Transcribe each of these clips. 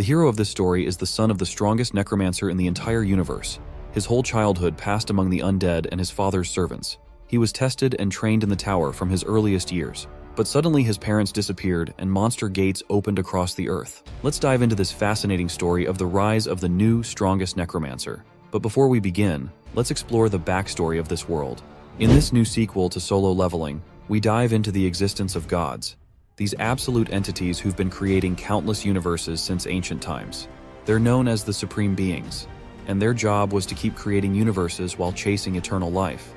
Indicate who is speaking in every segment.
Speaker 1: The hero of this story is the son of the strongest necromancer in the entire universe. His whole childhood passed among the undead and his father's servants. He was tested and trained in the tower from his earliest years. But suddenly his parents disappeared and monster gates opened across the earth. Let's dive into this fascinating story of the rise of the new, strongest necromancer. But before we begin, let's explore the backstory of this world. In this new sequel to Solo Leveling, we dive into the existence of gods. These absolute entities who've been creating countless universes since ancient times. They're known as the Supreme Beings, and their job was to keep creating universes while chasing eternal life.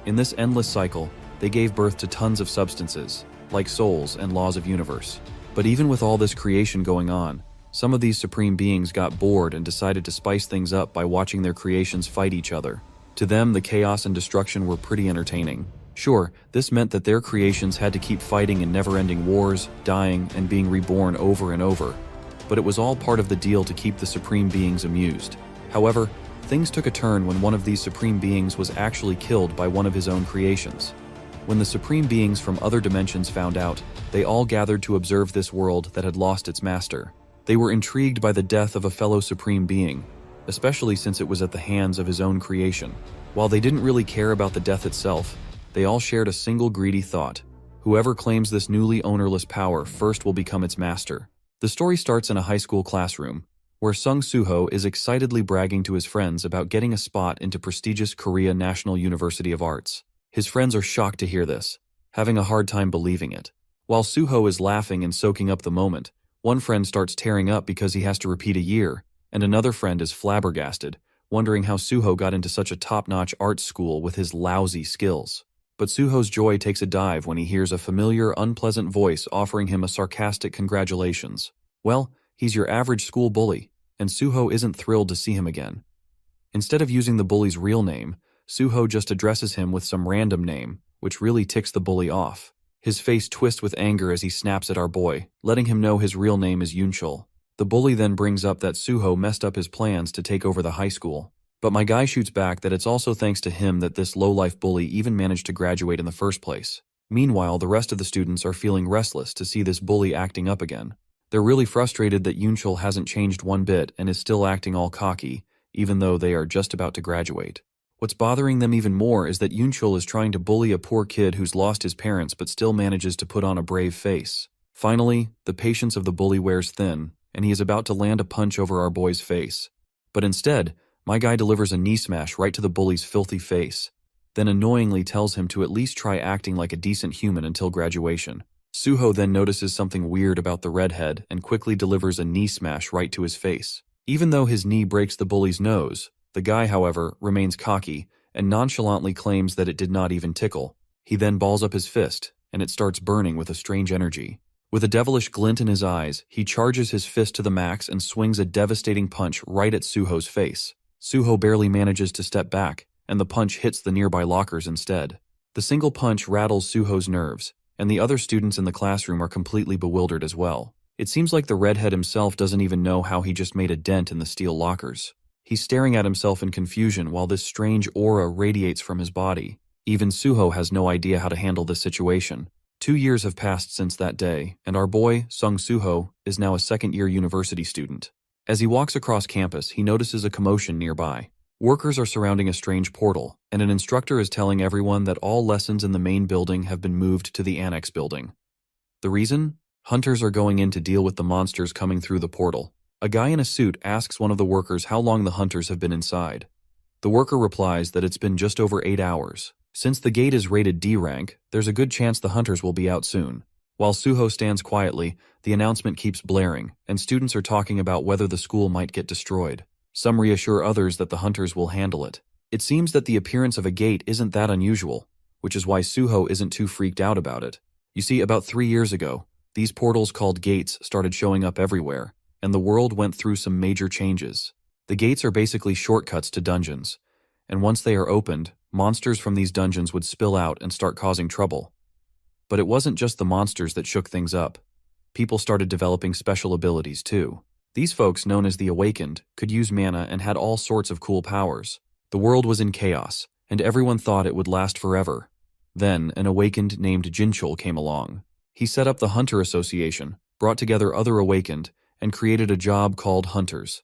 Speaker 1: In this endless cycle, they gave birth to tons of substances, like souls and laws of universe. But even with all this creation going on, some of these Supreme Beings got bored and decided to spice things up by watching their creations fight each other. To them, the chaos and destruction were pretty entertaining. Sure, this meant that their creations had to keep fighting in never-ending wars, dying, and being reborn over and over. But it was all part of the deal to keep the Supreme Beings amused. However, things took a turn when one of these Supreme Beings was actually killed by one of his own creations. When the Supreme Beings from other dimensions found out, they all gathered to observe this world that had lost its master. They were intrigued by the death of a fellow Supreme Being, especially since it was at the hands of his own creation. While they didn't really care about the death itself, they all shared a single greedy thought. Whoever claims this newly ownerless power first will become its master. The story starts in a high school classroom, where Sung Suho is excitedly bragging to his friends about getting a spot into prestigious Korea National University of Arts. His friends are shocked to hear this, having a hard time believing it. While Suho is laughing and soaking up the moment, one friend starts tearing up because he has to repeat a year, and another friend is flabbergasted, wondering how Suho got into such a top-notch art school with his lousy skills. But Suho's joy takes a dive when he hears a familiar, unpleasant voice offering him a sarcastic congratulations. Well, he's your average school bully, and Suho isn't thrilled to see him again. Instead of using the bully's real name, Suho just addresses him with some random name, which really ticks the bully off. His face twists with anger as he snaps at our boy, letting him know his real name is Yunchul. The bully then brings up that Suho messed up his plans to take over the high school. But my guy shoots back that it's also thanks to him that this low-life bully even managed to graduate in the first place. Meanwhile, the rest of the students are feeling restless to see this bully acting up again. They're really frustrated that Yunchul hasn't changed one bit and is still acting all cocky, even though they are just about to graduate. What's bothering them even more is that Yunchul is trying to bully a poor kid who's lost his parents but still manages to put on a brave face. Finally, the patience of the bully wears thin, and he is about to land a punch over our boy's face. But instead, my guy delivers a knee smash right to the bully's filthy face, then annoyingly tells him to at least try acting like a decent human until graduation. Suho then notices something weird about the redhead and quickly delivers a knee smash right to his face. Even though his knee breaks the bully's nose, the guy, however, remains cocky and nonchalantly claims that it did not even tickle. He then balls up his fist, and it starts burning with a strange energy. With a devilish glint in his eyes, he charges his fist to the max and swings a devastating punch right at Suho's face. Suho barely manages to step back, and the punch hits the nearby lockers instead. The single punch rattles Suho's nerves, and the other students in the classroom are completely bewildered as well. It seems like the redhead himself doesn't even know how he just made a dent in the steel lockers. He's staring at himself in confusion while this strange aura radiates from his body. Even Suho has no idea how to handle this situation. 2 years have passed since that day, and our boy, Sung Suho, is now a second-year university student. As he walks across campus, he notices a commotion nearby. Workers are surrounding a strange portal, and an instructor is telling everyone that all lessons in the main building have been moved to the annex building. The reason? Hunters are going in to deal with the monsters coming through the portal. A guy in a suit asks one of the workers how long the hunters have been inside. The worker replies that it's been just over 8 hours. Since the gate is rated D rank, there's a good chance the hunters will be out soon. While Suho stands quietly, the announcement keeps blaring, and students are talking about whether the school might get destroyed. Some reassure others that the hunters will handle it. It seems that the appearance of a gate isn't that unusual, which is why Suho isn't too freaked out about it. You see, about 3 years ago, these portals called gates started showing up everywhere, and the world went through some major changes. The gates are basically shortcuts to dungeons, and once they are opened, monsters from these dungeons would spill out and start causing trouble. But it wasn't just the monsters that shook things up. People started developing special abilities too. These folks, known as the Awakened, could use mana and had all sorts of cool powers. The world was in chaos, and everyone thought it would last forever. Then, an Awakened named Jinchul came along. He set up the Hunter Association, brought together other Awakened, and created a job called hunters.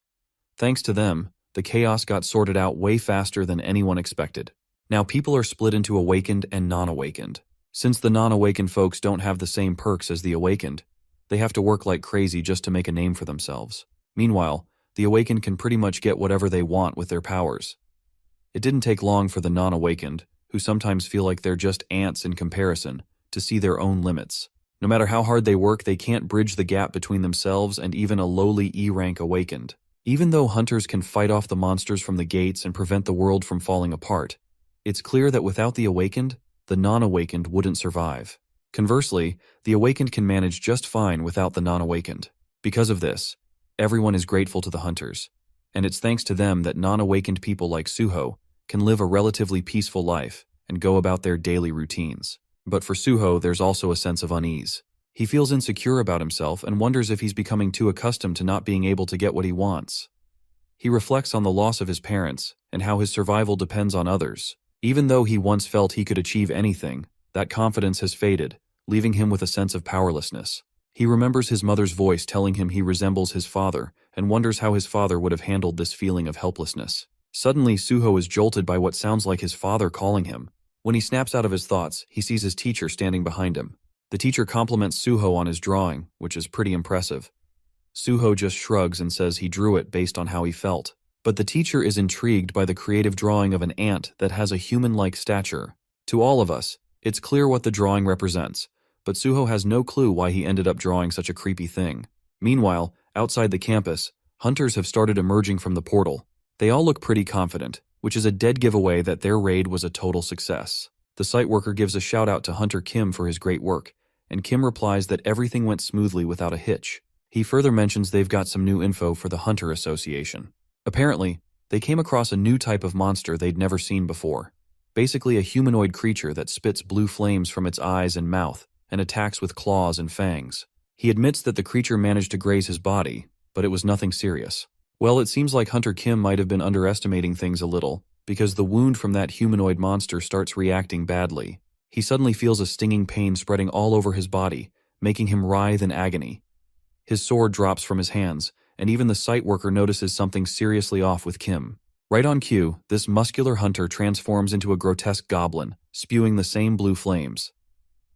Speaker 1: Thanks to them, the chaos got sorted out way faster than anyone expected. Now people are split into awakened and non-awakened. Since the non-awakened folks don't have the same perks as the awakened, they have to work like crazy just to make a name for themselves. Meanwhile, the awakened can pretty much get whatever they want with their powers. It didn't take long for the non-awakened, who sometimes feel like they're just ants in comparison, to see their own limits. No matter how hard they work, they can't bridge the gap between themselves and even a lowly E-rank awakened. Even though hunters can fight off the monsters from the gates and prevent the world from falling apart, it's clear that without the awakened, the non-awakened wouldn't survive. Conversely, the awakened can manage just fine without the non-awakened. Because of this, everyone is grateful to the hunters, and it's thanks to them that non-awakened people like Suho can live a relatively peaceful life and go about their daily routines. But for Suho, there's also a sense of unease. He feels insecure about himself and wonders if he's becoming too accustomed to not being able to get what he wants. He reflects on the loss of his parents and how his survival depends on others. Even though he once felt he could achieve anything, that confidence has faded, leaving him with a sense of powerlessness. He remembers his mother's voice telling him he resembles his father and wonders how his father would have handled this feeling of helplessness. Suddenly, Suho is jolted by what sounds like his father calling him. When he snaps out of his thoughts, he sees his teacher standing behind him. The teacher compliments Suho on his drawing, which is pretty impressive. Suho just shrugs and says he drew it based on how he felt. But the teacher is intrigued by the creative drawing of an ant that has a human-like stature. To all of us, it's clear what the drawing represents, but Suho has no clue why he ended up drawing such a creepy thing. Meanwhile, outside the campus, hunters have started emerging from the portal. They all look pretty confident, which is a dead giveaway that their raid was a total success. The site worker gives a shout-out to Hunter Kim for his great work, and Kim replies that everything went smoothly without a hitch. He further mentions they've got some new info for the Hunter Association. Apparently, they came across a new type of monster they'd never seen before. Basically a humanoid creature that spits blue flames from its eyes and mouth and attacks with claws and fangs. He admits that the creature managed to graze his body, but it was nothing serious. Well, it seems like Hunter Kim might have been underestimating things a little, because the wound from that humanoid monster starts reacting badly. He suddenly feels a stinging pain spreading all over his body, making him writhe in agony. His sword drops from his hands, and even the site worker notices something seriously off with Kim. Right on cue, this muscular hunter transforms into a grotesque goblin, spewing the same blue flames.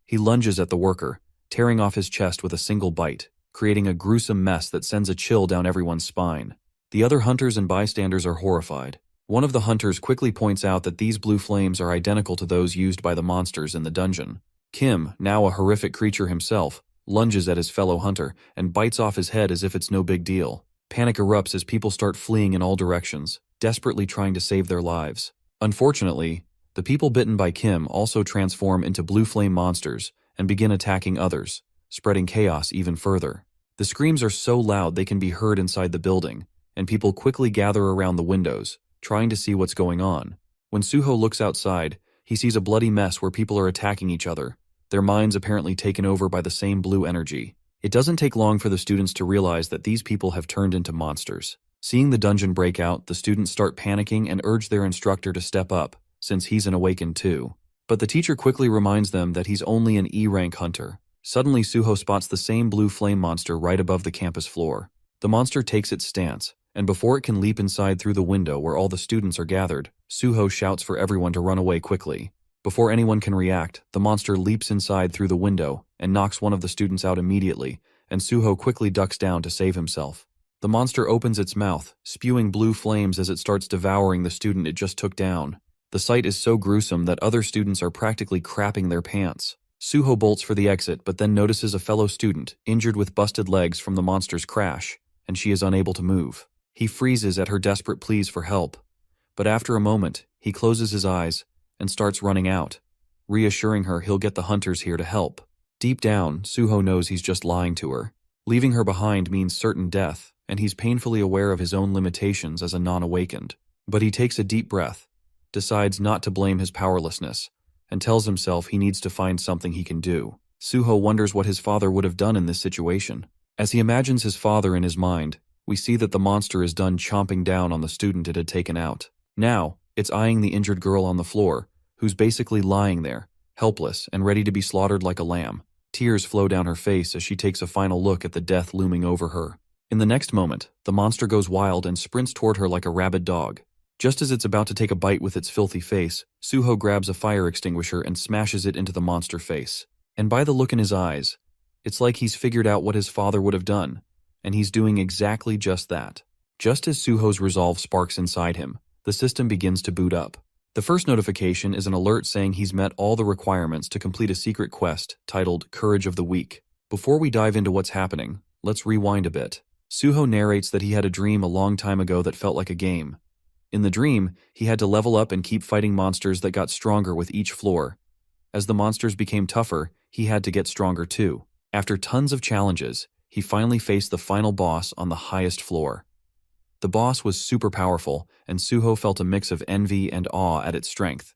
Speaker 1: He lunges at the worker, tearing off his chest with a single bite, creating a gruesome mess that sends a chill down everyone's spine. The other hunters and bystanders are horrified. One of the hunters quickly points out that these blue flames are identical to those used by the monsters in the dungeon. Kim, now a horrific creature himself, lunges at his fellow hunter and bites off his head as if it's no big deal. Panic erupts as people start fleeing in all directions, desperately trying to save their lives. Unfortunately, the people bitten by Kim also transform into blue flame monsters and begin attacking others, spreading chaos even further. The screams are so loud they can be heard inside the building, and people quickly gather around the windows, trying to see what's going on. When Suho looks outside, he sees a bloody mess where people are attacking each other, their minds apparently taken over by the same blue energy. It doesn't take long for the students to realize that these people have turned into monsters. Seeing the dungeon break out, the students start panicking and urge their instructor to step up, since he's an awakened too. But the teacher quickly reminds them that he's only an E-rank hunter. Suddenly, Suho spots the same blue flame monster right above the campus floor. The monster takes its stance, and before it can leap inside through the window where all the students are gathered, Suho shouts for everyone to run away quickly. Before anyone can react, the monster leaps inside through the window and knocks one of the students out immediately, and Suho quickly ducks down to save himself. The monster opens its mouth, spewing blue flames as it starts devouring the student it just took down. The sight is so gruesome that other students are practically crapping their pants. Suho bolts for the exit but then notices a fellow student, injured with busted legs from the monster's crash, and she is unable to move. He freezes at her desperate pleas for help, but after a moment, he closes his eyes and starts running out, reassuring her he'll get the hunters here to help. Deep down, Suho knows he's just lying to her. Leaving her behind means certain death, and he's painfully aware of his own limitations as a non-awakened. But he takes a deep breath, decides not to blame his powerlessness, and tells himself he needs to find something he can do. Suho wonders what his father would have done in this situation. As he imagines his father in his mind, we see that the monster is done chomping down on the student it had taken out. Now, it's eyeing the injured girl on the floor, who's basically lying there, helpless and ready to be slaughtered like a lamb. Tears flow down her face as she takes a final look at the death looming over her. In the next moment, the monster goes wild and sprints toward her like a rabid dog. Just as it's about to take a bite with its filthy face, Suho grabs a fire extinguisher and smashes it into the monster face. And by the look in his eyes, it's like he's figured out what his father would have done, and he's doing exactly just that. Just as Suho's resolve sparks inside him, the system begins to boot up. The first notification is an alert saying he's met all the requirements to complete a secret quest titled Courage of the Weak. Before we dive into what's happening, let's rewind a bit. Suho narrates that he had a dream a long time ago that felt like a game. In the dream, he had to level up and keep fighting monsters that got stronger with each floor. As the monsters became tougher, he had to get stronger too. After tons of challenges, he finally faced the final boss on the highest floor. The boss was super powerful, and Suho felt a mix of envy and awe at its strength.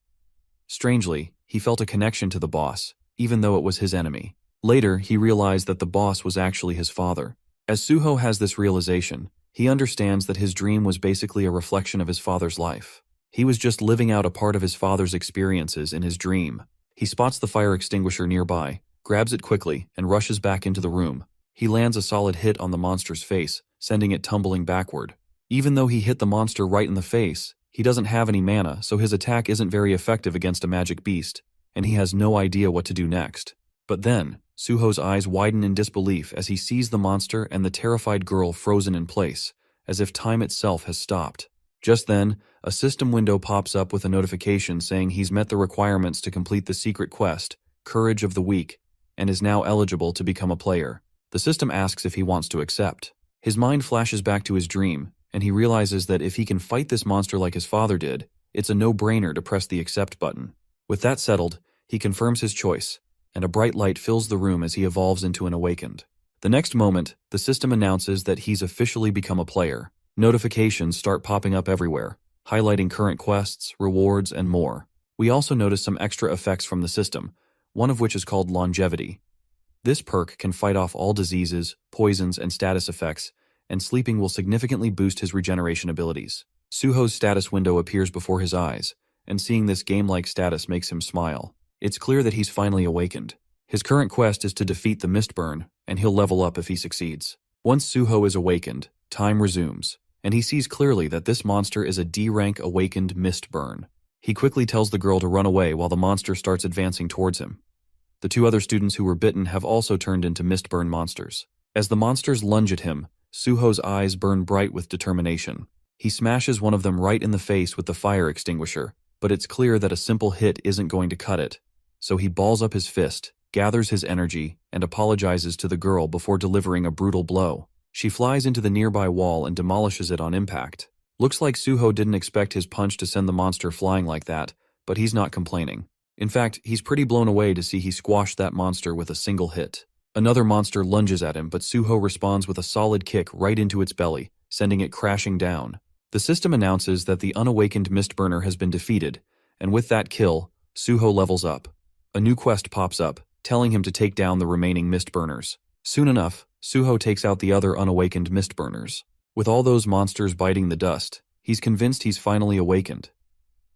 Speaker 1: Strangely, he felt a connection to the boss, even though it was his enemy. Later, he realized that the boss was actually his father. As Suho has this realization, he understands that his dream was basically a reflection of his father's life. He was just living out a part of his father's experiences in his dream. He spots the fire extinguisher nearby, grabs it quickly, and rushes back into the room. He lands a solid hit on the monster's face, sending it tumbling backward. Even though he hit the monster right in the face, he doesn't have any mana, so his attack isn't very effective against a magic beast, and he has no idea what to do next. But then, Suho's eyes widen in disbelief as he sees the monster and the terrified girl frozen in place, as if time itself has stopped. Just then, a system window pops up with a notification saying he's met the requirements to complete the secret quest, Courage of the Weak, and is now eligible to become a player. The system asks if he wants to accept. His mind flashes back to his dream, and he realizes that if he can fight this monster like his father did, it's a no-brainer to press the accept button. With that settled, he confirms his choice, and a bright light fills the room as he evolves into an awakened. The next moment, the system announces that he's officially become a player. Notifications start popping up everywhere, highlighting current quests, rewards, and more. We also notice some extra effects from the system, one of which is called longevity. This perk can fight off all diseases, poisons, and status effects, and sleeping will significantly boost his regeneration abilities. Suho's status window appears before his eyes, and seeing this game-like status makes him smile. It's clear that he's finally awakened. His current quest is to defeat the Mistburn, and he'll level up if he succeeds. Once Suho is awakened, time resumes, and he sees clearly that this monster is a D-rank awakened Mistburn. He quickly tells the girl to run away while the monster starts advancing towards him. The two other students who were bitten have also turned into Mistburn monsters. As the monsters lunge at him, Suho's eyes burn bright with determination. He smashes one of them right in the face with the fire extinguisher, but it's clear that a simple hit isn't going to cut it. So he balls up his fist, gathers his energy, and apologizes to the girl before delivering a brutal blow. She flies into the nearby wall and demolishes it on impact. Looks like Suho didn't expect his punch to send the monster flying like that, but he's not complaining. In fact, he's pretty blown away to see he squashed that monster with a single hit. Another monster lunges at him, but Suho responds with a solid kick right into its belly, sending it crashing down. The system announces that the unawakened Mistburner has been defeated, and with that kill, Suho levels up. A new quest pops up, telling him to take down the remaining Mistburners. Soon enough, Suho takes out the other unawakened Mistburners. With all those monsters biting the dust, he's convinced he's finally awakened.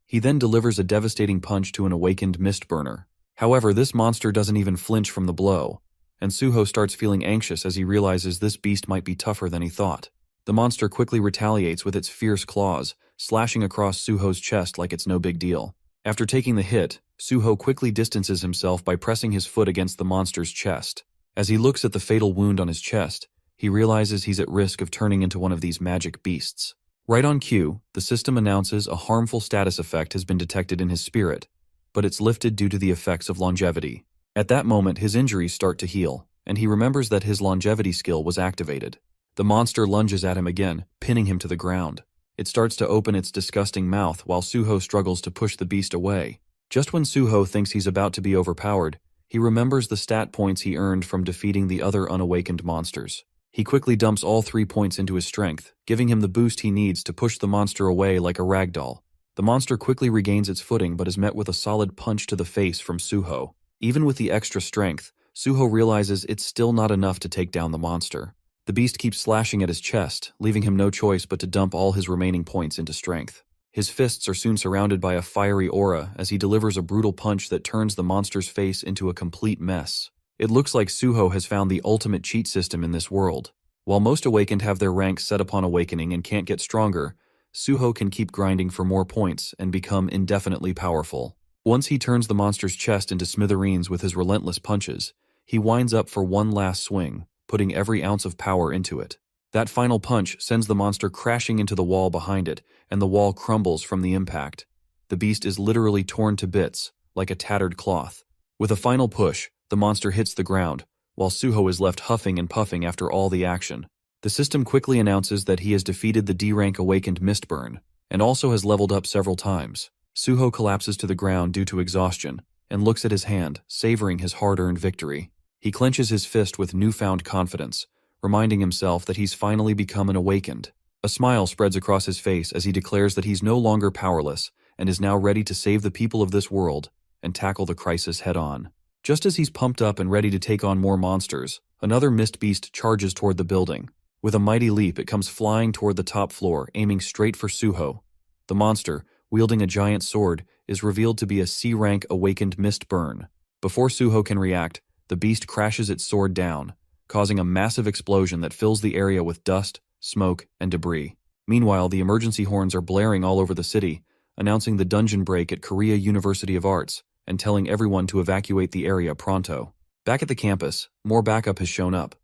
Speaker 1: He then delivers a devastating punch to an awakened Mistburner. However, this monster doesn't even flinch from the blow, and Suho starts feeling anxious as he realizes this beast might be tougher than he thought. The monster quickly retaliates with its fierce claws, slashing across Suho's chest like it's no big deal. After taking the hit, Suho quickly distances himself by pressing his foot against the monster's chest. As he looks at the fatal wound on his chest, he realizes he's at risk of turning into one of these magic beasts. Right on cue, the system announces a harmful status effect has been detected in his spirit, but it's lifted due to the effects of longevity. At that moment, his injuries start to heal, and he remembers that his longevity skill was activated. The monster lunges at him again, pinning him to the ground. It starts to open its disgusting mouth while Suho struggles to push the beast away. Just when Suho thinks he's about to be overpowered, he remembers the stat points he earned from defeating the other unawakened monsters. He quickly dumps all 3 points into his strength, giving him the boost he needs to push the monster away like a ragdoll. The monster quickly regains its footing but is met with a solid punch to the face from Suho. Even with the extra strength, Suho realizes it's still not enough to take down the monster. The beast keeps slashing at his chest, leaving him no choice but to dump all his remaining points into strength. His fists are soon surrounded by a fiery aura as he delivers a brutal punch that turns the monster's face into a complete mess. It looks like Suho has found the ultimate cheat system in this world. While most awakened have their ranks set upon awakening and can't get stronger, Suho can keep grinding for more points and become indefinitely powerful. Once he turns the monster's chest into smithereens with his relentless punches, he winds up for one last swing, putting every ounce of power into it. That final punch sends the monster crashing into the wall behind it, and the wall crumbles from the impact. The beast is literally torn to bits, like a tattered cloth. With a final push, the monster hits the ground, while Suho is left huffing and puffing after all the action. The system quickly announces that he has defeated the D-rank awakened Mistburn, and also has leveled up several times. Suho collapses to the ground due to exhaustion, and looks at his hand, savoring his hard-earned victory. He clenches his fist with newfound confidence, reminding himself that he's finally become an awakened. A smile spreads across his face as he declares that he's no longer powerless, and is now ready to save the people of this world and tackle the crisis head-on. Just as he's pumped up and ready to take on more monsters, another mist beast charges toward the building. With a mighty leap, it comes flying toward the top floor, aiming straight for Suho. The monster, wielding a giant sword, is revealed to be a C-rank awakened Mistburn. Before Suho can react, the beast crashes its sword down, causing a massive explosion that fills the area with dust, smoke, and debris. Meanwhile, the emergency horns are blaring all over the city, announcing the dungeon break at Korea University of Arts, and telling everyone to evacuate the area pronto. Back at the campus, more backup has shown up,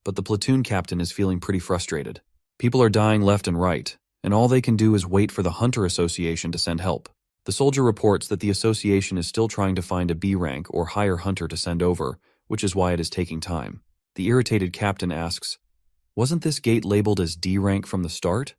Speaker 1: but the platoon captain is feeling pretty frustrated. People are dying left and right, and all they can do is wait for the Hunter Association to send help. The soldier reports that the association is still trying to find a B-rank or higher hunter to send over, which is why it is taking time. The irritated captain asks, "Wasn't this gate labeled as D-rank from the start?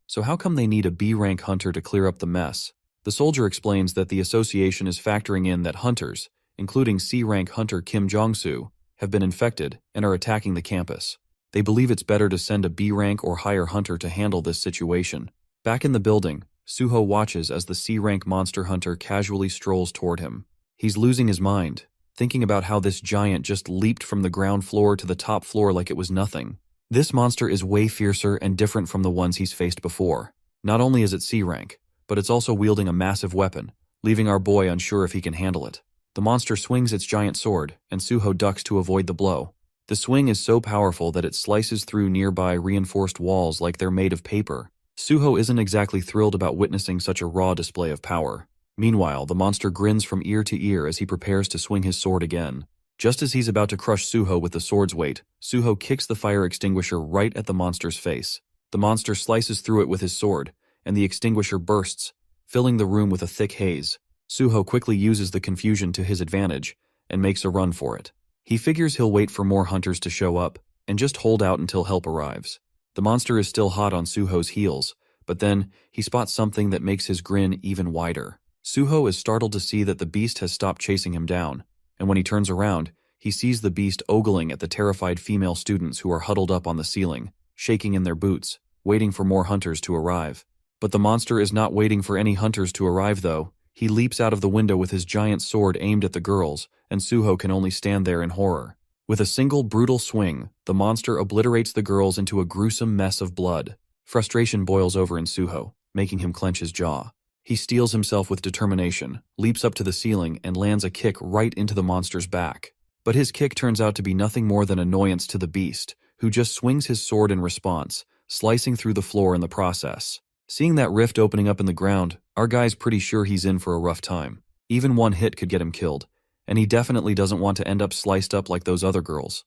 Speaker 1: So how come they need a B-rank hunter to clear up the mess?" The soldier explains that the association is factoring in that hunters, including C-rank hunter Kim Jong-soo, have been infected and are attacking the campus. They believe it's better to send a B-rank or higher hunter to handle this situation. Back in the building, Suho watches as the C-rank monster hunter casually strolls toward him. He's losing his mind, thinking about how this giant just leaped from the ground floor to the top floor like it was nothing. This monster is way fiercer and different from the ones he's faced before. Not only is it C-rank, but it's also wielding a massive weapon, leaving our boy unsure if he can handle it. The monster swings its giant sword, and Suho ducks to avoid the blow. The swing is so powerful that it slices through nearby reinforced walls like they're made of paper. Suho isn't exactly thrilled about witnessing such a raw display of power. Meanwhile, the monster grins from ear to ear as he prepares to swing his sword again. Just as he's about to crush Suho with the sword's weight, Suho kicks the fire extinguisher right at the monster's face. The monster slices through it with his sword, and the extinguisher bursts, filling the room with a thick haze. Suho quickly uses the confusion to his advantage and makes a run for it. He figures he'll wait for more hunters to show up and just hold out until help arrives. The monster is still hot on Suho's heels, but then he spots something that makes his grin even wider. Suho is startled to see that the beast has stopped chasing him down, and when he turns around, he sees the beast ogling at the terrified female students who are huddled up on the ceiling, shaking in their boots, waiting for more hunters to arrive. But the monster is not waiting for any hunters to arrive though. He leaps out of the window with his giant sword aimed at the girls, and Suho can only stand there in horror. With a single brutal swing, the monster obliterates the girls into a gruesome mess of blood. Frustration boils over in Suho, making him clench his jaw. He steels himself with determination, leaps up to the ceiling, and lands a kick right into the monster's back. But his kick turns out to be nothing more than annoyance to the beast, who just swings his sword in response, slicing through the floor in the process. Seeing that rift opening up in the ground, our guy's pretty sure he's in for a rough time. Even one hit could get him killed, and he definitely doesn't want to end up sliced up like those other girls.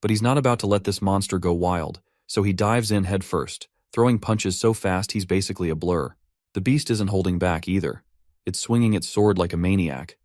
Speaker 1: But he's not about to let this monster go wild, so he dives in head first, throwing punches so fast he's basically a blur. The beast isn't holding back either. It's swinging its sword like a maniac.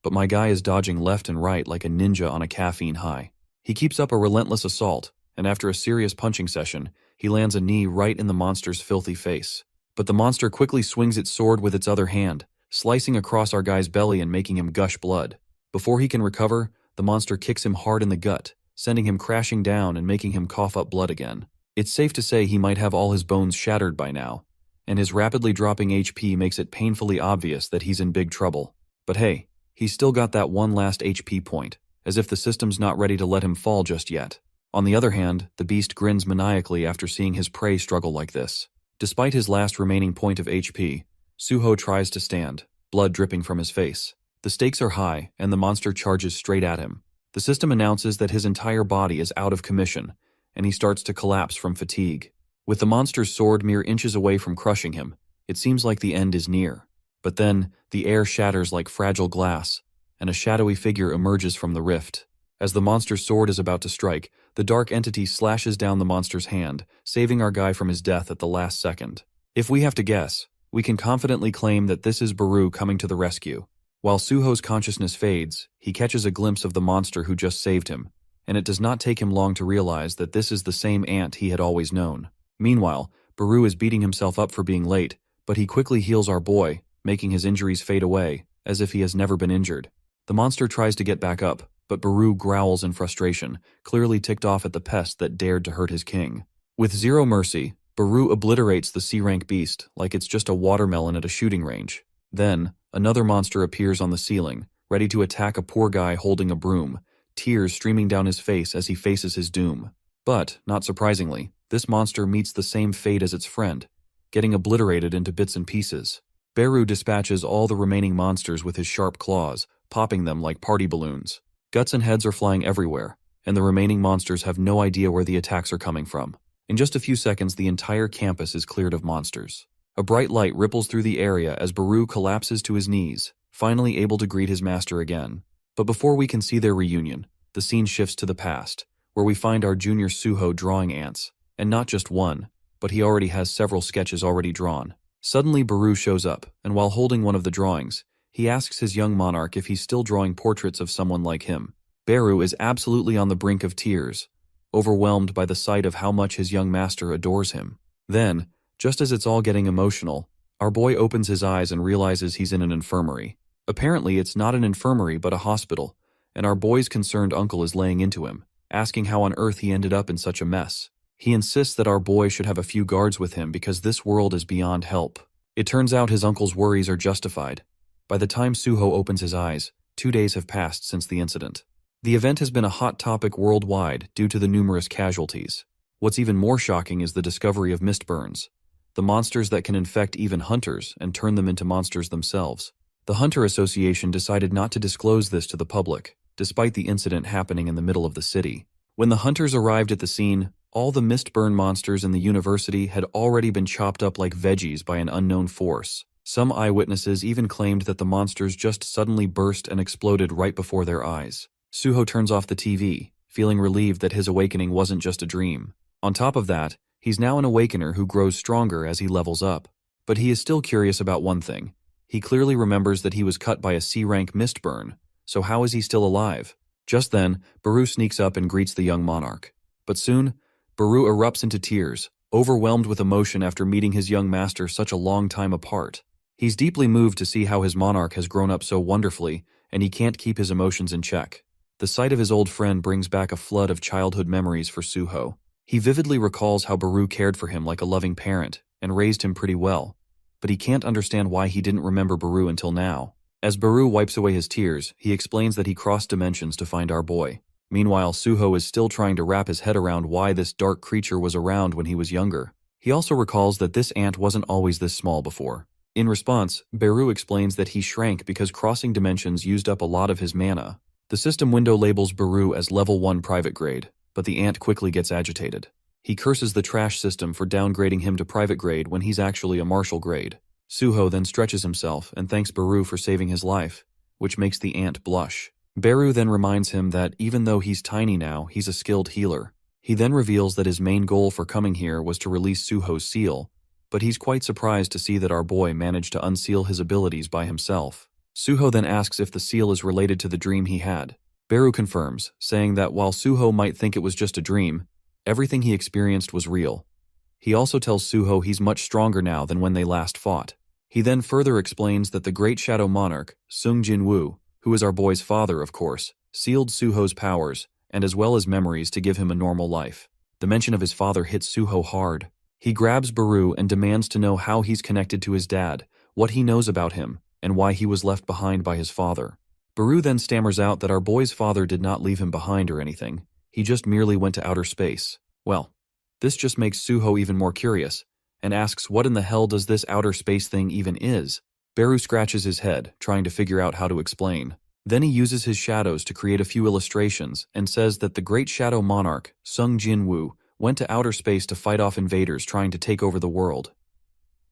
Speaker 1: But my guy is dodging left and right like a ninja on a caffeine high. He keeps up a relentless assault, and after a serious punching session, he lands a knee right in the monster's filthy face. But the monster quickly swings its sword with its other hand, slicing across our guy's belly and making him gush blood. Before he can recover, the monster kicks him hard in the gut, sending him crashing down and making him cough up blood again. It's safe to say he might have all his bones shattered by now, and his rapidly dropping HP makes it painfully obvious that he's in big trouble. But hey, he's still got that one last HP point, as if the system's not ready to let him fall just yet. On the other hand, the beast grins maniacally after seeing his prey struggle like this. Despite his last remaining point of HP, Suho tries to stand, blood dripping from his face. The stakes are high, and the monster charges straight at him. The system announces that his entire body is out of commission, and he starts to collapse from fatigue. With the monster's sword mere inches away from crushing him, it seems like the end is near. But then, the air shatters like fragile glass, and a shadowy figure emerges from the rift. As the monster's sword is about to strike, the dark entity slashes down the monster's hand, saving our guy from his death at the last second. If we have to guess, we can confidently claim that this is Baru coming to the rescue. While Suho's consciousness fades, he catches a glimpse of the monster who just saved him, and it does not take him long to realize that this is the same ant he had always known. Meanwhile, Baru is beating himself up for being late, but he quickly heals our boy, making his injuries fade away, as if he has never been injured. The monster tries to get back up, but Baru growls in frustration, clearly ticked off at the pest that dared to hurt his king. With zero mercy, Baru obliterates the C-rank beast like it's just a watermelon at a shooting range. Then, another monster appears on the ceiling, ready to attack a poor guy holding a broom, tears streaming down his face as he faces his doom. But, not surprisingly, this monster meets the same fate as its friend, getting obliterated into bits and pieces. Baru dispatches all the remaining monsters with his sharp claws, popping them like party balloons. Guts and heads are flying everywhere, and the remaining monsters have no idea where the attacks are coming from. In just a few seconds, the entire campus is cleared of monsters. A bright light ripples through the area as Baru collapses to his knees, finally able to greet his master again. But before we can see their reunion, the scene shifts to the past, where we find our junior Suho drawing ants, and not just one, but he already has several sketches already drawn. Suddenly Baru shows up, and while holding one of the drawings, he asks his young monarch if he's still drawing portraits of someone like him. Baru is absolutely on the brink of tears, overwhelmed by the sight of how much his young master adores him. Then, just as it's all getting emotional, our boy opens his eyes and realizes he's in an infirmary. Apparently it's not an infirmary but a hospital, and our boy's concerned uncle is laying into him, asking how on earth he ended up in such a mess. He insists that our boy should have a few guards with him because this world is beyond help. It turns out his uncle's worries are justified. By the time Suho opens his eyes, 2 days have passed since the incident. The event has been a hot topic worldwide due to the numerous casualties. What's even more shocking is the discovery of mist burns, the monsters that can infect even hunters and turn them into monsters themselves. The Hunter Association decided not to disclose this to the public, despite the incident happening in the middle of the city. When the hunters arrived at the scene, all the mist-burn monsters in the university had already been chopped up like veggies by an unknown force. Some eyewitnesses even claimed that the monsters just suddenly burst and exploded right before their eyes. Suho turns off the TV, feeling relieved that his awakening wasn't just a dream. On top of that, he's now an awakener who grows stronger as he levels up. But he is still curious about one thing. He clearly remembers that he was cut by a C-rank mist burn, so how is he still alive? Just then, Baru sneaks up and greets the young monarch. But soon, Baru erupts into tears, overwhelmed with emotion after meeting his young master such a long time apart. He's deeply moved to see how his monarch has grown up so wonderfully, and he can't keep his emotions in check. The sight of his old friend brings back a flood of childhood memories for Suho. He vividly recalls how Baru cared for him like a loving parent and raised him pretty well, but he can't understand why he didn't remember Baru until now. As Baru wipes away his tears, he explains that he crossed dimensions to find our boy. Meanwhile, Suho is still trying to wrap his head around why this dark creature was around when he was younger. He also recalls that this ant wasn't always this small before. In response, Baru explains that he shrank because crossing dimensions used up a lot of his mana. The system window labels Baru as level 1 private grade, but the ant quickly gets agitated. He curses the trash system for downgrading him to private grade when he's actually a martial grade. Suho then stretches himself and thanks Baru for saving his life, which makes the ant blush. Baru then reminds him that even though he's tiny now, he's a skilled healer. He then reveals that his main goal for coming here was to release Suho's seal, but he's quite surprised to see that our boy managed to unseal his abilities by himself. Suho then asks if the seal is related to the dream he had. Baru confirms, saying that while Suho might think it was just a dream, everything he experienced was real. He also tells Suho he's much stronger now than when they last fought. He then further explains that the Great Shadow Monarch, Sung Jin-woo, who is our boy's father of course, sealed Suho's powers, and as well as memories to give him a normal life. The mention of his father hits Suho hard. He grabs Baru and demands to know how he's connected to his dad, what he knows about him, and why he was left behind by his father. Baru then stammers out that our boy's father did not leave him behind or anything, he just merely went to outer space. Well, this just makes Suho even more curious, and asks what in the hell does this outer space thing even is. Baru scratches his head, trying to figure out how to explain. Then he uses his shadows to create a few illustrations and says that the Great Shadow Monarch, Sung Jin-woo, went to outer space to fight off invaders trying to take over the world.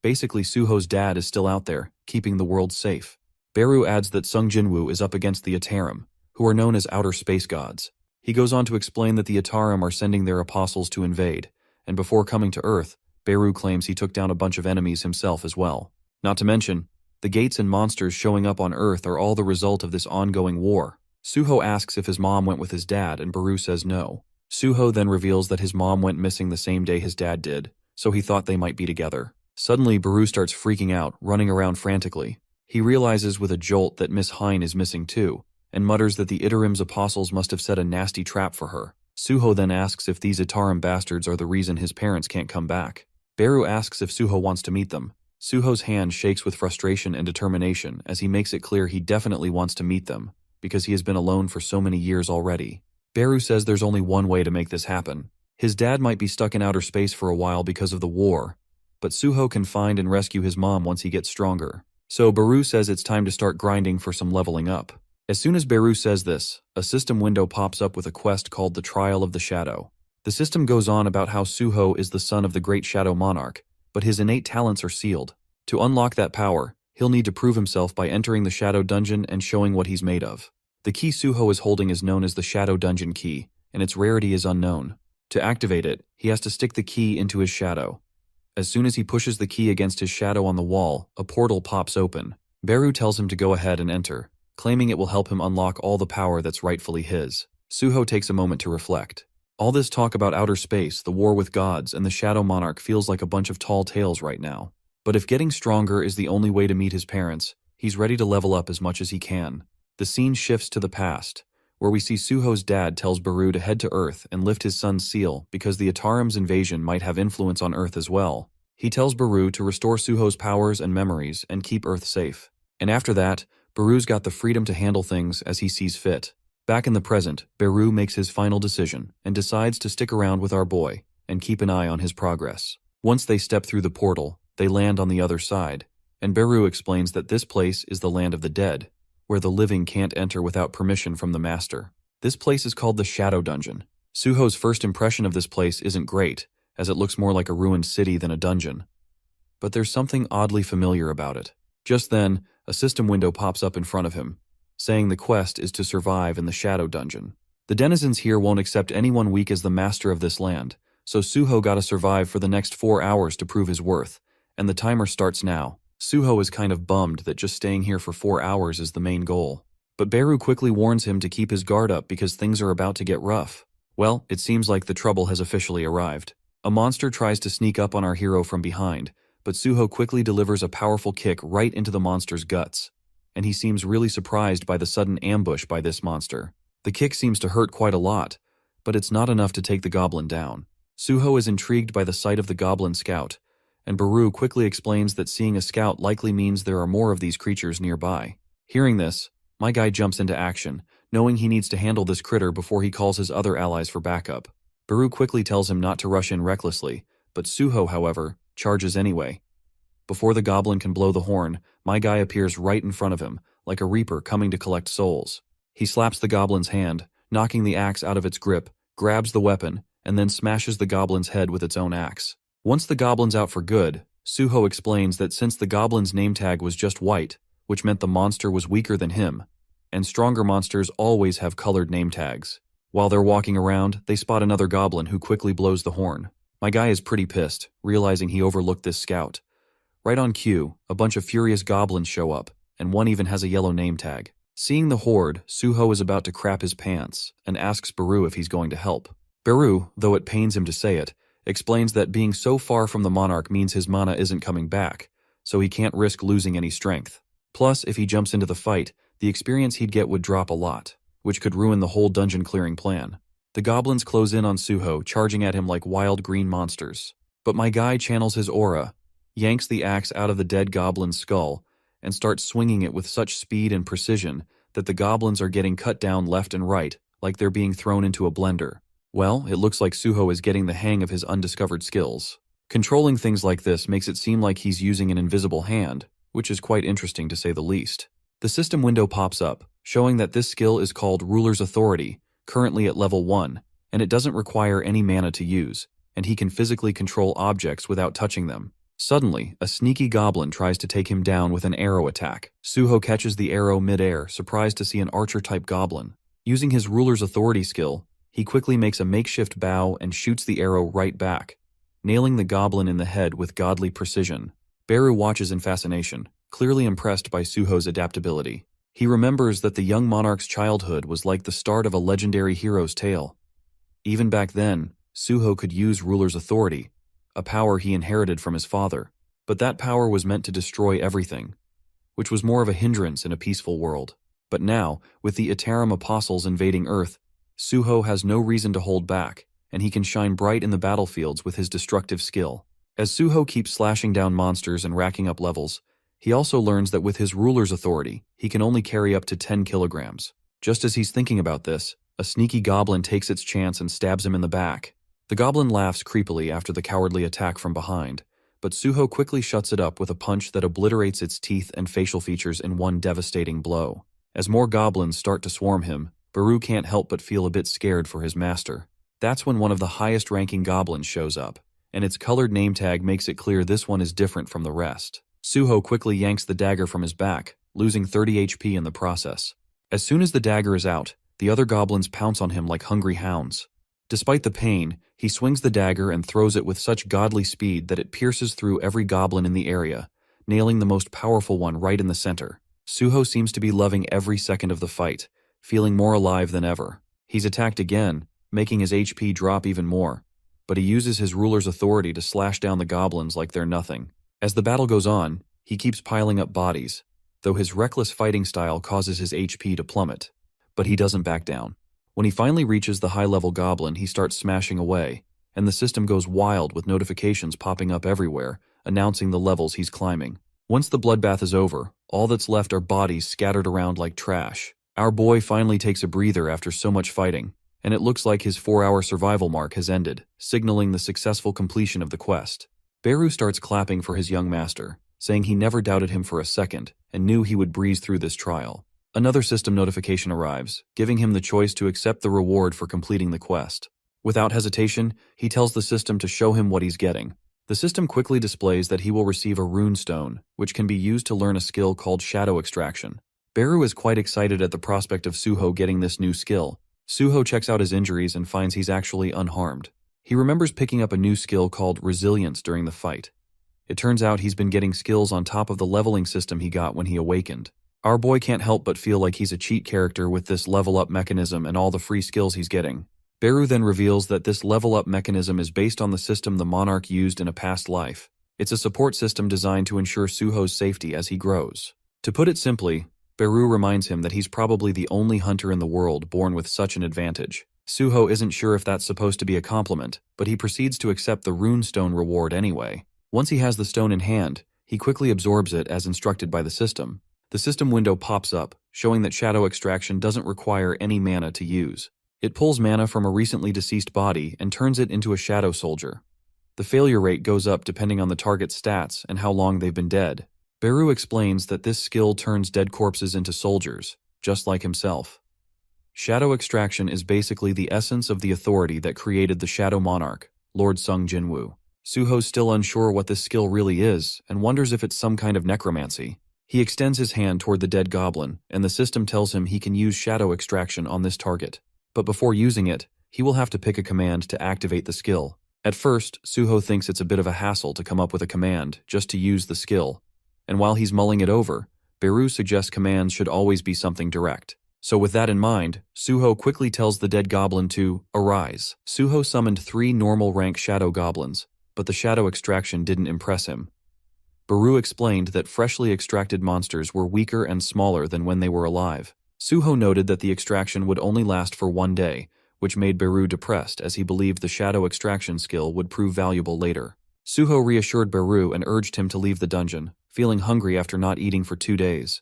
Speaker 1: Basically, Suho's dad is still out there, keeping the world safe. Beru adds that Sung Jinwoo is up against the Atarim, who are known as outer space gods. He goes on to explain that the Atarim are sending their apostles to invade, and before coming to Earth, Beru claims he took down a bunch of enemies himself as well. Not to mention, the gates and monsters showing up on Earth are all the result of this ongoing war. Suho asks if his mom went with his dad, and Beru says no. Suho then reveals that his mom went missing the same day his dad did, so he thought they might be together. Suddenly, Beru starts freaking out, running around frantically. He realizes with a jolt that Miss Hein is missing too, and mutters that the Itarim's apostles must have set a nasty trap for her. Suho then asks if these Atarim bastards are the reason his parents can't come back. Beru asks if Suho wants to meet them. Suho's hand shakes with frustration and determination as he makes it clear he definitely wants to meet them, because he has been alone for so many years already. Beru says there's only one way to make this happen. His dad might be stuck in outer space for a while because of the war, but Suho can find and rescue his mom once he gets stronger. So Beru says it's time to start grinding for some leveling up. As soon as Beru says this, a system window pops up with a quest called the Trial of the Shadow. The system goes on about how Suho is the son of the Great Shadow Monarch, but his innate talents are sealed. To unlock that power, he'll need to prove himself by entering the Shadow Dungeon and showing what he's made of. The key Suho is holding is known as the Shadow Dungeon Key, and its rarity is unknown. To activate it, he has to stick the key into his shadow. As soon as he pushes the key against his shadow on the wall, a portal pops open. Beru tells him to go ahead and enter, claiming it will help him unlock all the power that's rightfully his. Suho takes a moment to reflect. All this talk about outer space, the war with gods, and the Shadow Monarch feels like a bunch of tall tales right now. But if getting stronger is the only way to meet his parents, he's ready to level up as much as he can. The scene shifts to the past, where we see Suho's dad tells Beru to head to Earth and lift his son's seal because the Atarim's invasion might have influence on Earth as well. He tells Beru to restore Suho's powers and memories and keep Earth safe. And after that, Beru's got the freedom to handle things as he sees fit. Back in the present, Beru makes his final decision and decides to stick around with our boy and keep an eye on his progress. Once they step through the portal, they land on the other side, and Beru explains that this place is the land of the dead, where the living can't enter without permission from the master. This place is called the Shadow Dungeon. Suho's first impression of this place isn't great, as it looks more like a ruined city than a dungeon. But there's something oddly familiar about it. Just then, a system window pops up in front of him, saying the quest is to survive in the Shadow Dungeon. The denizens here won't accept anyone weak as the master of this land, so Suho gotta survive for the next 4 hours to prove his worth, and the timer starts now. Suho is kind of bummed that just staying here for 4 hours is the main goal. But Beru quickly warns him to keep his guard up because things are about to get rough. Well, it seems like the trouble has officially arrived. A monster tries to sneak up on our hero from behind, but Suho quickly delivers a powerful kick right into the monster's guts, and he seems really surprised by the sudden ambush by this monster. The kick seems to hurt quite a lot, but it's not enough to take the goblin down. Suho is intrigued by the sight of the goblin scout, and Beru quickly explains that seeing a scout likely means there are more of these creatures nearby. Hearing this, my guy jumps into action, knowing he needs to handle this critter before he calls his other allies for backup. Beru quickly tells him not to rush in recklessly, but Suho, however, charges anyway. Before the goblin can blow the horn, my guy appears right in front of him, like a reaper coming to collect souls. He slaps the goblin's hand, knocking the axe out of its grip, grabs the weapon, and then smashes the goblin's head with its own axe. Once the goblin's out for good, Suho explains that since the goblin's name tag was just white, which meant the monster was weaker than him, and stronger monsters always have colored name tags. While they're walking around, they spot another goblin who quickly blows the horn. My guy is pretty pissed, realizing he overlooked this scout. Right on cue, a bunch of furious goblins show up, and one even has a yellow name tag. Seeing the horde, Suho is about to crap his pants, and asks Beru if he's going to help. Beru, though it pains him to say it, explains that being so far from the monarch means his mana isn't coming back, so he can't risk losing any strength. Plus, if he jumps into the fight, the experience he'd get would drop a lot, which could ruin the whole dungeon clearing plan. The goblins close in on Suho, charging at him like wild green monsters. But my guy channels his aura, yanks the axe out of the dead goblin's skull, and starts swinging it with such speed and precision that the goblins are getting cut down left and right, like they're being thrown into a blender. Well, it looks like Suho is getting the hang of his undiscovered skills. Controlling things like this makes it seem like he's using an invisible hand, which is quite interesting to say the least. The system window pops up, showing that this skill is called Ruler's Authority, currently at level 1, and it doesn't require any mana to use. and he can physically control objects without touching them. Suddenly, a sneaky goblin tries to take him down with an arrow attack. Suho catches the arrow mid-air, surprised to see an archer-type goblin. Using his ruler's authority skill, he quickly makes a makeshift bow and shoots the arrow right back, nailing the goblin in the head with godly precision. Beru watches in fascination, clearly impressed by Suho's adaptability. He remembers that the young monarch's childhood was like the start of a legendary hero's tale. Even back then, Suho could use ruler's authority, a power he inherited from his father, but that power was meant to destroy everything, which was more of a hindrance in a peaceful world. But now, with the Itaram apostles invading Earth, Suho has no reason to hold back, and he can shine bright in the battlefields with his destructive skill. As Suho keeps slashing down monsters and racking up levels, he also learns that with his ruler's authority, he can only carry up to 10 kilograms. Just as he's thinking about this, a sneaky goblin takes its chance and stabs him in the back. The goblin laughs creepily after the cowardly attack from behind, but Suho quickly shuts it up with a punch that obliterates its teeth and facial features in one devastating blow. As more goblins start to swarm him, Beru can't help but feel a bit scared for his master. That's when one of the highest-ranking goblins shows up, and its colored name tag makes it clear this one is different from the rest. Suho quickly yanks the dagger from his back, losing 30 HP in the process. As soon as the dagger is out, the other goblins pounce on him like hungry hounds. Despite the pain, he swings the dagger and throws it with such godly speed that it pierces through every goblin in the area, nailing the most powerful one right in the center. Suho seems to be loving every second of the fight, feeling more alive than ever. He's attacked again, making his HP drop even more, but he uses his ruler's authority to slash down the goblins like they're nothing. As the battle goes on, he keeps piling up bodies, though his reckless fighting style causes his HP to plummet. But he doesn't back down. When he finally reaches the high-level goblin, he starts smashing away, and the system goes wild with notifications popping up everywhere, announcing the levels he's climbing. Once the bloodbath is over, all that's left are bodies scattered around like trash. Our boy finally takes a breather after so much fighting, and it looks like his 4-hour survival mark has ended, signaling the successful completion of the quest. Beru starts clapping for his young master, saying he never doubted him for a second and knew he would breeze through this trial. Another system notification arrives, giving him the choice to accept the reward for completing the quest. Without hesitation, he tells the system to show him what he's getting. The system quickly displays that he will receive a rune stone, which can be used to learn a skill called shadow extraction. Beru is quite excited at the prospect of Suho getting this new skill. Suho checks out his injuries and finds he's actually unharmed. He remembers picking up a new skill called resilience during the fight. It turns out he's been getting skills on top of the leveling system he got when he awakened. Our boy can't help but feel like he's a cheat character with this level-up mechanism and all the free skills he's getting. Beru then reveals that this level-up mechanism is based on the system the monarch used in a past life. It's a support system designed to ensure Suho's safety as he grows. To put it simply, Beru reminds him that he's probably the only hunter in the world born with such an advantage. Suho isn't sure if that's supposed to be a compliment, but he proceeds to accept the rune stone reward anyway. Once he has the stone in hand, he quickly absorbs it as instructed by the system. The system window pops up, showing that shadow extraction doesn't require any mana to use. It pulls mana from a recently deceased body and turns it into a shadow soldier. The failure rate goes up depending on the target's stats and how long they've been dead. Beru explains that this skill turns dead corpses into soldiers, just like himself. Shadow extraction is basically the essence of the authority that created the Shadow Monarch, Lord Sung Jinwoo. Suho's still unsure what this skill really is and wonders if it's some kind of necromancy. He extends his hand toward the dead goblin, and the system tells him he can use shadow extraction on this target. But before using it, he will have to pick a command to activate the skill. At first, Suho thinks it's a bit of a hassle to come up with a command just to use the skill, and while he's mulling it over, Beru suggests commands should always be something direct. So with that in mind, Suho quickly tells the dead goblin to arise. Suho summoned 3 normal rank shadow goblins, but the shadow extraction didn't impress him. Beru explained that freshly extracted monsters were weaker and smaller than when they were alive. Suho noted that the extraction would only last for 1 day, which made Beru depressed as he believed the shadow extraction skill would prove valuable later. Suho reassured Beru and urged him to leave the dungeon, feeling hungry after not eating for 2 days.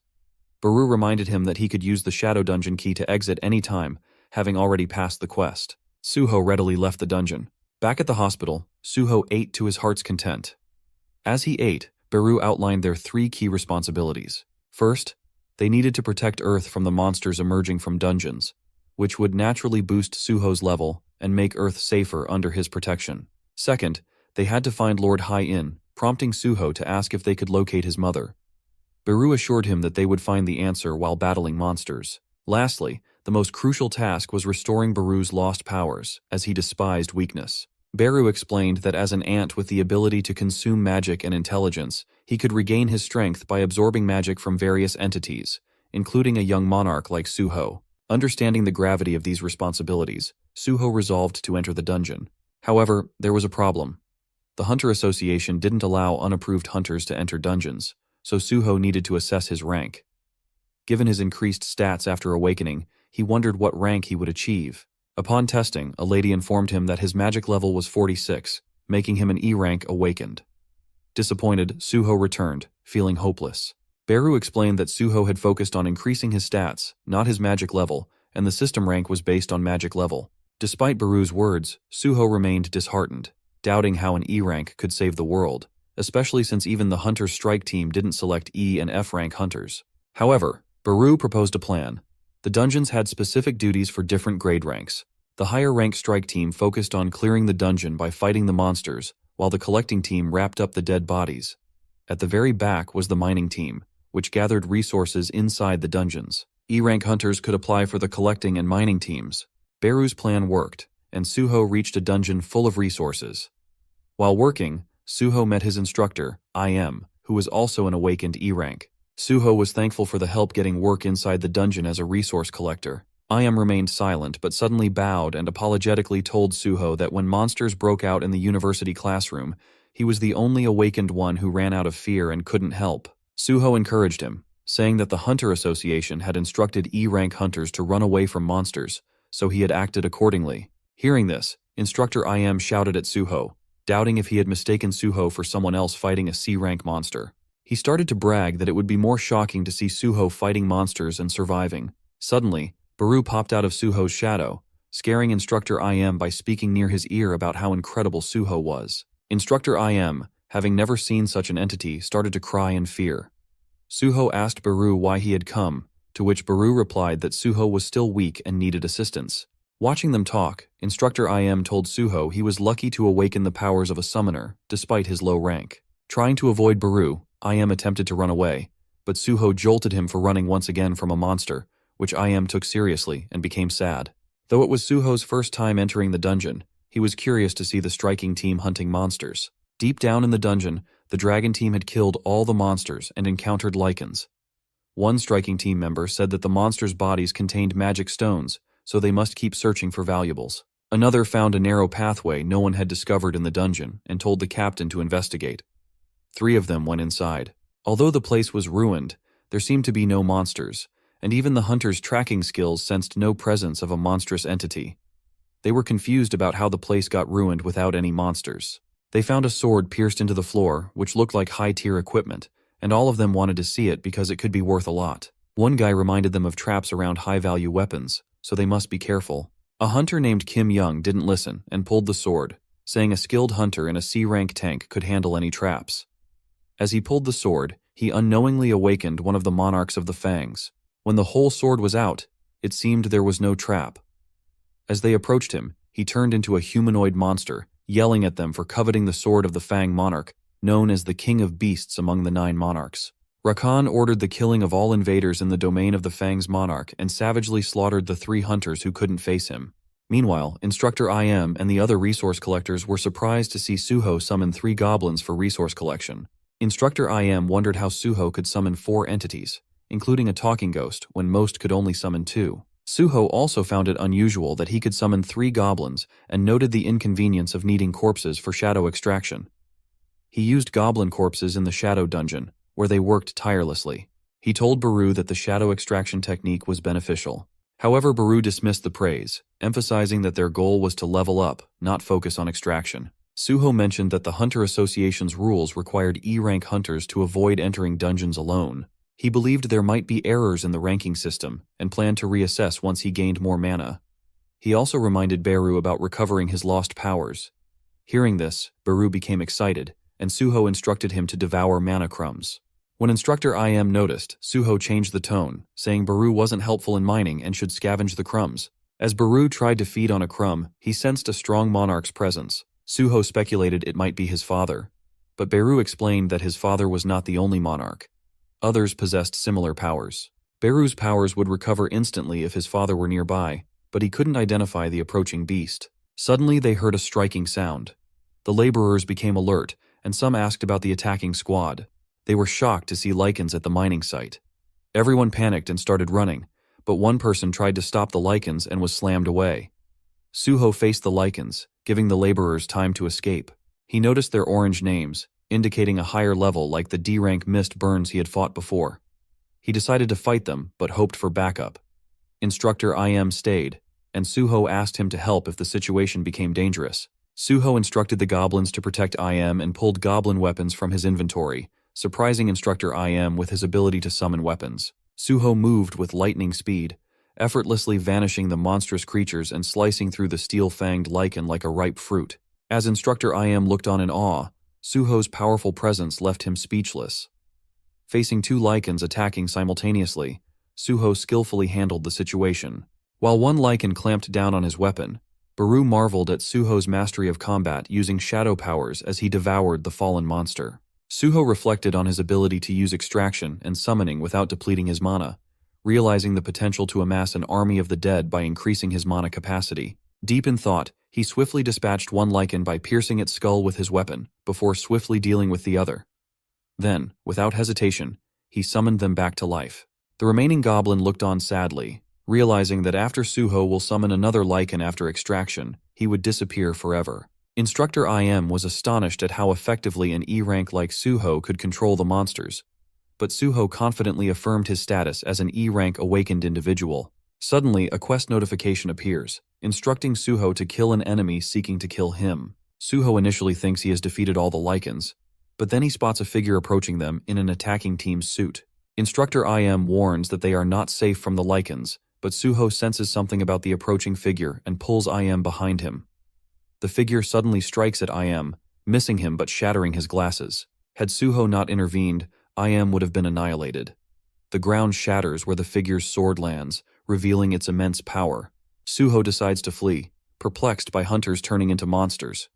Speaker 1: Beru reminded him that he could use the shadow dungeon key to exit any time, having already passed the quest. Suho readily left the dungeon. Back at the hospital, Suho ate to his heart's content. As he ate, Beru outlined their 3 key responsibilities. First, they needed to protect Earth from the monsters emerging from dungeons, which would naturally boost Suho's level and make Earth safer under his protection. Second, they had to find Lord Hai In, prompting Suho to ask if they could locate his mother. Beru assured him that they would find the answer while battling monsters. Lastly, the most crucial task was restoring Beru's lost powers, as he despised weakness. Beru explained that as an ant with the ability to consume magic and intelligence, he could regain his strength by absorbing magic from various entities, including a young monarch like Suho. Understanding the gravity of these responsibilities, Suho resolved to enter the dungeon. However, there was a problem. The Hunter Association didn't allow unapproved hunters to enter dungeons, so Suho needed to assess his rank. Given his increased stats after awakening, he wondered what rank he would achieve. Upon testing, a lady informed him that his magic level was 46, making him an E rank awakened. Disappointed, Suho returned, feeling hopeless. Beru explained that Suho had focused on increasing his stats, not his magic level, and the system rank was based on magic level. Despite Beru's words, Suho remained disheartened, doubting how an E rank could save the world, especially since even the Hunter's strike team didn't select E and F rank hunters. However, Beru proposed a plan. The dungeons had specific duties for different grade ranks. The higher rank strike team focused on clearing the dungeon by fighting the monsters, while the collecting team wrapped up the dead bodies. At the very back was the mining team, which gathered resources inside the dungeons. E-rank hunters could apply for the collecting and mining teams. Beru's plan worked, and Suho reached a dungeon full of resources. While working, Suho met his instructor, IM, who was also an awakened E-rank. Suho was thankful for the help getting work inside the dungeon as a resource collector. IM remained silent but suddenly bowed and apologetically told Suho that when monsters broke out in the university classroom, he was the only awakened one who ran out of fear and couldn't help. Suho encouraged him, saying that the Hunter Association had instructed E-rank hunters to run away from monsters, so he had acted accordingly. Hearing this, Instructor IM shouted at Suho, doubting if he had mistaken Suho for someone else fighting a C-rank monster. He started to brag that it would be more shocking to see Suho fighting monsters and surviving. Suddenly, Beru popped out of Suho's shadow, scaring Instructor IM by speaking near his ear about how incredible Suho was. Instructor IM, having never seen such an entity, started to cry in fear. Suho asked Beru why he had come, to which Beru replied that Suho was still weak and needed assistance. Watching them talk, Instructor IM told Suho he was lucky to awaken the powers of a summoner, despite his low rank. Trying to avoid Beru, IM attempted to run away, but Suho jolted him for running once again from a monster, which IM took seriously and became sad. Though it was Suho's first time entering the dungeon, he was curious to see the striking team hunting monsters. Deep down in the dungeon, the dragon team had killed all the monsters and encountered lichens. One striking team member said that the monsters' bodies contained magic stones, so they must keep searching for valuables. Another found a narrow pathway no one had discovered in the dungeon and told the captain to investigate. 3 of them went inside. Although the place was ruined, there seemed to be no monsters, and even the hunters' tracking skills sensed no presence of a monstrous entity. They were confused about how the place got ruined without any monsters. They found a sword pierced into the floor, which looked like high-tier equipment, and all of them wanted to see it because it could be worth a lot. One guy reminded them of traps around high-value weapons, so they must be careful. A hunter named Kim Young didn't listen and pulled the sword, saying a skilled hunter in a C-rank tank could handle any traps. As he pulled the sword, he unknowingly awakened one of the monarchs of the Fangs. When the whole sword was out, it seemed there was no trap. As they approached him, he turned into a humanoid monster, yelling at them for coveting the sword of the Fang monarch, known as the King of Beasts among the 9 monarchs. Rakan ordered the killing of all invaders in the domain of the Fang's monarch and savagely slaughtered the 3 hunters who couldn't face him. Meanwhile, Instructor IM and the other resource collectors were surprised to see Suho summon 3 goblins for resource collection. Instructor IM wondered how Suho could summon 4 entities, including a talking ghost, when most could only summon 2. Suho also found it unusual that he could summon 3 goblins and noted the inconvenience of needing corpses for shadow extraction. He used goblin corpses in the shadow dungeon, where they worked tirelessly. He told Beru that the shadow extraction technique was beneficial. However, Beru dismissed the praise, emphasizing that their goal was to level up, not focus on extraction. Suho mentioned that the Hunter Association's rules required E-rank hunters to avoid entering dungeons alone. He believed there might be errors in the ranking system and planned to reassess once he gained more mana. He also reminded Beru about recovering his lost powers. Hearing this, Beru became excited, and Suho instructed him to devour mana crumbs. When Instructor IM noticed, Suho changed the tone, saying Beru wasn't helpful in mining and should scavenge the crumbs. As Beru tried to feed on a crumb, he sensed a strong monarch's presence. Suho speculated it might be his father, but Beru explained that his father was not the only monarch. Others possessed similar powers. Beru's powers would recover instantly if his father were nearby, but he couldn't identify the approaching beast. Suddenly they heard a striking sound. The laborers became alert, and some asked about the attacking squad. They were shocked to see lichens at the mining site. Everyone panicked and started running, but one person tried to stop the lichens and was slammed away. Suho faced the lichens, giving the laborers time to escape. He noticed their orange names, indicating a higher level like the D-rank mist burns he had fought before. He decided to fight them, but hoped for backup. Instructor IM stayed, and Suho asked him to help if the situation became dangerous. Suho instructed the goblins to protect IM and pulled goblin weapons from his inventory, surprising Instructor IM with his ability to summon weapons. Suho moved with lightning speed, effortlessly vanishing the monstrous creatures and slicing through the steel-fanged lichen like a ripe fruit. As Instructor IM looked on in awe, Suho's powerful presence left him speechless. Facing two lichens attacking simultaneously, Suho skillfully handled the situation. While one lichen clamped down on his weapon, Beru marveled at Suho's mastery of combat using shadow powers as he devoured the fallen monster. Suho reflected on his ability to use extraction and summoning without depleting his mana, realizing the potential to amass an army of the dead by increasing his mana capacity. Deep in thought, he swiftly dispatched one lichen by piercing its skull with his weapon, before swiftly dealing with the other. Then, without hesitation, he summoned them back to life. The remaining goblin looked on sadly, realizing that after Suho will summon another lichen after extraction, he would disappear forever. Instructor IM was astonished at how effectively an E-rank like Suho could control the monsters, but Suho confidently affirmed his status as an E-rank awakened individual. Suddenly, a quest notification appears, instructing Suho to kill an enemy seeking to kill him. Suho initially thinks he has defeated all the lichens, but then he spots a figure approaching them in an attacking team's suit. Instructor IM warns that they are not safe from the lichens, but Suho senses something about the approaching figure and pulls IM behind him. The figure suddenly strikes at IM, missing him but shattering his glasses. Had Suho not intervened, IM would have been annihilated. The ground shatters where the figure's sword lands, revealing its immense power. Suho decides to flee, perplexed by hunters turning into monsters.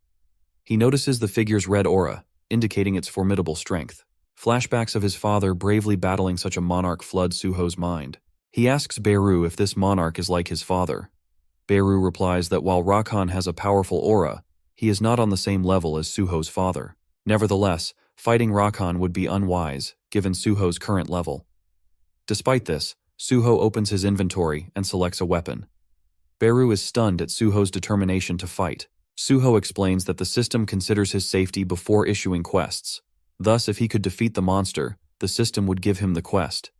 Speaker 1: He notices the figure's red aura, indicating its formidable strength. Flashbacks of his father bravely battling such a monarch flood Suho's mind. He asks Beru if this monarch is like his father. Beru replies that while Rakan has a powerful aura, he is not on the same level as Suho's father. Nevertheless, fighting Rakan would be unwise, given Suho's current level. Despite this, Suho opens his inventory and selects a weapon. Beru is stunned at Suho's determination to fight. Suho explains that the system considers his safety before issuing quests. Thus, if he could defeat the monster, the system would give him the quest.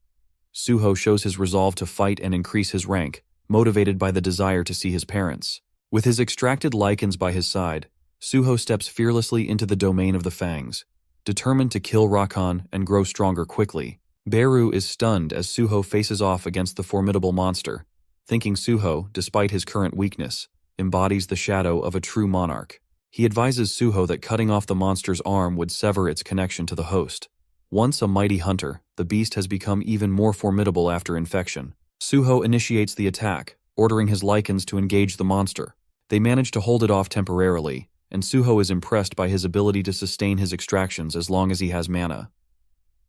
Speaker 1: Suho shows his resolve to fight and increase his rank, motivated by the desire to see his parents. With his extracted lichens by his side, Suho steps fearlessly into the domain of the fangs, determined to kill Rakan and grow stronger quickly. Beru is stunned as Suho faces off against the formidable monster, thinking Suho, despite his current weakness, embodies the shadow of a true monarch. He advises Suho that cutting off the monster's arm would sever its connection to the host. Once a mighty hunter, the beast has become even more formidable after infection. Suho initiates the attack, ordering his lichens to engage the monster. They manage to hold it off temporarily, and Suho is impressed by his ability to sustain his extractions as long as he has mana.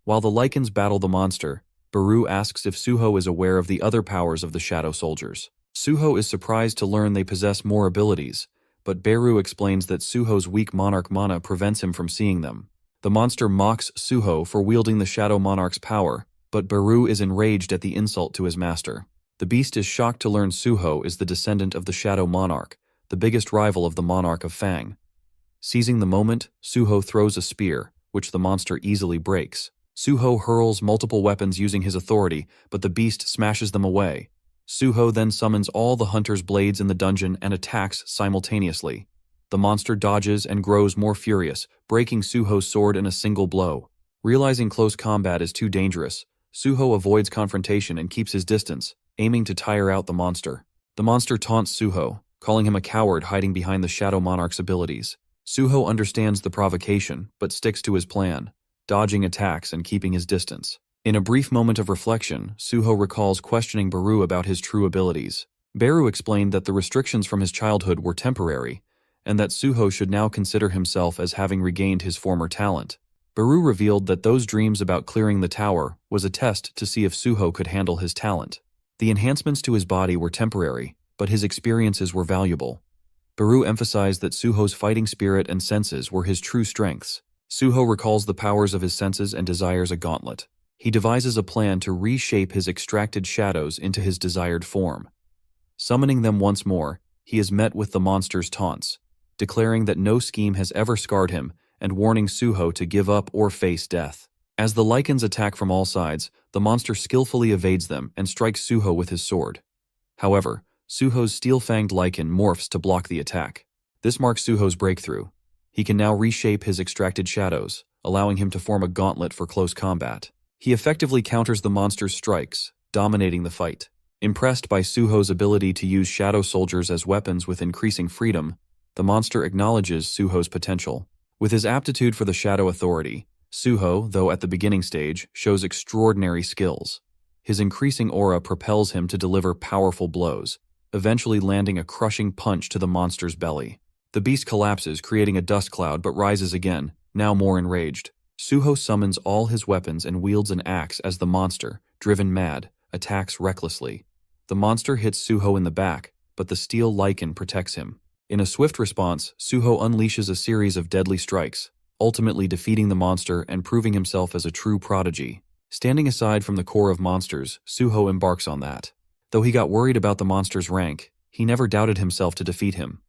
Speaker 1: While the lichens battle the monster, Beru asks if Suho is aware of the other powers of the Shadow Soldiers. Suho is surprised to learn they possess more abilities, but Beru explains that Suho's weak monarch mana prevents him from seeing them. The monster mocks Suho for wielding the Shadow Monarch's power, but Beru is enraged at the insult to his master. The beast is shocked to learn Suho is the descendant of the Shadow Monarch, the biggest rival of the Monarch of Fang. Seizing the moment, Suho throws a spear, which the monster easily breaks. Suho hurls multiple weapons using his authority, but the beast smashes them away. Suho then summons all the hunter's blades in the dungeon and attacks simultaneously. The monster dodges and grows more furious, breaking Suho's sword in a single blow. Realizing close combat is too dangerous, Suho avoids confrontation and keeps his distance, aiming to tire out the monster. The monster taunts Suho, calling him a coward hiding behind the Shadow Monarch's abilities. Suho understands the provocation, but sticks to his plan, dodging attacks and keeping his distance. In a brief moment of reflection, Suho recalls questioning Beru about his true abilities. Beru explained that the restrictions from his childhood were temporary, and that Suho should now consider himself as having regained his former talent. Baru revealed that those dreams about clearing the tower was a test to see if Suho could handle his talent. The enhancements to his body were temporary, but his experiences were valuable. Baru emphasized that Suho's fighting spirit and senses were his true strengths. Suho recalls the powers of his senses and desires a gauntlet. He devises a plan to reshape his extracted shadows into his desired form. Summoning them once more, he is met with the monster's taunts, declaring that no scheme has ever scarred him and warning Suho to give up or face death. As the lichens attack from all sides, the monster skillfully evades them and strikes Suho with his sword. However, Suho's steel-fanged lichen morphs to block the attack. This marks Suho's breakthrough. He can now reshape his extracted shadows, allowing him to form a gauntlet for close combat. He effectively counters the monster's strikes, dominating the fight. Impressed by Suho's ability to use shadow soldiers as weapons with increasing freedom, the monster acknowledges Suho's potential. With his aptitude for the Shadow Authority, Suho, though at the beginning stage, shows extraordinary skills. His increasing aura propels him to deliver powerful blows, eventually landing a crushing punch to the monster's belly. The beast collapses, creating a dust cloud, but rises again, now more enraged. Suho summons all his weapons and wields an axe as the monster, driven mad, attacks recklessly. The monster hits Suho in the back, but the steel lichen protects him. In a swift response, Suho unleashes a series of deadly strikes, ultimately defeating the monster and proving himself as a true prodigy. Standing aside from the core of monsters, Suho embarks on that. Though he got worried about the monster's rank, he never doubted himself to defeat him.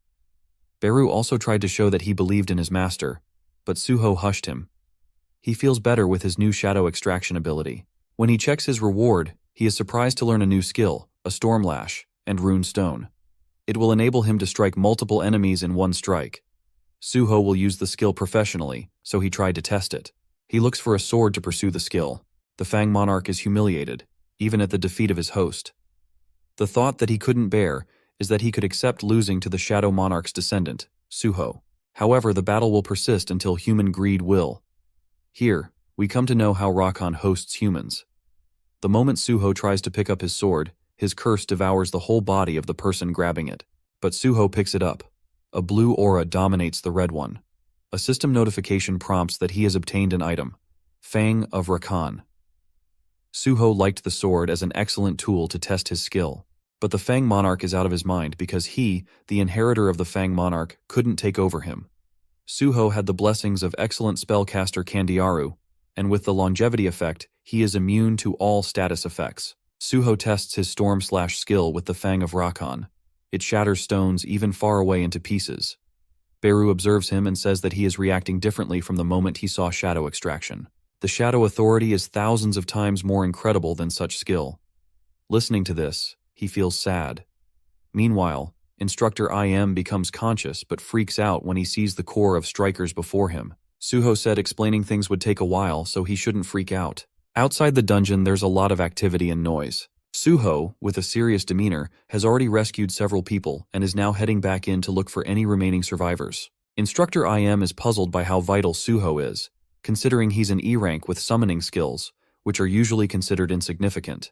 Speaker 1: Baru also tried to show that he believed in his master, but Suho hushed him. He feels better with his new shadow extraction ability. When he checks his reward, he is surprised to learn a new skill, a Storm Lash, and Rune Stone. It will enable him to strike multiple enemies in one strike. Suho will use the skill professionally, so he tried to test it. He looks for a sword to pursue the skill. The Fang Monarch is humiliated, even at the defeat of his host. The thought that he couldn't bear is that he could accept losing to the Shadow Monarch's descendant, Suho. However, the battle will persist until human greed will. Here, we come to know how Rakan hosts humans. The moment Suho tries to pick up his sword, his curse devours the whole body of the person grabbing it. But Suho picks it up. A blue aura dominates the red one. A system notification prompts that he has obtained an item, Fang of Rakan. Suho liked the sword as an excellent tool to test his skill. But the Fang Monarch is out of his mind because he, the inheritor of the Fang Monarch, couldn't take over him. Suho had the blessings of excellent spellcaster Kandiaru, and with the longevity effect, he is immune to all status effects. Suho tests his Storm/skill with the Fang of Rakan. It shatters stones even far away into pieces. Baru observes him and says that he is reacting differently from the moment he saw Shadow Extraction. The Shadow Authority is thousands of times more incredible than such skill. Listening to this, he feels sad. Meanwhile, Instructor IM becomes conscious but freaks out when he sees the core of strikers before him. Suho said explaining things would take a while, so he shouldn't freak out. Outside the dungeon, there's a lot of activity and noise. Suho, with a serious demeanor, has already rescued several people and is now heading back in to look for any remaining survivors. Instructor IM is puzzled by how vital Suho is, considering he's an E rank with summoning skills, which are usually considered insignificant.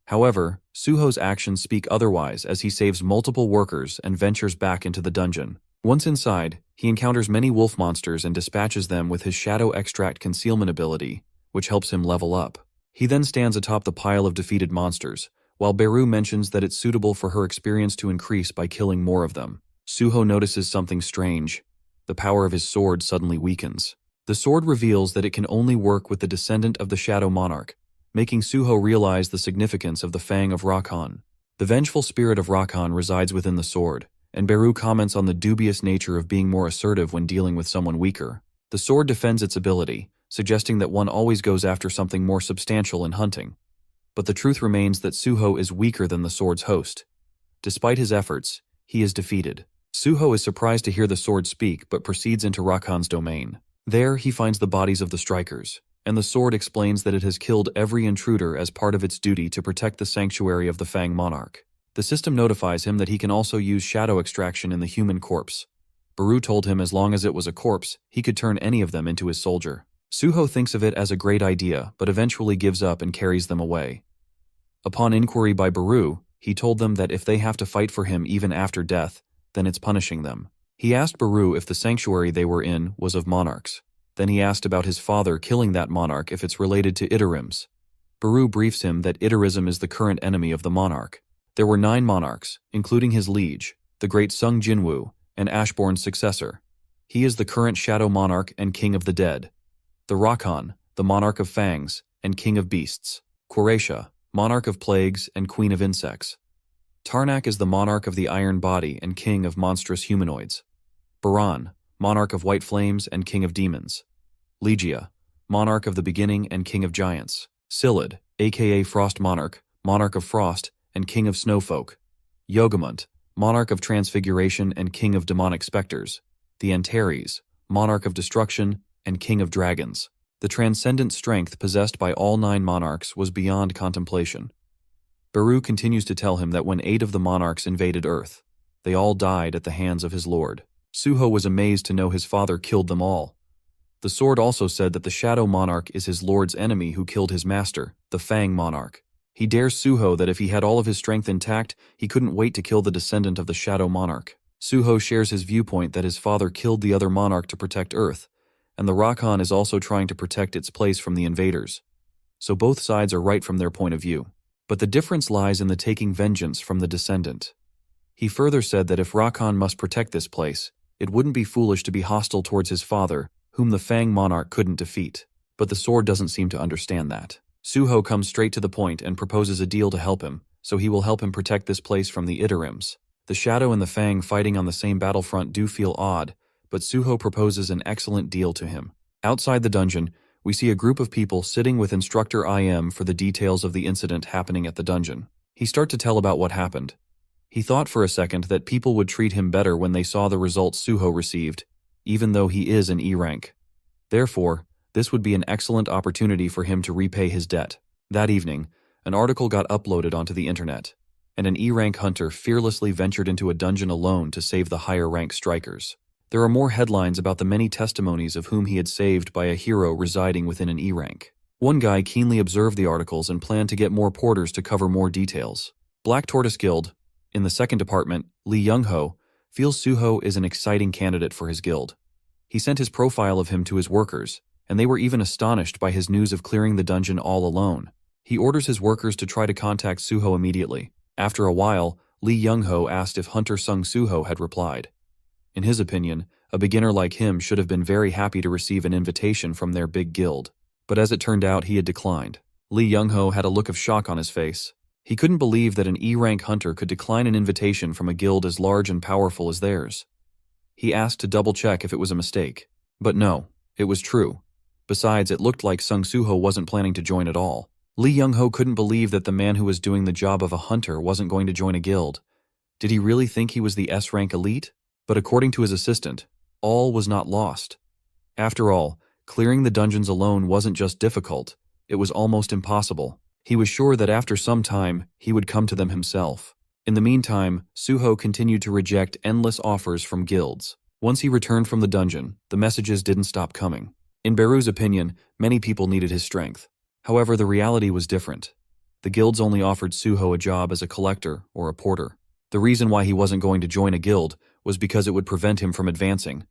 Speaker 1: However, Suho's actions speak otherwise as he saves multiple workers and ventures back into the dungeon. Once inside, he encounters many wolf monsters and dispatches them with his Shadow Extract concealment ability, which helps him level up. He then stands atop the pile of defeated monsters, while Baru mentions that it's suitable for her experience to increase by killing more of them. Suho notices something strange. The power of his sword suddenly weakens. The sword reveals that it can only work with the descendant of the Shadow Monarch, making Suho realize the significance of the Fang of Rakan. The vengeful spirit of Rakan resides within the sword, and Baru comments on the dubious nature of being more assertive when dealing with someone weaker. The sword defends its ability, suggesting that one always goes after something more substantial in hunting. But the truth remains that Suho is weaker than the sword's host. Despite his efforts, he is defeated. Suho is surprised to hear the sword speak but proceeds into Rakan's domain. There, he finds the bodies of the strikers, and the sword explains that it has killed every intruder as part of its duty to protect the sanctuary of the Fang Monarch. The system notifies him that he can also use shadow extraction in the human corpse. Baru told him as long as it was a corpse, he could turn any of them into his soldier. Suho thinks of it as a great idea, but eventually gives up and carries them away. Upon inquiry by Baru, he told them that if they have to fight for him even after death, then it's punishing them. He asked Baru if the sanctuary they were in was of monarchs. Then he asked about his father killing that monarch if it's related to Idarims. Baru briefs him that Idarism is the current enemy of the monarch. There were 9 monarchs, including his liege, the great Sung Jinwoo, and Ashbourne's successor. He is the current shadow monarch and king of the dead. The Rakan, the monarch of fangs, and king of beasts. Quaratia, monarch of plagues and queen of insects. Tarnak is the monarch of the iron body and king of monstrous humanoids. Baran, monarch of white flames and king of demons. Ligia, monarch of the beginning and king of giants. Silid, aka Frost Monarch, monarch of frost and king of snowfolk. Yogamont, monarch of transfiguration and king of demonic specters. The Antares, monarch of destruction and king of dragons. The transcendent strength possessed by all 9 monarchs was beyond contemplation. Baru continues to tell him that when 8 of the monarchs invaded Earth, they all died at the hands of his lord. Suho was amazed to know his father killed them all. The sword also said that the Shadow Monarch is his lord's enemy who killed his master, the Fang Monarch. He dares Suho that if he had all of his strength intact, he couldn't wait to kill the descendant of the Shadow Monarch. Suho shares his viewpoint that his father killed the other monarch to protect Earth, and the Rakan is also trying to protect its place from the invaders. So both sides are right from their point of view. But the difference lies in the taking vengeance from the descendant. He further said that if Rakan must protect this place, it wouldn't be foolish to be hostile towards his father, whom the Fang Monarch couldn't defeat. But the sword doesn't seem to understand that. Suho comes straight to the point and proposes a deal to help him, so he will help him protect this place from the Idarims. The Shadow and the Fang fighting on the same battlefront do feel odd, but Suho proposes an excellent deal to him. Outside the dungeon, we see a group of people sitting with Instructor IM for the details of the incident happening at the dungeon. He starts to tell about what happened. He thought for a second that people would treat him better when they saw the results Suho received, even though he is an E rank. Therefore, this would be an excellent opportunity for him to repay his debt. That evening, an article got uploaded onto the internet, and an E rank hunter fearlessly ventured into a dungeon alone to save the higher rank strikers. There are more headlines about the many testimonies of whom he had saved by a hero residing within an E rank. One guy keenly observed the articles and planned to get more porters to cover more details. Black Tortoise Guild, in the second department, Lee Young-ho, feels Suho is an exciting candidate for his guild. He sent his profile of him to his workers, and they were even astonished by his news of clearing the dungeon all alone. He orders his workers to try to contact Suho immediately. After a while, Lee Young-ho asked if Hunter Sung Suho had replied. In his opinion, a beginner like him should have been very happy to receive an invitation from their big guild. But as it turned out, he had declined. Lee Young-ho had a look of shock on his face. He couldn't believe that an E-rank hunter could decline an invitation from a guild as large and powerful as theirs. He asked to double-check if it was a mistake. But no, it was true. Besides, it looked like Sung Suho wasn't planning to join at all. Lee Young-ho couldn't believe that the man who was doing the job of a hunter wasn't going to join a guild. Did he really think he was the S-rank elite? But according to his assistant, all was not lost. After all, clearing the dungeons alone wasn't just difficult, it was almost impossible. He was sure that after some time, he would come to them himself. In the meantime, Suho continued to reject endless offers from guilds. Once he returned from the dungeon, the messages didn't stop coming. In Beru's opinion, many people needed his strength. However, the reality was different. The guilds only offered Suho a job as a collector or a porter. The reason why he wasn't going to join a guild was because it would prevent him from advancing.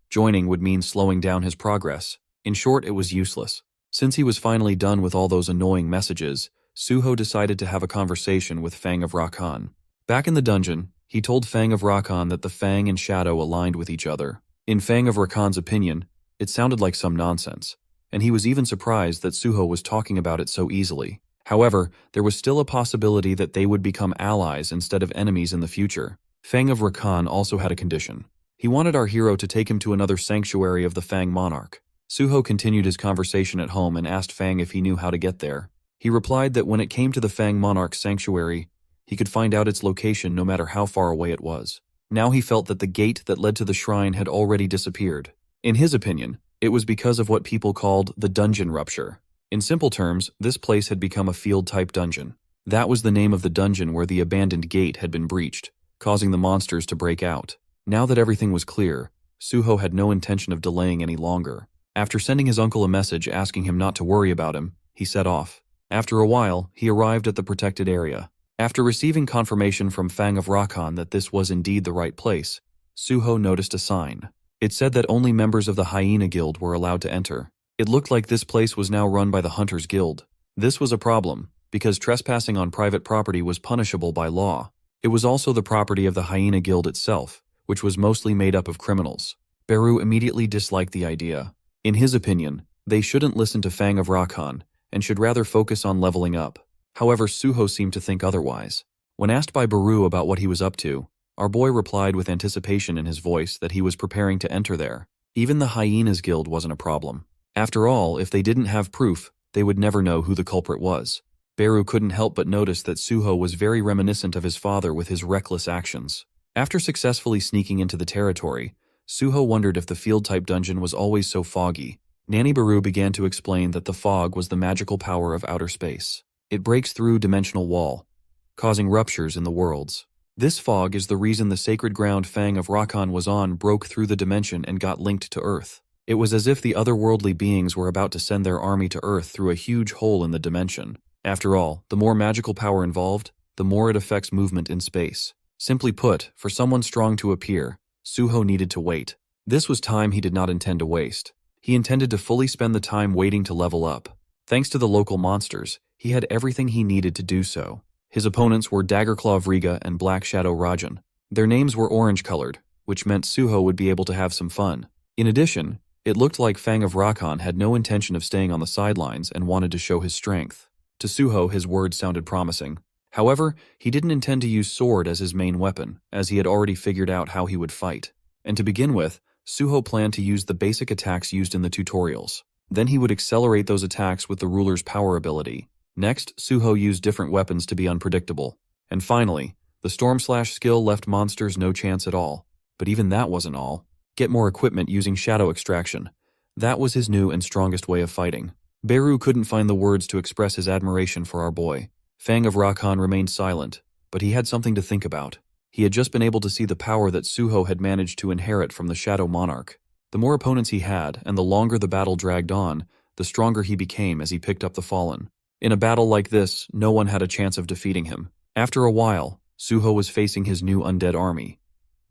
Speaker 1: Joining would mean slowing down his progress. In short, it was useless. Since he was finally done with all those annoying messages, Suho decided to have a conversation with Fang of Rakan. Back in the dungeon, he told Fang of Rakan that the Fang and Shadow aligned with each other. In Fang of Rakan's opinion, it sounded like some nonsense, and he was even surprised that Suho was talking about it so easily. However, there was still a possibility that they would become allies instead of enemies in the future. Fang of Rakan also had a condition. He wanted our hero to take him to another sanctuary of the Fang Monarch. Suho continued his conversation at home and asked Fang if he knew how to get there. He replied that when it came to the Fang Monarch's sanctuary, he could find out its location no matter how far away it was. Now he felt that the gate that led to the shrine had already disappeared. In his opinion, it was because of what people called the dungeon rupture. In simple terms, this place had become a field-type dungeon. That was the name of the dungeon where the abandoned gate had been breached, causing the monsters to break out. Now that everything was clear, Suho had no intention of delaying any longer. After sending his uncle a message asking him not to worry about him, he set off. After a while, he arrived at the protected area. After receiving confirmation from Fang of Rakan that this was indeed the right place, Suho noticed a sign. It said that only members of the Hyena Guild were allowed to enter. It looked like this place was now run by the Hunters Guild. This was a problem, because trespassing on private property was punishable by law. It was also the property of the Hyena Guild itself, which was mostly made up of criminals. Beru immediately disliked the idea. In his opinion, they shouldn't listen to Fang of Rakan, and should rather focus on leveling up. However, Suho seemed to think otherwise. When asked by Beru about what he was up to, our boy replied with anticipation in his voice that he was preparing to enter there. Even the Hyenas Guild wasn't a problem. After all, if they didn't have proof, they would never know who the culprit was. Beru couldn't help but notice that Suho was very reminiscent of his father with his reckless actions. After successfully sneaking into the territory, Suho wondered if the field-type dungeon was always so foggy. Nanny Beru began to explain that the fog was the magical power of outer space. It breaks through dimensional wall, causing ruptures in the worlds. This fog is the reason the sacred ground Fang of Rakan was on broke through the dimension and got linked to Earth. It was as if the otherworldly beings were about to send their army to Earth through a huge hole in the dimension. After all, the more magical power involved, the more it affects movement in space. Simply put, for someone strong to appear, Suho needed to wait. This was time he did not intend to waste. He intended to fully spend the time waiting to level up. Thanks to the local monsters, he had everything he needed to do so. His opponents were Daggerclaw Vriga and Black Shadow Rajan. Their names were orange-colored, which meant Suho would be able to have some fun. In addition, it looked like Fang of Rakan had no intention of staying on the sidelines and wanted to show his strength. To Suho, his words sounded promising. However, he didn't intend to use sword as his main weapon, as he had already figured out how he would fight. And to begin with, Suho planned to use the basic attacks used in the tutorials. Then he would accelerate those attacks with the ruler's power ability. Next, Suho used different weapons to be unpredictable. And finally, the Storm Slash skill left monsters no chance at all. But even that wasn't all. Get more equipment using Shadow Extraction. That was his new and strongest way of fighting. Beru couldn't find the words to express his admiration for our boy. Fang of Rakan remained silent, but he had something to think about. He had just been able to see the power that Suho had managed to inherit from the Shadow Monarch. The more opponents he had, and the longer the battle dragged on, the stronger he became as he picked up the Fallen. In a battle like this, no one had a chance of defeating him. After a while, Suho was facing his new undead army.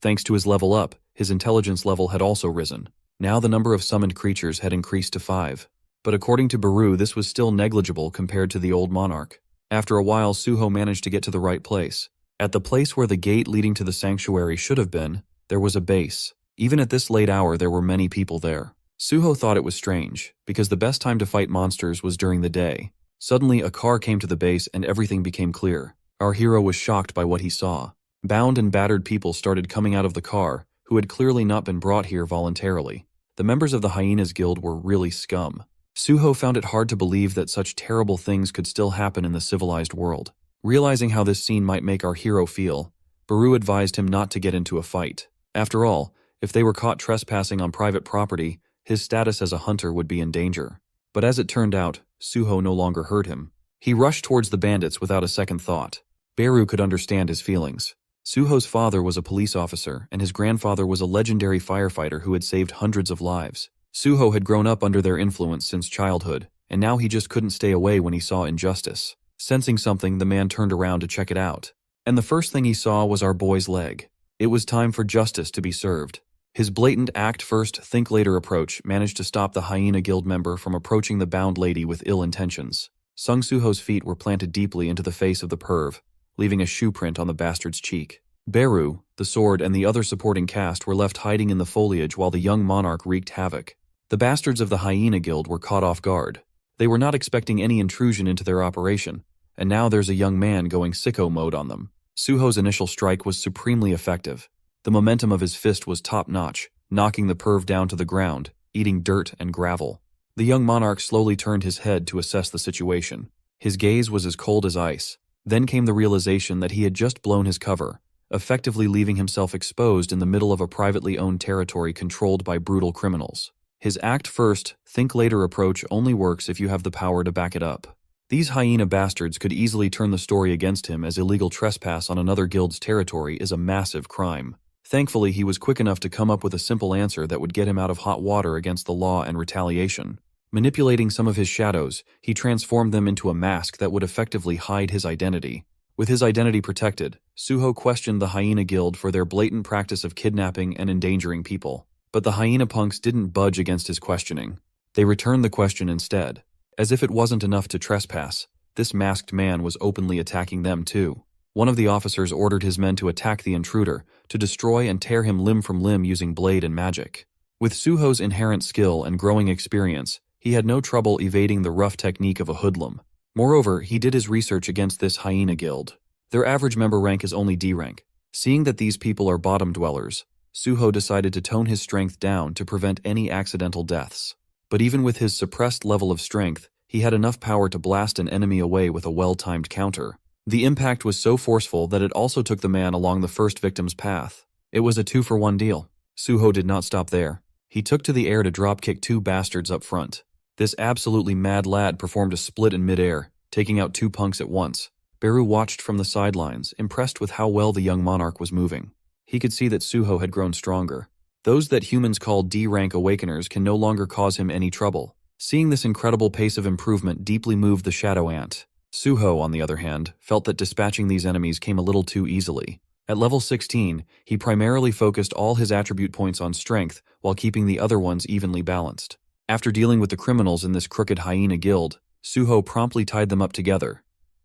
Speaker 1: Thanks to his level up, his intelligence level had also risen. Now the number of summoned creatures had increased to 5. But according to Beru, this was still negligible compared to the old monarch. After a while, Suho managed to get to the right place. At the place where the gate leading to the sanctuary should have been, there was a base. Even at this late hour, there were many people there. Suho thought it was strange, because the best time to fight monsters was during the day. Suddenly, a car came to the base and everything became clear. Our hero was shocked by what he saw. Bound and battered people started coming out of the car, who had clearly not been brought here voluntarily. The members of the Hyenas Guild were really scum. Suho found it hard to believe that such terrible things could still happen in the civilized world. Realizing how this scene might make our hero feel, Beru advised him not to get into a fight. After all, if they were caught trespassing on private property, his status as a hunter would be in danger. But as it turned out, Suho no longer heard him. He rushed towards the bandits without a second thought. Beru could understand his feelings. Suho's father was a police officer, and his grandfather was a legendary firefighter who had saved hundreds of lives. Suho had grown up under their influence since childhood, and now he just couldn't stay away when he saw injustice. Sensing something, the man turned around to check it out. And the first thing he saw was our boy's leg. It was time for justice to be served. His blatant act first, think later approach managed to stop the Hyena Guild member from approaching the bound lady with ill intentions. Sung Suho's feet were planted deeply into the face of the perv, leaving a shoe print on the bastard's cheek. Beru, the sword, and the other supporting cast were left hiding in the foliage while the young monarch wreaked havoc. The bastards of the Hyena Guild were caught off guard. They were not expecting any intrusion into their operation, and now there's a young man going sicko mode on them. Suho's initial strike was supremely effective. The momentum of his fist was top-notch, knocking the perv down to the ground, eating dirt and gravel. The young monarch slowly turned his head to assess the situation. His gaze was as cold as ice. Then came the realization that he had just blown his cover, effectively leaving himself exposed in the middle of a privately owned territory controlled by brutal criminals. His act first, think later approach only works if you have the power to back it up. These hyena bastards could easily turn the story against him, as illegal trespass on another guild's territory is a massive crime. Thankfully, he was quick enough to come up with a simple answer that would get him out of hot water against the law and retaliation. Manipulating some of his shadows, he transformed them into a mask that would effectively hide his identity. With his identity protected, Suho questioned the Hyena Guild for their blatant practice of kidnapping and endangering people. But the hyena punks didn't budge against his questioning. They returned the question instead. As if it wasn't enough to trespass, this masked man was openly attacking them too. One of the officers ordered his men to attack the intruder, to destroy and tear him limb from limb using blade and magic. With Suho's inherent skill and growing experience, he had no trouble evading the rough technique of a hoodlum. Moreover, he did his research against this hyena guild. Their average member rank is only D rank. Seeing that these people are bottom dwellers, Suho decided to tone his strength down to prevent any accidental deaths. But even with his suppressed level of strength, he had enough power to blast an enemy away with a well-timed counter. The impact was so forceful that it also took the man along the first victim's path. It was a 2-for-1 deal. Suho did not stop there. He took to the air to drop-kick 2 bastards up front. This absolutely mad lad performed a split in mid-air, taking out 2 punks at once. Beru watched from the sidelines, impressed with how well the young monarch was moving. He could see that Suho had grown stronger. Those that humans call D-rank awakeners can no longer cause him any trouble. Seeing this incredible pace of improvement deeply moved the shadow ant. Suho, on the other hand, felt that dispatching these enemies came a little too easily. At level 16, he primarily focused all his attribute points on strength while keeping the other ones evenly balanced. After dealing with the criminals in this crooked hyena guild, Suho promptly tied them up together.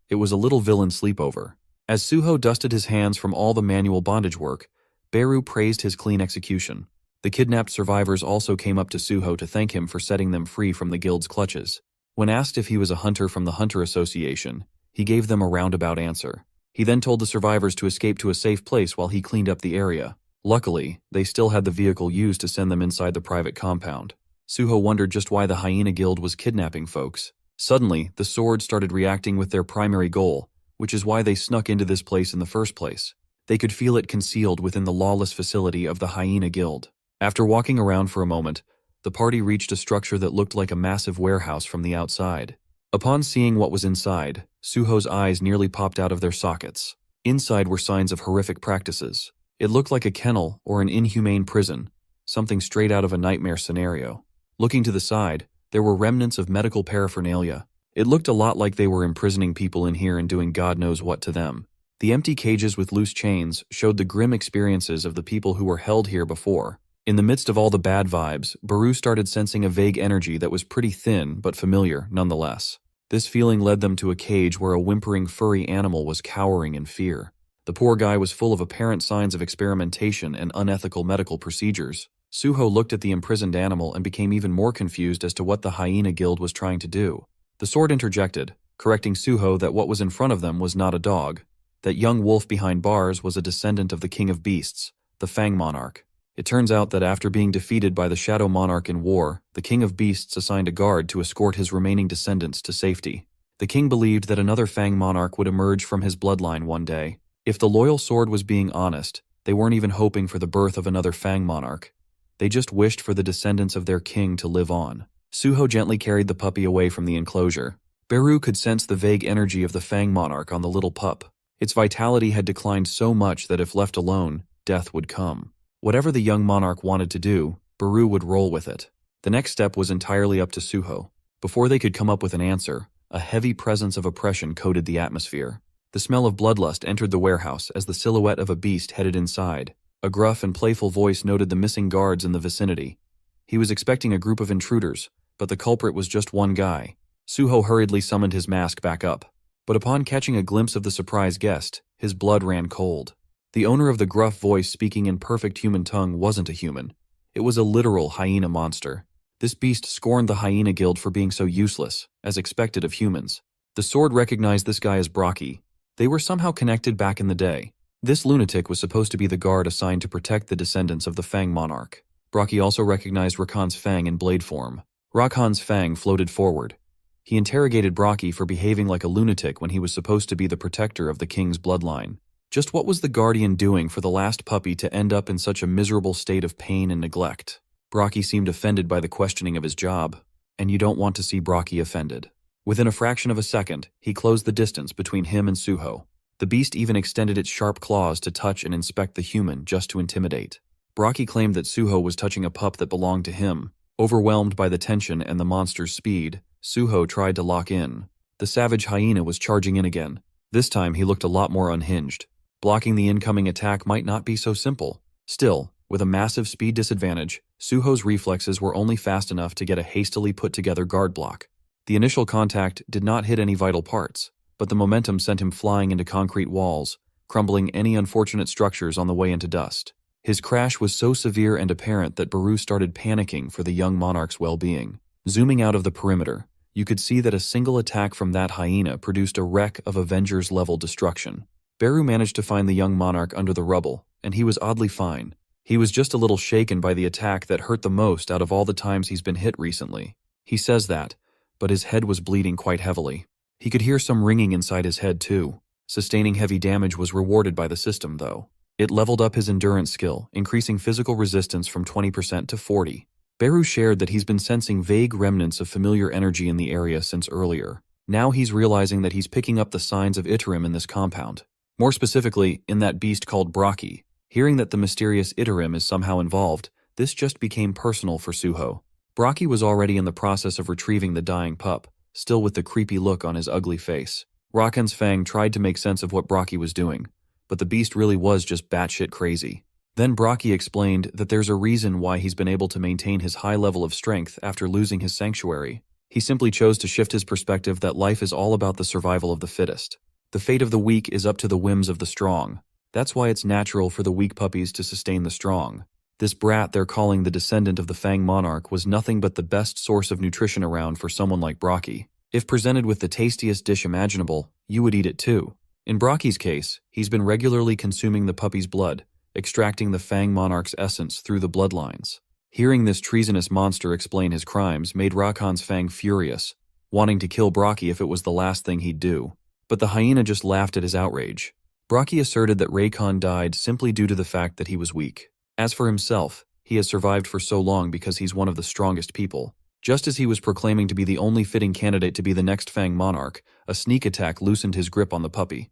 Speaker 1: It was a little villain sleepover. As Suho dusted his hands from all the manual bondage work, Beru praised his clean execution. The kidnapped survivors also came up to Suho to thank him for setting them free from the guild's clutches. When asked if he was a hunter from the Hunter Association, he gave them a roundabout answer. He then told the survivors to escape to a safe place while he cleaned up the area. Luckily, they still had the vehicle used to send them inside the private compound. Suho wondered just why the Hyena Guild was kidnapping folks. Suddenly, the Sword started reacting with their primary goal, which is why they snuck into this place in the first place. They could feel it concealed within the lawless facility of the Hyena Guild. After walking around for a moment, the party reached a structure that looked like a massive warehouse from the outside. Upon seeing what was inside, Suho's eyes nearly popped out of their sockets. Inside were signs of horrific practices. It looked like a kennel or an inhumane prison, something straight out of a nightmare scenario. Looking to the side, there were remnants of medical paraphernalia. It looked a lot like they were imprisoning people in here and doing God knows what to them. The empty cages with loose chains showed the grim experiences of the people who were held here before. In the midst of all the bad vibes, Beru started sensing a vague energy that was pretty thin but familiar nonetheless. This feeling led them to a cage where a whimpering furry animal was cowering in fear. The poor guy was full of apparent signs of experimentation and unethical medical procedures. Suho looked at the imprisoned animal and became even more confused as to what the Hyena Guild was trying to do. The Sword interjected, correcting Suho that what was in front of them was not a dog. That young wolf behind bars was a descendant of the King of Beasts, the Fang Monarch. It turns out that after being defeated by the Shadow Monarch in war, the King of Beasts assigned a guard to escort his remaining descendants to safety. The king believed that another Fang Monarch would emerge from his bloodline one day. If the loyal Sword was being honest, they weren't even hoping for the birth of another Fang Monarch. They just wished for the descendants of their king to live on. Suho gently carried the puppy away from the enclosure. Beru could sense the vague energy of the Fang Monarch on the little pup. Its vitality had declined so much that if left alone, death would come. Whatever the young monarch wanted to do, Beru would roll with it. The next step was entirely up to Suho. Before they could come up with an answer, a heavy presence of oppression coated the atmosphere. The smell of bloodlust entered the warehouse as the silhouette of a beast headed inside. A gruff and playful voice noted the missing guards in the vicinity. He was expecting a group of intruders, but the culprit was just one guy. Suho hurriedly summoned his mask back up. But upon catching a glimpse of the surprise guest, his blood ran cold. The owner of the gruff voice speaking in perfect human tongue wasn't a human. It was a literal hyena monster. This beast scorned the Hyena Guild for being so useless, as expected of humans. The Sword recognized this guy as Brocky. They were somehow connected back in the day. This lunatic was supposed to be the guard assigned to protect the descendants of the Fang Monarch. Brocky also recognized Rakan's fang in blade form. Rakan's fang floated forward. He interrogated Brocky for behaving like a lunatic when he was supposed to be the protector of the king's bloodline. Just what was the guardian doing for the last puppy to end up in such a miserable state of pain and neglect? Brocky seemed offended by the questioning of his job, and you don't want to see Brocky offended. Within a fraction of a second, he closed the distance between him and Suho. The beast even extended its sharp claws to touch and inspect the human just to intimidate. Brocky claimed that Suho was touching a pup that belonged to him. Overwhelmed by the tension and the monster's speed, Suho tried to lock in. The savage hyena was charging in again. This time he looked a lot more unhinged. Blocking the incoming attack might not be so simple. Still, with a massive speed disadvantage, Suho's reflexes were only fast enough to get a hastily put-together guard block. The initial contact did not hit any vital parts, but the momentum sent him flying into concrete walls, crumbling any unfortunate structures on the way into dust. His crash was so severe and apparent that Baru started panicking for the young monarch's well-being. Zooming out of the perimeter, you could see that a single attack from that hyena produced a wreck of Avengers-level destruction. Baru managed to find the young monarch under the rubble, and he was oddly fine. He was just a little shaken by the attack that hurt the most out of all the times he's been hit recently. He says that, but his head was bleeding quite heavily. He could hear some ringing inside his head too. Sustaining heavy damage was rewarded by the system, though. It leveled up his endurance skill, increasing physical resistance from 20% to 40%. Baru shared that he's been sensing vague remnants of familiar energy in the area since earlier. Now he's realizing that he's picking up the signs of Iterim in this compound. More specifically, in that beast called Braki. Hearing that the mysterious Iterim is somehow involved, this just became personal for Suho. Braki was already in the process of retrieving the dying pup, still with the creepy look on his ugly face. Rakan's Fang tried to make sense of what Braki was doing, but the beast really was just batshit crazy. Then Braki explained that there's a reason why he's been able to maintain his high level of strength after losing his sanctuary. He simply chose to shift his perspective that life is all about the survival of the fittest. The fate of the weak is up to the whims of the strong. That's why it's natural for the weak puppies to sustain the strong. This brat they're calling the descendant of the Fang monarch was nothing but the best source of nutrition around for someone like Braki. If presented with the tastiest dish imaginable, you would eat it too. In Braki's case, he's been regularly consuming the puppy's blood, extracting the Fang monarch's essence through the bloodlines. Hearing this treasonous monster explain his crimes made Rakan's Fang furious, wanting to kill Braki if it was the last thing he'd do. But the hyena just laughed at his outrage. Braki asserted that Rakan died simply due to the fact that he was weak. As for himself, he has survived for so long because he's one of the strongest people. Just as he was proclaiming to be the only fitting candidate to be the next Fang monarch, a sneak attack loosened his grip on the puppy.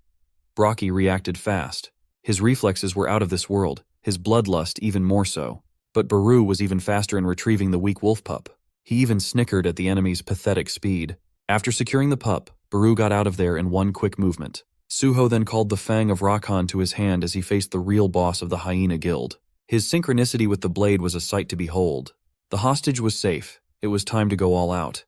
Speaker 1: Braki reacted fast. His reflexes were out of this world, his bloodlust even more so. But Baru was even faster in retrieving the weak wolf pup. He even snickered at the enemy's pathetic speed. After securing the pup, Baru got out of there in one quick movement. Suho then called the Fang of Rakan to his hand as he faced the real boss of the hyena guild. His synchronicity with the blade was a sight to behold. The hostage was safe. It was time to go all out.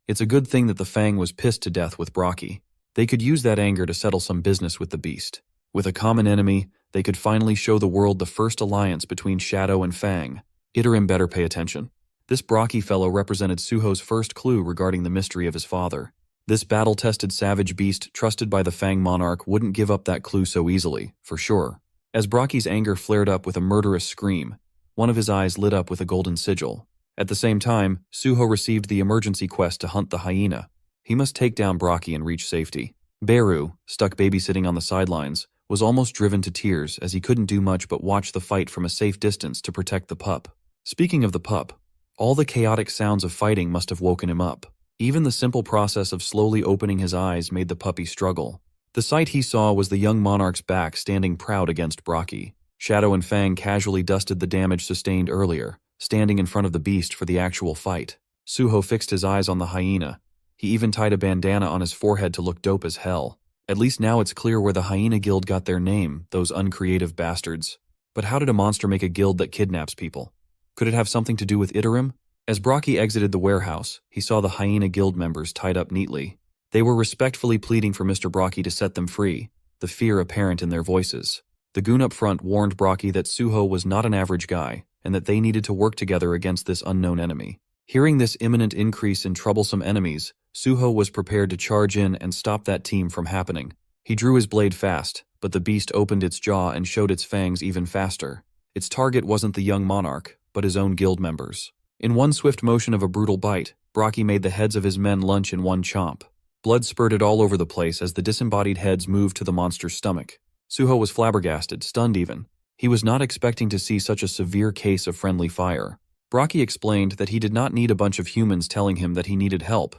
Speaker 1: It's a good thing that the Fang was pissed to death with Braki. They could use that anger to settle some business with the beast. With a common enemy, they could finally show the world the first alliance between Shadow and Fang. Iterim better pay attention. This Braki fellow represented Suho's first clue regarding the mystery of his father. This battle-tested savage beast trusted by the Fang monarch wouldn't give up that clue so easily, for sure. As Braki's anger flared up with a murderous scream, one of his eyes lit up with a golden sigil. At the same time, Suho received the emergency quest to hunt the hyena. He must take down Braki and reach safety. Baru, stuck babysitting on the sidelines, was almost driven to tears as he couldn't do much but watch the fight from a safe distance to protect the pup. Speaking of the pup, all the chaotic sounds of fighting must have woken him up. Even the simple process of slowly opening his eyes made the puppy struggle. The sight he saw was the young monarch's back standing proud against Braki. Shadow and Fang casually dusted the damage sustained earlier, standing in front of the beast for the actual fight. Suho fixed his eyes on the hyena. He even tied a bandana on his forehead to look dope as hell. At least now it's clear where the Hyena Guild got their name, those uncreative bastards. But how did a monster make a guild that kidnaps people? Could it have something to do with Iterim? As Braki exited the warehouse, he saw the Hyena Guild members tied up neatly. They were respectfully pleading for Mr. Braki to set them free, the fear apparent in their voices. The goon up front warned Braki that Suho was not an average guy, and that they needed to work together against this unknown enemy. Hearing this imminent increase in troublesome enemies, Suho was prepared to charge in and stop that team from happening. He drew his blade fast, but the beast opened its jaw and showed its fangs even faster. Its target wasn't the young monarch, but his own guild members. In one swift motion of a brutal bite, Braki made the heads of his men lunch in one chomp. Blood spurted all over the place as the disembodied heads moved to the monster's stomach. Suho was flabbergasted, stunned even. He was not expecting to see such a severe case of friendly fire. Braki explained that he did not need a bunch of humans telling him that he needed help.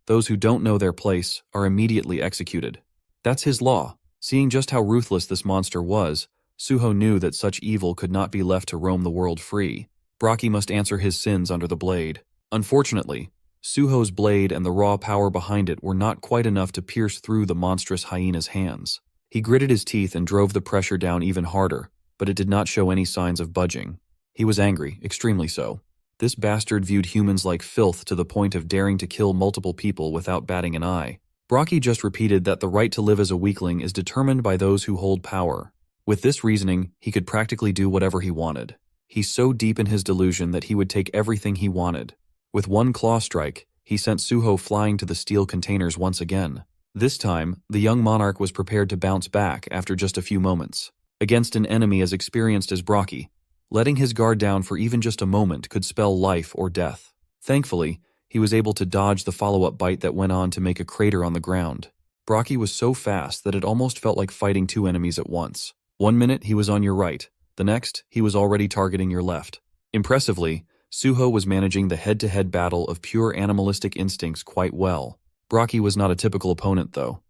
Speaker 1: Those who don't know their place are immediately executed. That's his law. Seeing just how ruthless this monster was, Suho knew that such evil could not be left to roam the world free. Braki must answer his sins under the blade. Unfortunately, Suho's blade and the raw power behind it were not quite enough to pierce through the monstrous hyena's hands. He gritted his teeth and drove the pressure down even harder, but it did not show any signs of budging. He was angry, extremely so. This bastard viewed humans like filth to the point of daring to kill multiple people without batting an eye. Brocky just repeated that the right to live as a weakling is determined by those who hold power. With this reasoning, he could practically do whatever he wanted. He's so deep in his delusion that he would take everything he wanted. With one claw strike, he sent Suho flying to the steel containers once again. This time, the young monarch was prepared to bounce back after just a few moments. Against an enemy as experienced as Brocky, letting his guard down for even just a moment could spell life or death. Thankfully, he was able to dodge the follow-up bite that went on to make a crater on the ground. Brocky was so fast that it almost felt like fighting two enemies at once. 1 minute he was on your right, the next he was already targeting your left. Impressively, Suho was managing the head-to-head battle of pure animalistic instincts quite well. Brocky was not a typical opponent though.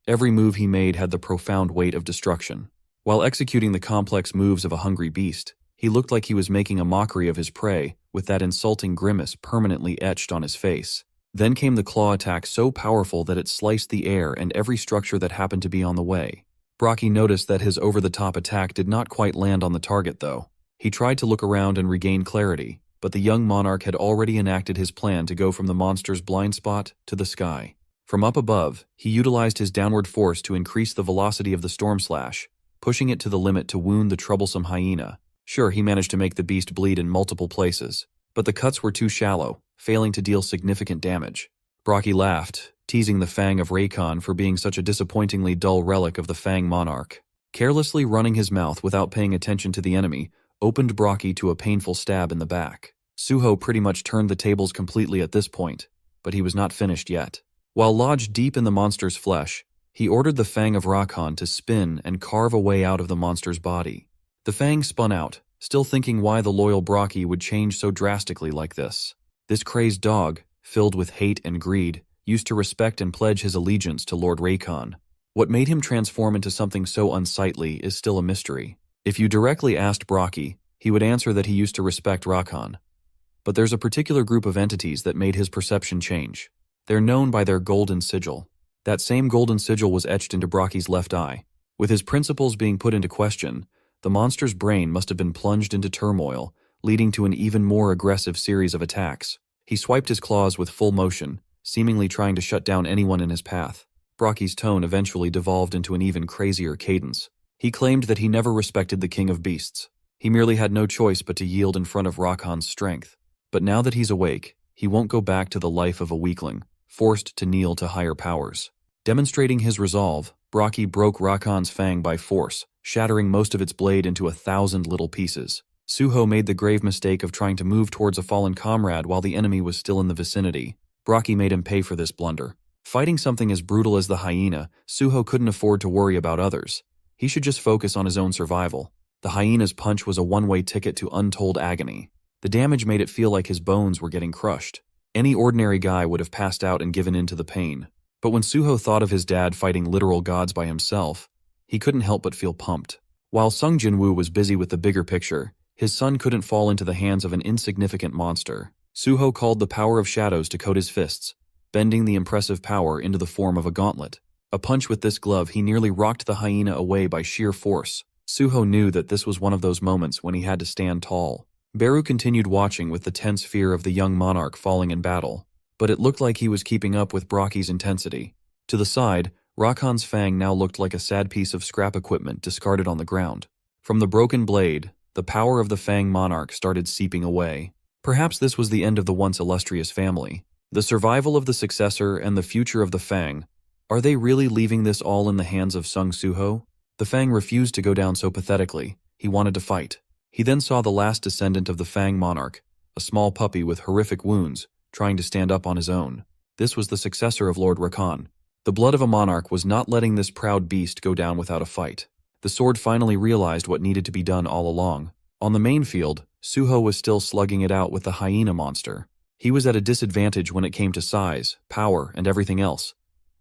Speaker 1: Every move he made had the profound weight of destruction. While executing the complex moves of a hungry beast, he looked like he was making a mockery of his prey, with that insulting grimace permanently etched on his face. Then came the claw attack so powerful that it sliced the air and every structure that happened to be on the way. Brocky noticed that his over-the-top attack did not quite land on the target though. He tried to look around and regain clarity, but the young monarch had already enacted his plan to go from the monster's blind spot to the sky. From up above, he utilized his downward force to increase the velocity of the storm slash, pushing it to the limit to wound the troublesome hyena. Sure, he managed to make the beast bleed in multiple places, but the cuts were too shallow, failing to deal significant damage. Brocky laughed, teasing the Fang of Raikon for being such a disappointingly dull relic of the Fang monarch. Carelessly running his mouth without paying attention to the enemy opened Brocky to a painful stab in the back. Suho pretty much turned the tables completely at this point, but he was not finished yet. While lodged deep in the monster's flesh, he ordered the Fang of Raikon to spin and carve a way out of the monster's body. The Fang spun out, still thinking why the loyal Brocky would change so drastically like this. This crazed dog, filled with hate and greed, used to respect and pledge his allegiance to Lord Raikon. What made him transform into something so unsightly is still a mystery. If you directly asked Brocky, he would answer that he used to respect Raikon. But there's a particular group of entities that made his perception change. They're known by their golden sigil. That same golden sigil was etched into Brocky's left eye. With his principles being put into question, the monster's brain must have been plunged into turmoil, leading to an even more aggressive series of attacks. He swiped his claws with full motion, seemingly trying to shut down anyone in his path. Brocky's tone eventually devolved into an even crazier cadence. He claimed that he never respected the king of beasts. He merely had no choice but to yield in front of Raikon's strength. But now that he's awake, he won't go back to the life of a weakling, forced to kneel to higher powers. Demonstrating his resolve, Brocky broke Raikon's fang by force, shattering most of its blade into 1,000 little pieces. Suho made the grave mistake of trying to move towards a fallen comrade while the enemy was still in the vicinity. Brocky made him pay for this blunder. Fighting something as brutal as the hyena, Suho couldn't afford to worry about others. He should just focus on his own survival. The hyena's punch was a one-way ticket to untold agony. The damage made it feel like his bones were getting crushed. Any ordinary guy would have passed out and given in to the pain. But when Suho thought of his dad fighting literal gods by himself, he couldn't help but feel pumped. While Sung Jinwoo was busy with the bigger picture, his son couldn't fall into the hands of an insignificant monster. Suho called the power of shadows to coat his fists, bending the impressive power into the form of a gauntlet. A punch with this glove, he nearly rocked the hyena away by sheer force. Suho knew that this was one of those moments when he had to stand tall. Beru continued watching with the tense fear of the young monarch falling in battle, but it looked like he was keeping up with Brocky's intensity. To the side, Raikon's fang now looked like a sad piece of scrap equipment discarded on the ground. From the broken blade, the power of the Fang monarch started seeping away. Perhaps this was the end of the once illustrious family. The survival of the successor and the future of the Fang. Are they really leaving this all in the hands of Sung Suho? The Fang refused to go down so pathetically. He wanted to fight. He then saw the last descendant of the Fang monarch, a small puppy with horrific wounds, trying to stand up on his own. This was the successor of Lord Raikon. The blood of a monarch was not letting this proud beast go down without a fight. The sword finally realized what needed to be done all along. On the main field, Suho was still slugging it out with the hyena monster. He was at a disadvantage when it came to size, power, and everything else.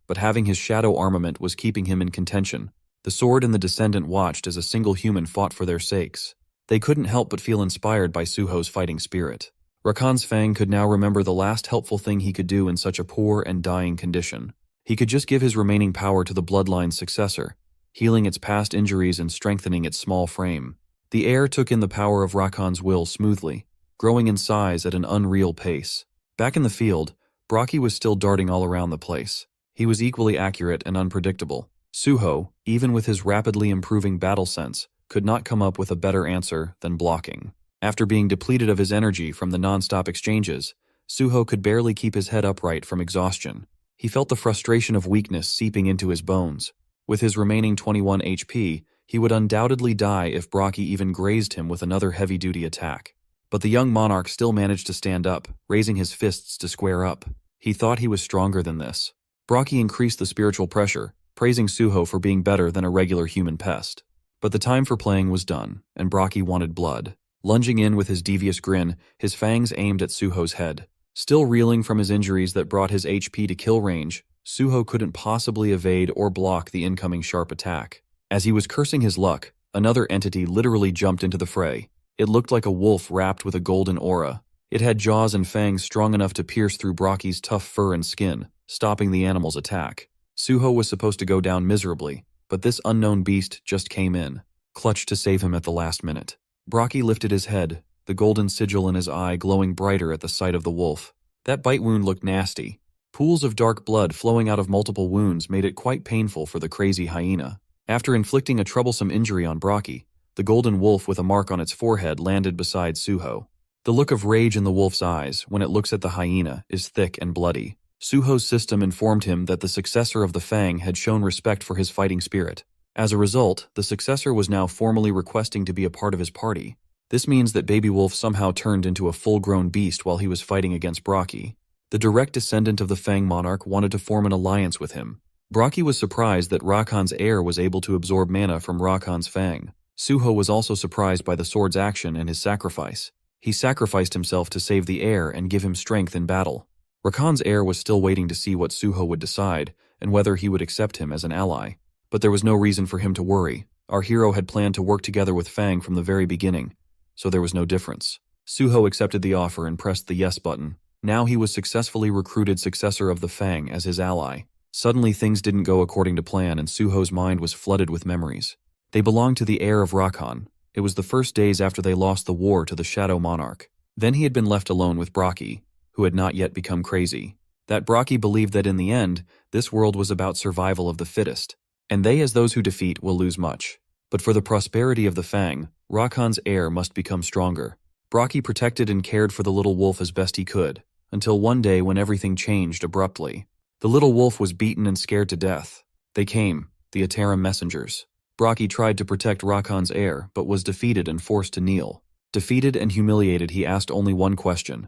Speaker 1: But having his shadow armament was keeping him in contention. The sword and the descendant watched as a single human fought for their sakes. They couldn't help but feel inspired by Suho's fighting spirit. Rakan's Fang could now remember the last helpful thing he could do in such a poor and dying condition. He could just give his remaining power to the bloodline's successor, healing its past injuries and strengthening its small frame. The heir took in the power of Rakan's will smoothly, growing in size at an unreal pace. Back in the field, Brocky was still darting all around the place. He was equally accurate and unpredictable. Suho, even with his rapidly improving battle sense, could not come up with a better answer than blocking. After being depleted of his energy from the non-stop exchanges, Suho could barely keep his head upright from exhaustion. He felt the frustration of weakness seeping into his bones. With his remaining 21 HP, he would undoubtedly die if Brocky even grazed him with another heavy-duty attack. But the young monarch still managed to stand up, raising his fists to square up. He thought he was stronger than this. Brocky increased the spiritual pressure, praising Suho for being better than a regular human pest. But the time for playing was done, and Brocky wanted blood. Lunging in with his devious grin, his fangs aimed at Suho's head. Still reeling from his injuries that brought his HP to kill range, Suho couldn't possibly evade or block the incoming sharp attack. As he was cursing his luck, another entity literally jumped into the fray. It looked like a wolf wrapped with a golden aura. It had jaws and fangs strong enough to pierce through Brocky's tough fur and skin, stopping the animal's attack. Suho was supposed to go down miserably, but this unknown beast just came in, clutched to save him at the last minute. Brocky lifted his head, the golden sigil in his eye glowing brighter at the sight of the wolf. That bite wound looked nasty. Pools of dark blood flowing out of multiple wounds made it quite painful for the crazy hyena. After inflicting a troublesome injury on Brocky, the golden wolf with a mark on its forehead landed beside Suho. The look of rage in the wolf's eyes when it looks at the hyena is thick and bloody. Suho's system informed him that the successor of the Fang had shown respect for his fighting spirit. As a result, the successor was now formally requesting to be a part of his party. This means that Baby Wolf somehow turned into a full-grown beast while he was fighting against Brocky. The direct descendant of the Fang monarch wanted to form an alliance with him. Brocky was surprised that Rakan's heir was able to absorb mana from Rakan's Fang. Suho was also surprised by the sword's action and his sacrifice. He sacrificed himself to save the heir and give him strength in battle. Rakan's heir was still waiting to see what Suho would decide and whether he would accept him as an ally. But there was no reason for him to worry. Our hero had planned to work together with Fang from the very beginning, so there was no difference. Suho accepted the offer and pressed the yes button. Now he was successfully recruited successor of the Fang as his ally. Suddenly things didn't go according to plan and Suho's mind was flooded with memories. They belonged to the heir of Rakan. It was the first days after they lost the war to the Shadow Monarch. Then he had been left alone with Brocky, who had not yet become crazy. That Brocky believed that in the end, this world was about survival of the fittest, and they as those who defeat will lose much. But for the prosperity of the Fang, Rakan's heir must become stronger. Brocky protected and cared for the little wolf as best he could, until one day when everything changed abruptly. The little wolf was beaten and scared to death. They came, the Ataram messengers. Brocky tried to protect Rakan's heir, but was defeated and forced to kneel. Defeated and humiliated, he asked only one question.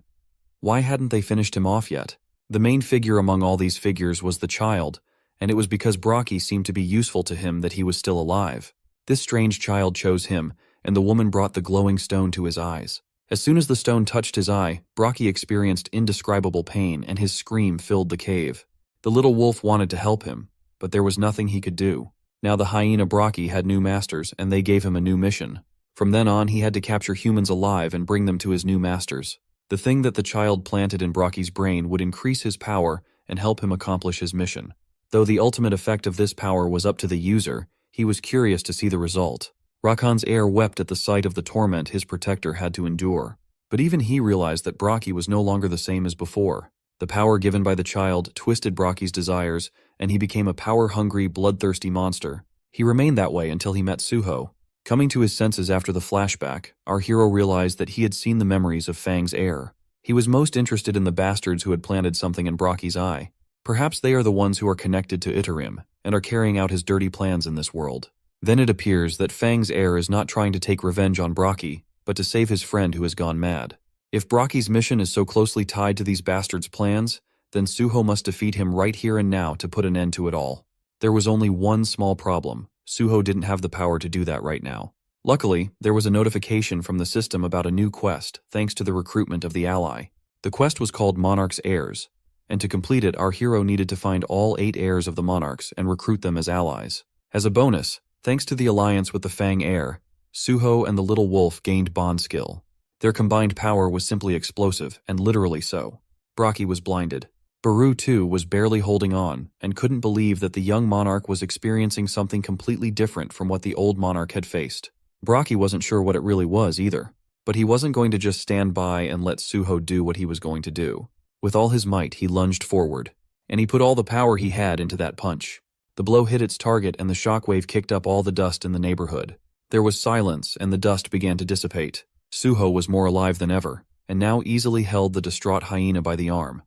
Speaker 1: Why hadn't they finished him off yet? The main figure among all these figures was the child, and it was because Brocky seemed to be useful to him that he was still alive. This strange child chose him, and the woman brought the glowing stone to his eyes. As soon as the stone touched his eye, Brocky experienced indescribable pain and his scream filled the cave. The little wolf wanted to help him, but there was nothing he could do. Now the hyena Brocky had new masters, and they gave him a new mission. From then on, he had to capture humans alive and bring them to his new masters. The thing that the child planted in Brocky's brain would increase his power and help him accomplish his mission. Though the ultimate effect of this power was up to the user, he was curious to see the result. Rakan's heir wept at the sight of the torment his protector had to endure. But even he realized that Brocky was no longer the same as before. The power given by the child twisted Brocky's desires, and he became a power-hungry, bloodthirsty monster. He remained that way until he met Suho. Coming to his senses after the flashback, our hero realized that he had seen the memories of Fang's heir. He was most interested in the bastards who had planted something in Brocky's eye. Perhaps they are the ones who are connected to Itarim, and are carrying out his dirty plans in this world. Then it appears that Fang's heir is not trying to take revenge on Brocky, but to save his friend who has gone mad. If Brocky's mission is so closely tied to these bastards' plans, then Suho must defeat him right here and now to put an end to it all. There was only one small problem. Suho didn't have the power to do that right now. Luckily, there was a notification from the system about a new quest, thanks to the recruitment of the ally. The quest was called Monarch's Heirs, and to complete it, our hero needed to find all 8 heirs of the monarchs and recruit them as allies. As a bonus, thanks to the alliance with the Fang heir, Suho and the little wolf gained bond skill. Their combined power was simply explosive, and literally so. Braki was blinded. Baru, too, was barely holding on, and couldn't believe that the young monarch was experiencing something completely different from what the old monarch had faced. Braki wasn't sure what it really was either, but he wasn't going to just stand by and let Suho do what he was going to do. With all his might, he lunged forward, and he put all the power he had into that punch. The blow hit its target, and the shockwave kicked up all the dust in the neighborhood. There was silence, and the dust began to dissipate. Suho was more alive than ever, and now easily held the distraught hyena by the arm.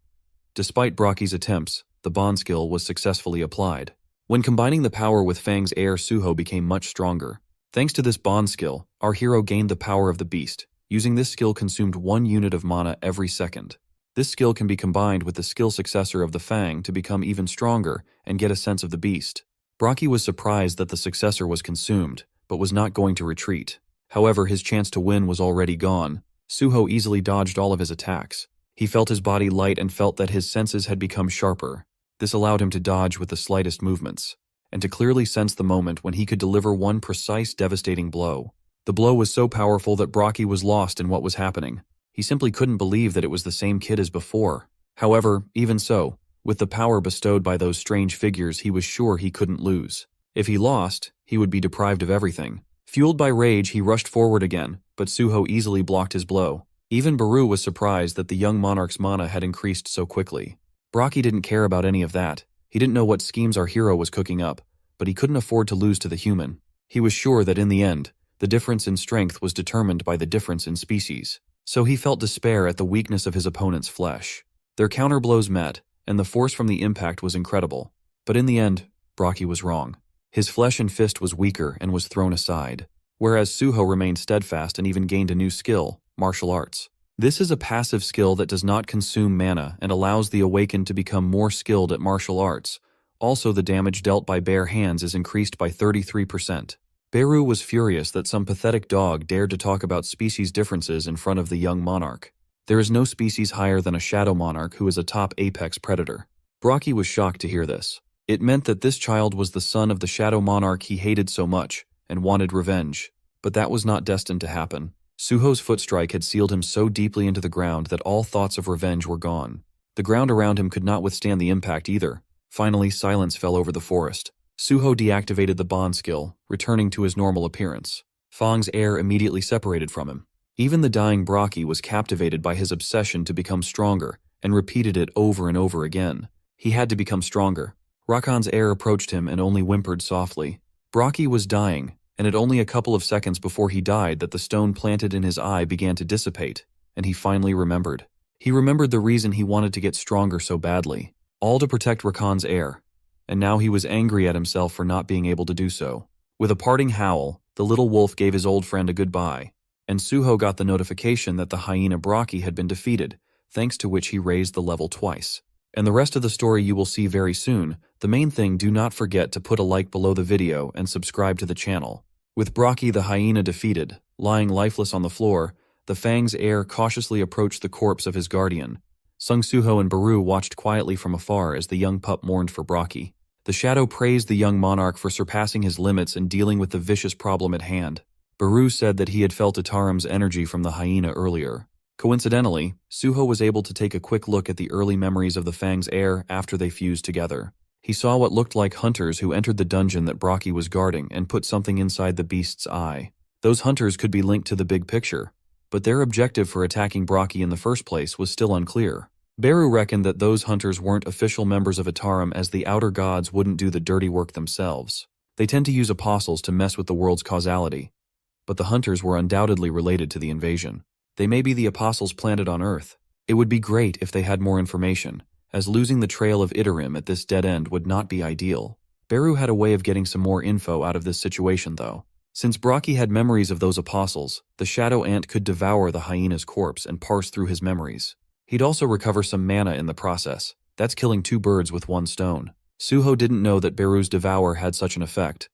Speaker 1: Despite Braki's attempts, the bond skill was successfully applied. When combining the power with Fang's air, Suho became much stronger. Thanks to this bond skill, our hero gained the power of the beast. Using this skill consumed 1 unit of mana every second. This skill can be combined with the skill successor of the Fang to become even stronger and get a sense of the beast. Braki was surprised that the successor was consumed, but was not going to retreat. However, his chance to win was already gone. Suho easily dodged all of his attacks. He felt his body light and felt that his senses had become sharper. This allowed him to dodge with the slightest movements, and to clearly sense the moment when he could deliver one precise, devastating blow. The blow was so powerful that Braki was lost in what was happening. He simply couldn't believe that it was the same kid as before. However, even so, with the power bestowed by those strange figures, he was sure he couldn't lose. If he lost, he would be deprived of everything. Fueled by rage, he rushed forward again, but Suho easily blocked his blow. Even Baru was surprised that the young monarch's mana had increased so quickly. Braki didn't care about any of that. He didn't know what schemes our hero was cooking up, but he couldn't afford to lose to the human. He was sure that in the end, the difference in strength was determined by the difference in species. So he felt despair at the weakness of his opponent's flesh. Their counterblows met, and the force from the impact was incredible. But in the end, Braki was wrong. His flesh and fist was weaker and was thrown aside, whereas Suho remained steadfast and even gained a new skill, martial arts. This is a passive skill that does not consume mana and allows the awakened to become more skilled at martial arts. Also, the damage dealt by bare hands is increased by 33%. Beru was furious that some pathetic dog dared to talk about species differences in front of the young monarch. There is no species higher than a shadow monarch who is a top apex predator. Braki was shocked to hear this. It meant that this child was the son of the shadow monarch he hated so much and wanted revenge. But that was not destined to happen. Suho's foot strike had sealed him so deeply into the ground that all thoughts of revenge were gone. The ground around him could not withstand the impact either. Finally, silence fell over the forest. Suho deactivated the bond skill, returning to his normal appearance. Fang's air immediately separated from him. Even the dying Braki was captivated by his obsession to become stronger, and repeated it over and over again. He had to become stronger. Rakan's air approached him and only whimpered softly. Braki was dying, and it only a couple of seconds before he died that the stone planted in his eye began to dissipate, and he finally remembered. He remembered the reason he wanted to get stronger so badly, all to protect Rakan's air, and now he was angry at himself for not being able to do so. With a parting howl, the little wolf gave his old friend a goodbye, and Suho got the notification that the hyena Braki had been defeated, thanks to which he raised the level twice. And the rest of the story you will see very soon. The main thing, do not forget to put a like below the video and subscribe to the channel. With Braki the hyena defeated, lying lifeless on the floor, the Fang's heir cautiously approached the corpse of his guardian. Sung Suho and Baru watched quietly from afar as the young pup mourned for Braki. The shadow praised the young monarch for surpassing his limits and dealing with the vicious problem at hand. Baru said that he had felt Itaram's energy from the hyena earlier. Coincidentally, Suho was able to take a quick look at the early memories of the Fang's heir after they fused together. He saw what looked like hunters who entered the dungeon that Braki was guarding and put something inside the beast's eye. Those hunters could be linked to the big picture, but their objective for attacking Braki in the first place was still unclear. Beru reckoned that those hunters weren't official members of Itaram, as the outer gods wouldn't do the dirty work themselves. They tend to use apostles to mess with the world's causality, but the hunters were undoubtedly related to the invasion. They may be the apostles planted on Earth. It would be great if they had more information, as losing the trail of Itarim at this dead end would not be ideal. Beru had a way of getting some more info out of this situation though. Since Braki had memories of those apostles, the shadow ant could devour the hyena's corpse and parse through his memories. He'd also recover some mana in the process. That's killing 2 birds with 1 stone. Suho didn't know that Beru's devour had such an effect,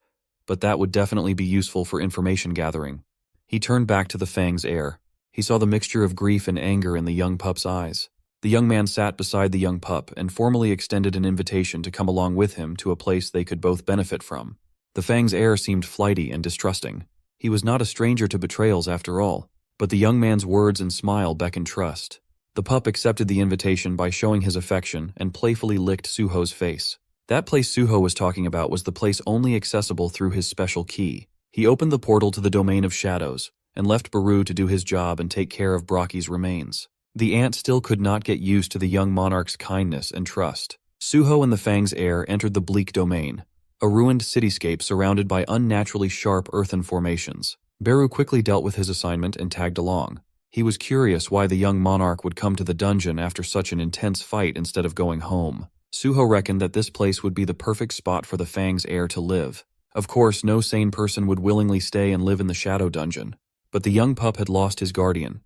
Speaker 1: but that would definitely be useful for information gathering. He turned back to the Fang's heir. He saw the mixture of grief and anger in the young pup's eyes. The young man sat beside the young pup and formally extended an invitation to come along with him to a place they could both benefit from. The Fang's heir seemed flighty and distrusting. He was not a stranger to betrayals after all. But the young man's words and smile beckoned trust. The pup accepted the invitation by showing his affection and playfully licked Suho's face. That place Suho was talking about was the place only accessible through his special key. He opened the portal to the domain of shadows, and left Baru to do his job and take care of Brocky's remains. The ant still could not get used to the young monarch's kindness and trust. Suho and the Fang's heir entered the bleak domain, a ruined cityscape surrounded by unnaturally sharp earthen formations. Baru quickly dealt with his assignment and tagged along. He was curious why the young monarch would come to the dungeon after such an intense fight instead of going home. Suho reckoned that this place would be the perfect spot for the Fang's heir to live. Of course, no sane person would willingly stay and live in the shadow dungeon. But the young pup had lost his guardian,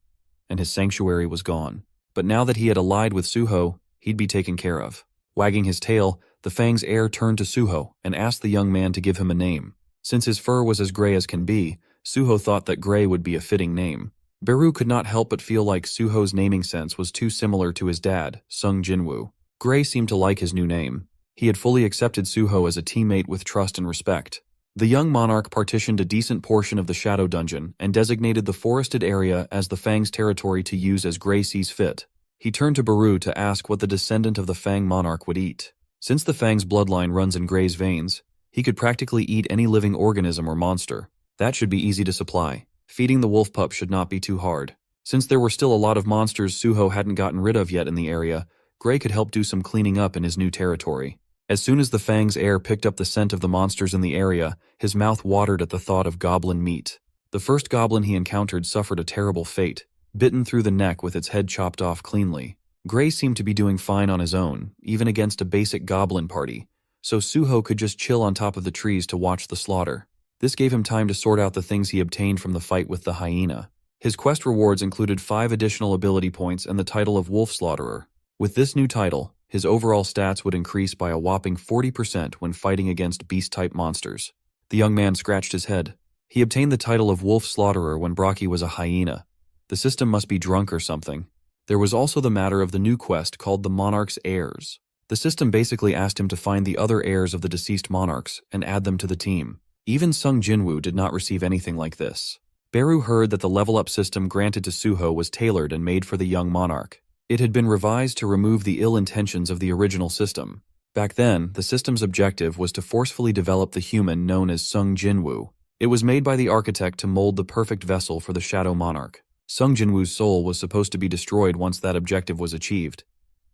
Speaker 1: and his sanctuary was gone. But now that he had allied with Suho, he'd be taken care of. Wagging his tail, the Fang's heir turned to Suho and asked the young man to give him a name. Since his fur was as gray as can be, Suho thought that gray would be a fitting name. Baru could not help but feel like Suho's naming sense was too similar to his dad, Sung Jinwoo. Gray seemed to like his new name. He had fully accepted Suho as a teammate with trust and respect. The young monarch partitioned a decent portion of the shadow dungeon and designated the forested area as the Fang's territory to use as Gray sees fit. He turned to Baru to ask what the descendant of the Fang monarch would eat. Since the Fang's bloodline runs in Gray's veins, he could practically eat any living organism or monster. That should be easy to supply. Feeding the wolf pup should not be too hard. Since there were still a lot of monsters Suho hadn't gotten rid of yet in the area, Gray could help do some cleaning up in his new territory. As soon as the Fang's heir picked up the scent of the monsters in the area, his mouth watered at the thought of goblin meat. The first goblin he encountered suffered a terrible fate, bitten through the neck with its head chopped off cleanly. Gray seemed to be doing fine on his own, even against a basic goblin party, so Suho could just chill on top of the trees to watch the slaughter. This gave him time to sort out the things he obtained from the fight with the hyena. His quest rewards included 5 additional ability points and the title of Wolf Slaughterer. With this new title, his overall stats would increase by a whopping 40% when fighting against beast-type monsters. The young man scratched his head. He obtained the title of Wolf Slaughterer when Brocky was a hyena. The system must be drunk or something. There was also the matter of the new quest called the Monarch's Heirs. The system basically asked him to find the other heirs of the deceased monarchs and add them to the team. Even Sung Jinwoo did not receive anything like this. Baru heard that the level-up system granted to Suho was tailored and made for the young monarch. It had been revised to remove the ill intentions of the original system. Back then, the system's objective was to forcefully develop the human known as Sung Jinwoo. It was made by the architect to mold the perfect vessel for the Shadow Monarch. Sung Jinwoo's soul was supposed to be destroyed once that objective was achieved.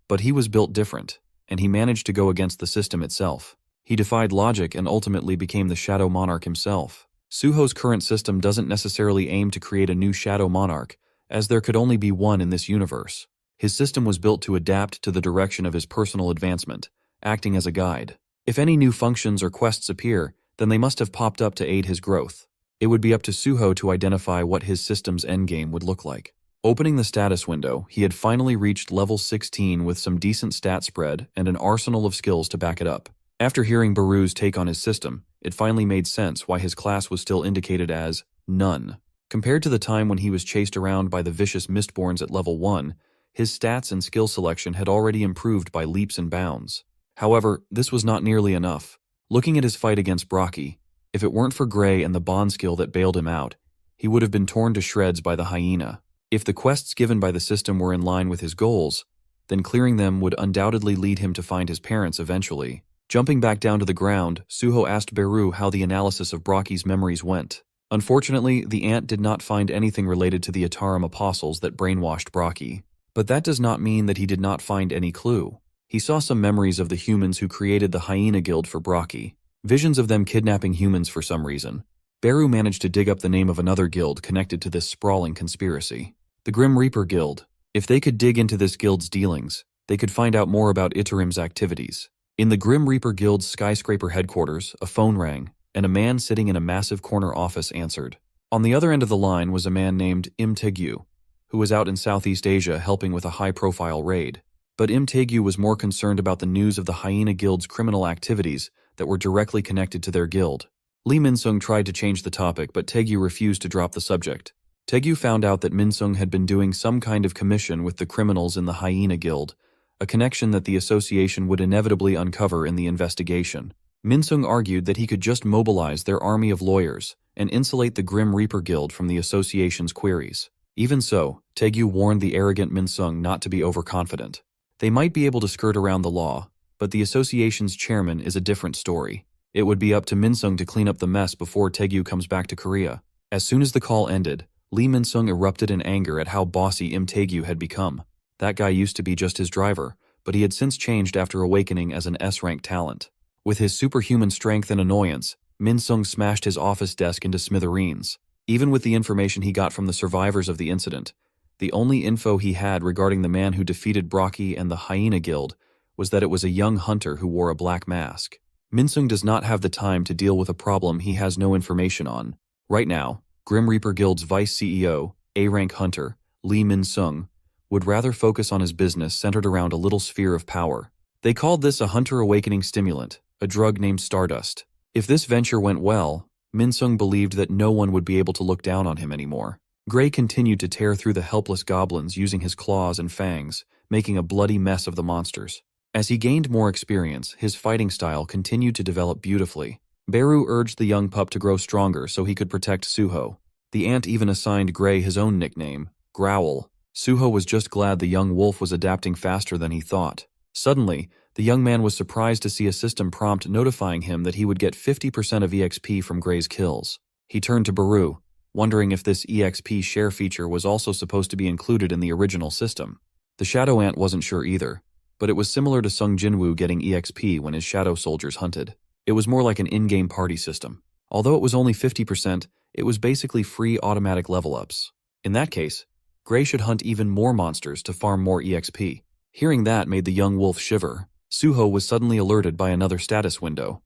Speaker 1: But he was built different, and he managed to go against the system itself. He defied logic and ultimately became the Shadow Monarch himself. Suho's current system doesn't necessarily aim to create a new Shadow Monarch, as there could only be one in this universe. His system was built to adapt to the direction of his personal advancement, acting as a guide. If any new functions or quests appear, then they must have popped up to aid his growth. It would be up to Suho to identify what his system's endgame would look like. Opening the status window, he had finally reached level 16 with some decent stat spread and an arsenal of skills to back it up. After hearing Baru's take on his system, it finally made sense why his class was still indicated as None. Compared to the time when he was chased around by the vicious Mistborns at level 1, his stats and skill selection had already improved by leaps and bounds. However, this was not nearly enough. Looking at his fight against Brocky, if it weren't for Gray and the bond skill that bailed him out, he would have been torn to shreds by the hyena. If the quests given by the system were in line with his goals, then clearing them would undoubtedly lead him to find his parents eventually. Jumping back down to the ground, Suho asked Baru how the analysis of Brocky's memories went. Unfortunately, the ant did not find anything related to the Ataram apostles that brainwashed Brocky. But that does not mean that he did not find any clue. He saw some memories of the humans who created the Hyena Guild for Brocky. Visions of them kidnapping humans for some reason. Baru managed to dig up the name of another guild connected to this sprawling conspiracy. The Grim Reaper Guild. If they could dig into this guild's dealings, they could find out more about Itarim's activities. In the Grim Reaper Guild's skyscraper headquarters, a phone rang, and a man sitting in a massive corner office answered. On the other end of the line was a man named Im-Tegyu, who was out in Southeast Asia helping with a high-profile raid. But Im-Tegyu was more concerned about the news of the Hyena Guild's criminal activities that were directly connected to their guild. Lee Min-sung tried to change the topic, but Tegyu refused to drop the subject. Tegyu found out that Min-sung had been doing some kind of commission with the criminals in the Hyena Guild, a connection that the association would inevitably uncover in the investigation. Min-sung argued that he could just mobilize their army of lawyers and insulate the Grim Reaper Guild from the association's queries. Even so, Taegyu warned the arrogant Minsung not to be overconfident. They might be able to skirt around the law, but the association's chairman is a different story. It would be up to Minsung to clean up the mess before Taegyu comes back to Korea. As soon as the call ended, Lee Minsung erupted in anger at how bossy Taegyu had become. That guy used to be just his driver, but he had since changed after awakening as an S-rank talent. With his superhuman strength and annoyance, Minsung smashed his office desk into smithereens. Even with the information he got from the survivors of the incident, the only info he had regarding the man who defeated Brocky and the Hyena Guild was that it was a young hunter who wore a black mask. Minsung does not have the time to deal with a problem he has no information on. Right now, Grim Reaper Guild's vice CEO, A-rank hunter, Lee Minsung, would rather focus on his business centered around a little sphere of power. They called this a hunter awakening stimulant, a drug named Stardust. If this venture went well, Minsung believed that no one would be able to look down on him anymore. Gray continued to tear through the helpless goblins using his claws and fangs, making a bloody mess of the monsters. As he gained more experience, his fighting style continued to develop beautifully. Beru urged the young pup to grow stronger so he could protect Suho. The ant even assigned Gray his own nickname, Growl. Suho was just glad the young wolf was adapting faster than he thought. Suddenly, the young man was surprised to see a system prompt notifying him that he would get 50% of EXP from Gray's kills. He turned to Beru, wondering if this EXP share feature was also supposed to be included in the original system. The shadow ant wasn't sure either, but it was similar to Sung Jinwoo getting EXP when his shadow soldiers hunted. It was more like an in-game party system. Although it was only 50%, it was basically free automatic level-ups. In that case, Gray should hunt even more monsters to farm more EXP. Hearing that made the young wolf shiver. Suho was suddenly alerted by another status window.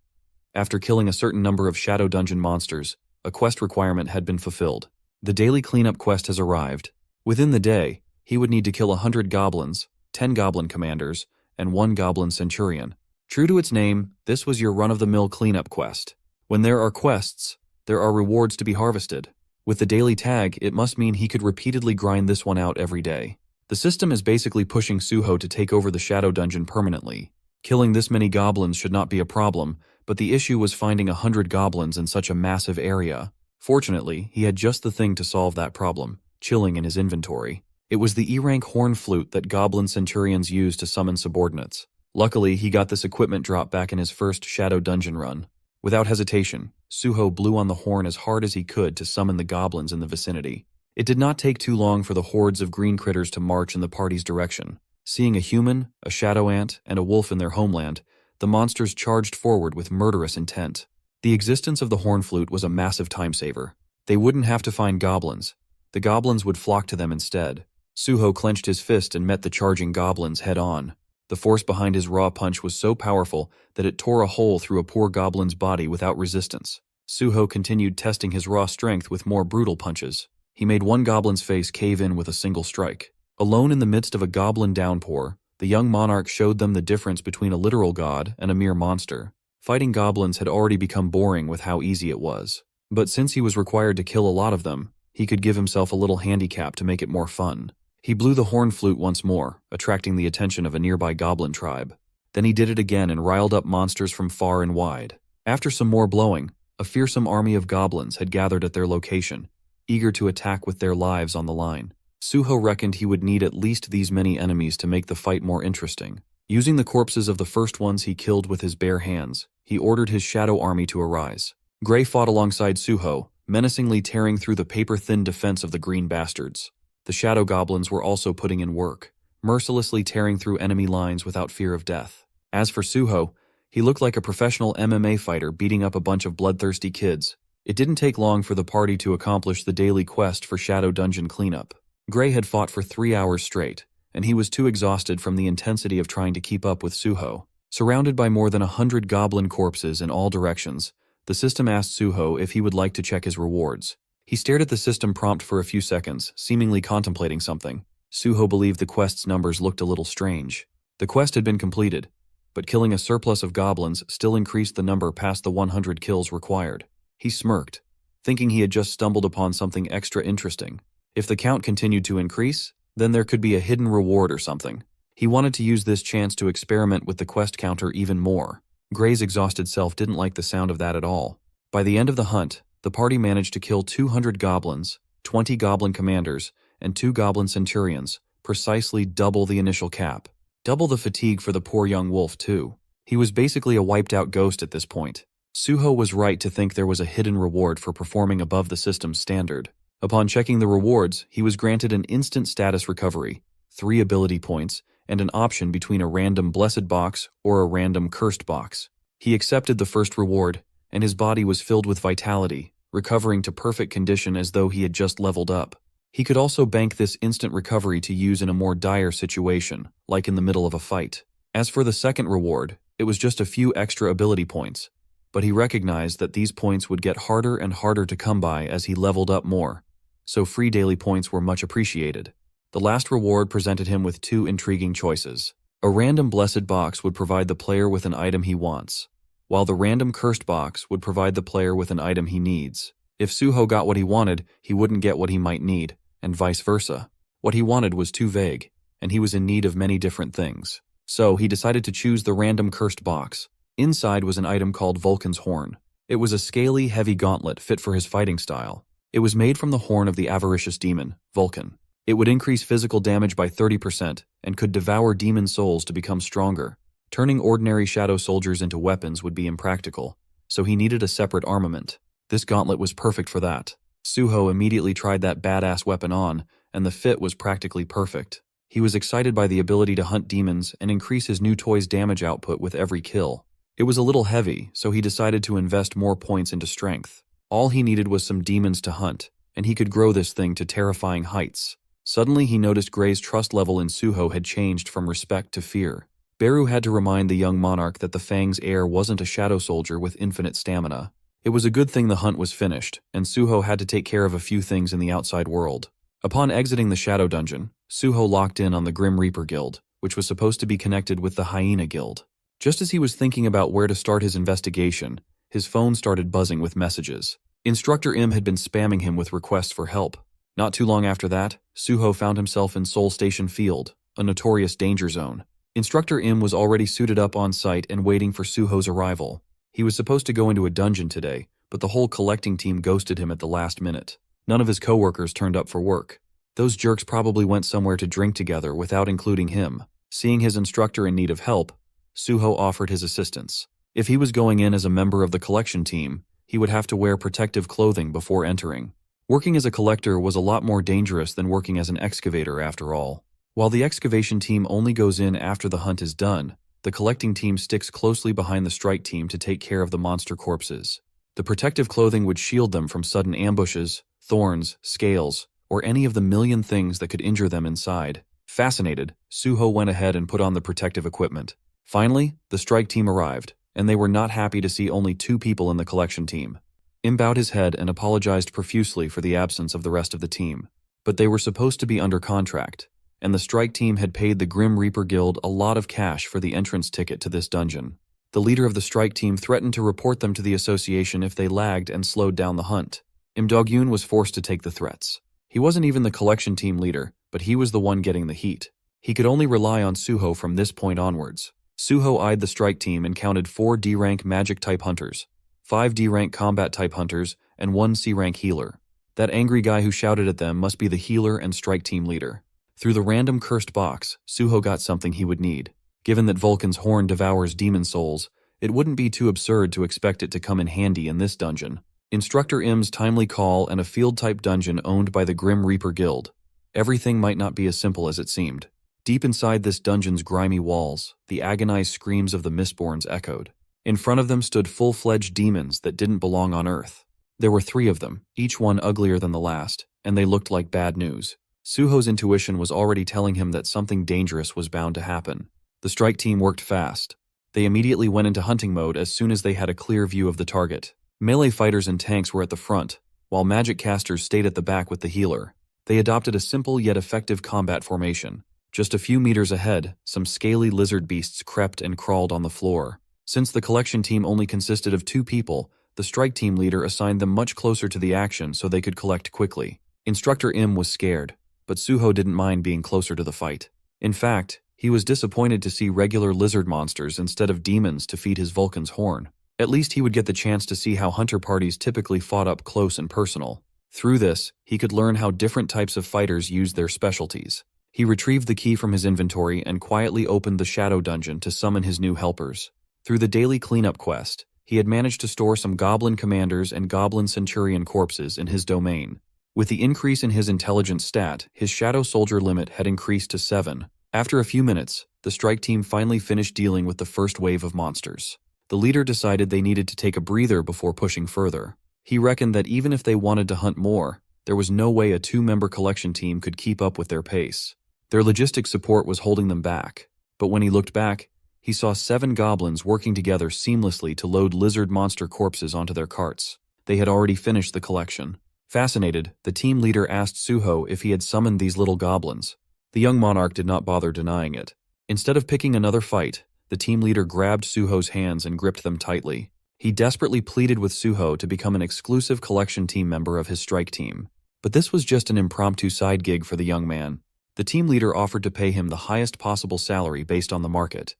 Speaker 1: After killing a certain number of Shadow Dungeon monsters, a quest requirement had been fulfilled. The daily cleanup quest has arrived. Within the day, he would need to kill 100 goblins, 10 goblin commanders, and 1 goblin centurion. True to its name, this was your run-of-the-mill cleanup quest. When there are quests, there are rewards to be harvested. With the daily tag, it must mean he could repeatedly grind this one out every day. The system is basically pushing Suho to take over the Shadow Dungeon permanently. Killing this many goblins should not be a problem, but the issue was finding 100 goblins in such a massive area. Fortunately, he had just the thing to solve that problem, chilling in his inventory. It was the E-rank horn flute that goblin centurions use to summon subordinates. Luckily, he got this equipment drop back in his first Shadow Dungeon run. Without hesitation, Suho blew on the horn as hard as he could to summon the goblins in the vicinity. It did not take too long for the hordes of green critters to march in the party's direction. Seeing a human, a shadow ant, and a wolf in their homeland, the monsters charged forward with murderous intent. The existence of the horn flute was a massive time saver. They wouldn't have to find goblins. The goblins would flock to them instead. Suho clenched his fist and met the charging goblins head-on. The force behind his raw punch was so powerful that it tore a hole through a poor goblin's body without resistance. Suho continued testing his raw strength with more brutal punches. He made one goblin's face cave in with a single strike. Alone in the midst of a goblin downpour, the young monarch showed them the difference between a literal god and a mere monster. Fighting goblins had already become boring with how easy it was. But since he was required to kill a lot of them, he could give himself a little handicap to make it more fun. He blew the horn flute once more, attracting the attention of a nearby goblin tribe. Then he did it again and riled up monsters from far and wide. After some more blowing, a fearsome army of goblins had gathered at their location, eager to attack with their lives on the line. Suho reckoned he would need at least these many enemies to make the fight more interesting. Using the corpses of the first ones he killed with his bare hands, he ordered his shadow army to arise. Gray fought alongside Suho, menacingly tearing through the paper-thin defense of the green bastards. The shadow goblins were also putting in work, mercilessly tearing through enemy lines without fear of death. As for Suho, he looked like a professional MMA fighter beating up a bunch of bloodthirsty kids. It didn't take long for the party to accomplish the daily quest for Shadow Dungeon cleanup. Gray had fought for 3 hours straight, and he was too exhausted from the intensity of trying to keep up with Suho. Surrounded by more than 100 goblin corpses in all directions, the system asked Suho if he would like to check his rewards. He stared at the system prompt for a few seconds, seemingly contemplating something. Suho believed the quest's numbers looked a little strange. The quest had been completed, but killing a surplus of goblins still increased the number past the 100 kills required. He smirked, thinking he had just stumbled upon something extra interesting. If the count continued to increase, then there could be a hidden reward or something. He wanted to use this chance to experiment with the quest counter even more. Gray's exhausted self didn't like the sound of that at all. By the end of the hunt, the party managed to kill 200 goblins, 20 goblin commanders, and 2 goblin centurions, precisely double the initial cap. Double the fatigue for the poor young wolf, too. He was basically a wiped-out ghost at this point. Suho was right to think there was a hidden reward for performing above the system's standard. Upon checking the rewards, he was granted an instant status recovery, 3 ability points, and an option between a random blessed box or a random cursed box. He accepted the first reward, and his body was filled with vitality, recovering to perfect condition as though he had just leveled up. He could also bank this instant recovery to use in a more dire situation, like in the middle of a fight. As for the second reward, it was just a few extra ability points, but he recognized that these points would get harder and harder to come by as he leveled up more, so free daily points were much appreciated. The last reward presented him with 2 intriguing choices. A random blessed box would provide the player with an item he wants, while the random cursed box would provide the player with an item he needs. If Suho got what he wanted, he wouldn't get what he might need, and vice versa. What he wanted was too vague, and he was in need of many different things. So he decided to choose the random cursed box. Inside was an item called Vulcan's Horn. It was a scaly, heavy gauntlet fit for his fighting style. It was made from the horn of the avaricious demon, Vulcan. It would increase physical damage by 30% and could devour demon souls to become stronger. Turning ordinary shadow soldiers into weapons would be impractical, so he needed a separate armament. This gauntlet was perfect for that. Suho immediately tried that badass weapon on, and the fit was practically perfect. He was excited by the ability to hunt demons and increase his new toy's damage output with every kill. It was a little heavy, so he decided to invest more points into strength. All he needed was some demons to hunt, and he could grow this thing to terrifying heights. Suddenly he noticed Gray's trust level in Suho had changed from respect to fear. Beru had to remind the young monarch that the Fang's heir wasn't a shadow soldier with infinite stamina. It was a good thing the hunt was finished, and Suho had to take care of a few things in the outside world. Upon exiting the Shadow Dungeon, Suho locked in on the Grim Reaper Guild, which was supposed to be connected with the Hyena Guild. Just as he was thinking about where to start his investigation, his phone started buzzing with messages. Instructor Im had been spamming him with requests for help. Not too long after that, Suho found himself in Soul Station Field, a notorious danger zone. Instructor Im was already suited up on site and waiting for Suho's arrival. He was supposed to go into a dungeon today, but the whole collecting team ghosted him at the last minute. None of his coworkers turned up for work. Those jerks probably went somewhere to drink together without including him. Seeing his instructor in need of help, Suho offered his assistance. If he was going in as a member of the collection team, he would have to wear protective clothing before entering. Working as a collector was a lot more dangerous than working as an excavator after all. While the excavation team only goes in after the hunt is done, the collecting team sticks closely behind the strike team to take care of the monster corpses. The protective clothing would shield them from sudden ambushes, thorns, scales, or any of the million things that could injure them inside. Fascinated, Suho went ahead and put on the protective equipment. Finally, the strike team arrived, and they were not happy to see only 2 people in the collection team. Im bowed his head and apologized profusely for the absence of the rest of the team. But they were supposed to be under contract, and the strike team had paid the Grim Reaper Guild a lot of cash for the entrance ticket to this dungeon. The leader of the strike team threatened to report them to the association if they lagged and slowed down the hunt. Im Dog-yoon was forced to take the threats. He wasn't even the collection team leader, but he was the one getting the heat. He could only rely on Suho from this point onwards. Suho eyed the strike team and counted 4 D-rank magic-type hunters, 5 D-rank combat-type hunters, and 1 C-rank healer. That angry guy who shouted at them must be the healer and strike team leader. Through the random cursed box, Suho got something he would need. Given that Vulcan's horn devours demon souls, it wouldn't be too absurd to expect it to come in handy in this dungeon. Instructor Im's timely call and a field-type dungeon owned by the Grim Reaper Guild. Everything might not be as simple as it seemed. Deep inside this dungeon's grimy walls, the agonized screams of the Mistborns echoed. In front of them stood full-fledged demons that didn't belong on Earth. There were 3 of them, each one uglier than the last, and they looked like bad news. Suho's intuition was already telling him that something dangerous was bound to happen. The strike team worked fast. They immediately went into hunting mode as soon as they had a clear view of the target. Melee fighters and tanks were at the front, while magic casters stayed at the back with the healer. They adopted a simple yet effective combat formation. Just a few meters ahead, some scaly lizard beasts crept and crawled on the floor. Since the collection team only consisted of 2 people, the strike team leader assigned them much closer to the action so they could collect quickly. Instructor Im was scared, but Suho didn't mind being closer to the fight. In fact, he was disappointed to see regular lizard monsters instead of demons to feed his Vulcan's horn. At least he would get the chance to see how hunter parties typically fought up close and personal. Through this, he could learn how different types of fighters used their specialties. He retrieved the key from his inventory and quietly opened the shadow dungeon to summon his new helpers. Through the daily cleanup quest, he had managed to store some goblin commanders and goblin centurion corpses in his domain. With the increase in his intelligence stat, his shadow soldier limit had increased to 7. After a few minutes, the strike team finally finished dealing with the first wave of monsters. The leader decided they needed to take a breather before pushing further. He reckoned that even if they wanted to hunt more, there was no way a 2-member collection team could keep up with their pace. Their logistic support was holding them back, but when he looked back, he saw 7 goblins working together seamlessly to load lizard monster corpses onto their carts. They had already finished the collection. Fascinated, the team leader asked Suho if he had summoned these little goblins. The young monarch did not bother denying it. Instead of picking another fight, the team leader grabbed Suho's hands and gripped them tightly. He desperately pleaded with Suho to become an exclusive collection team member of his strike team. But this was just an impromptu side gig for the young man. The team leader offered to pay him the highest possible salary based on the market,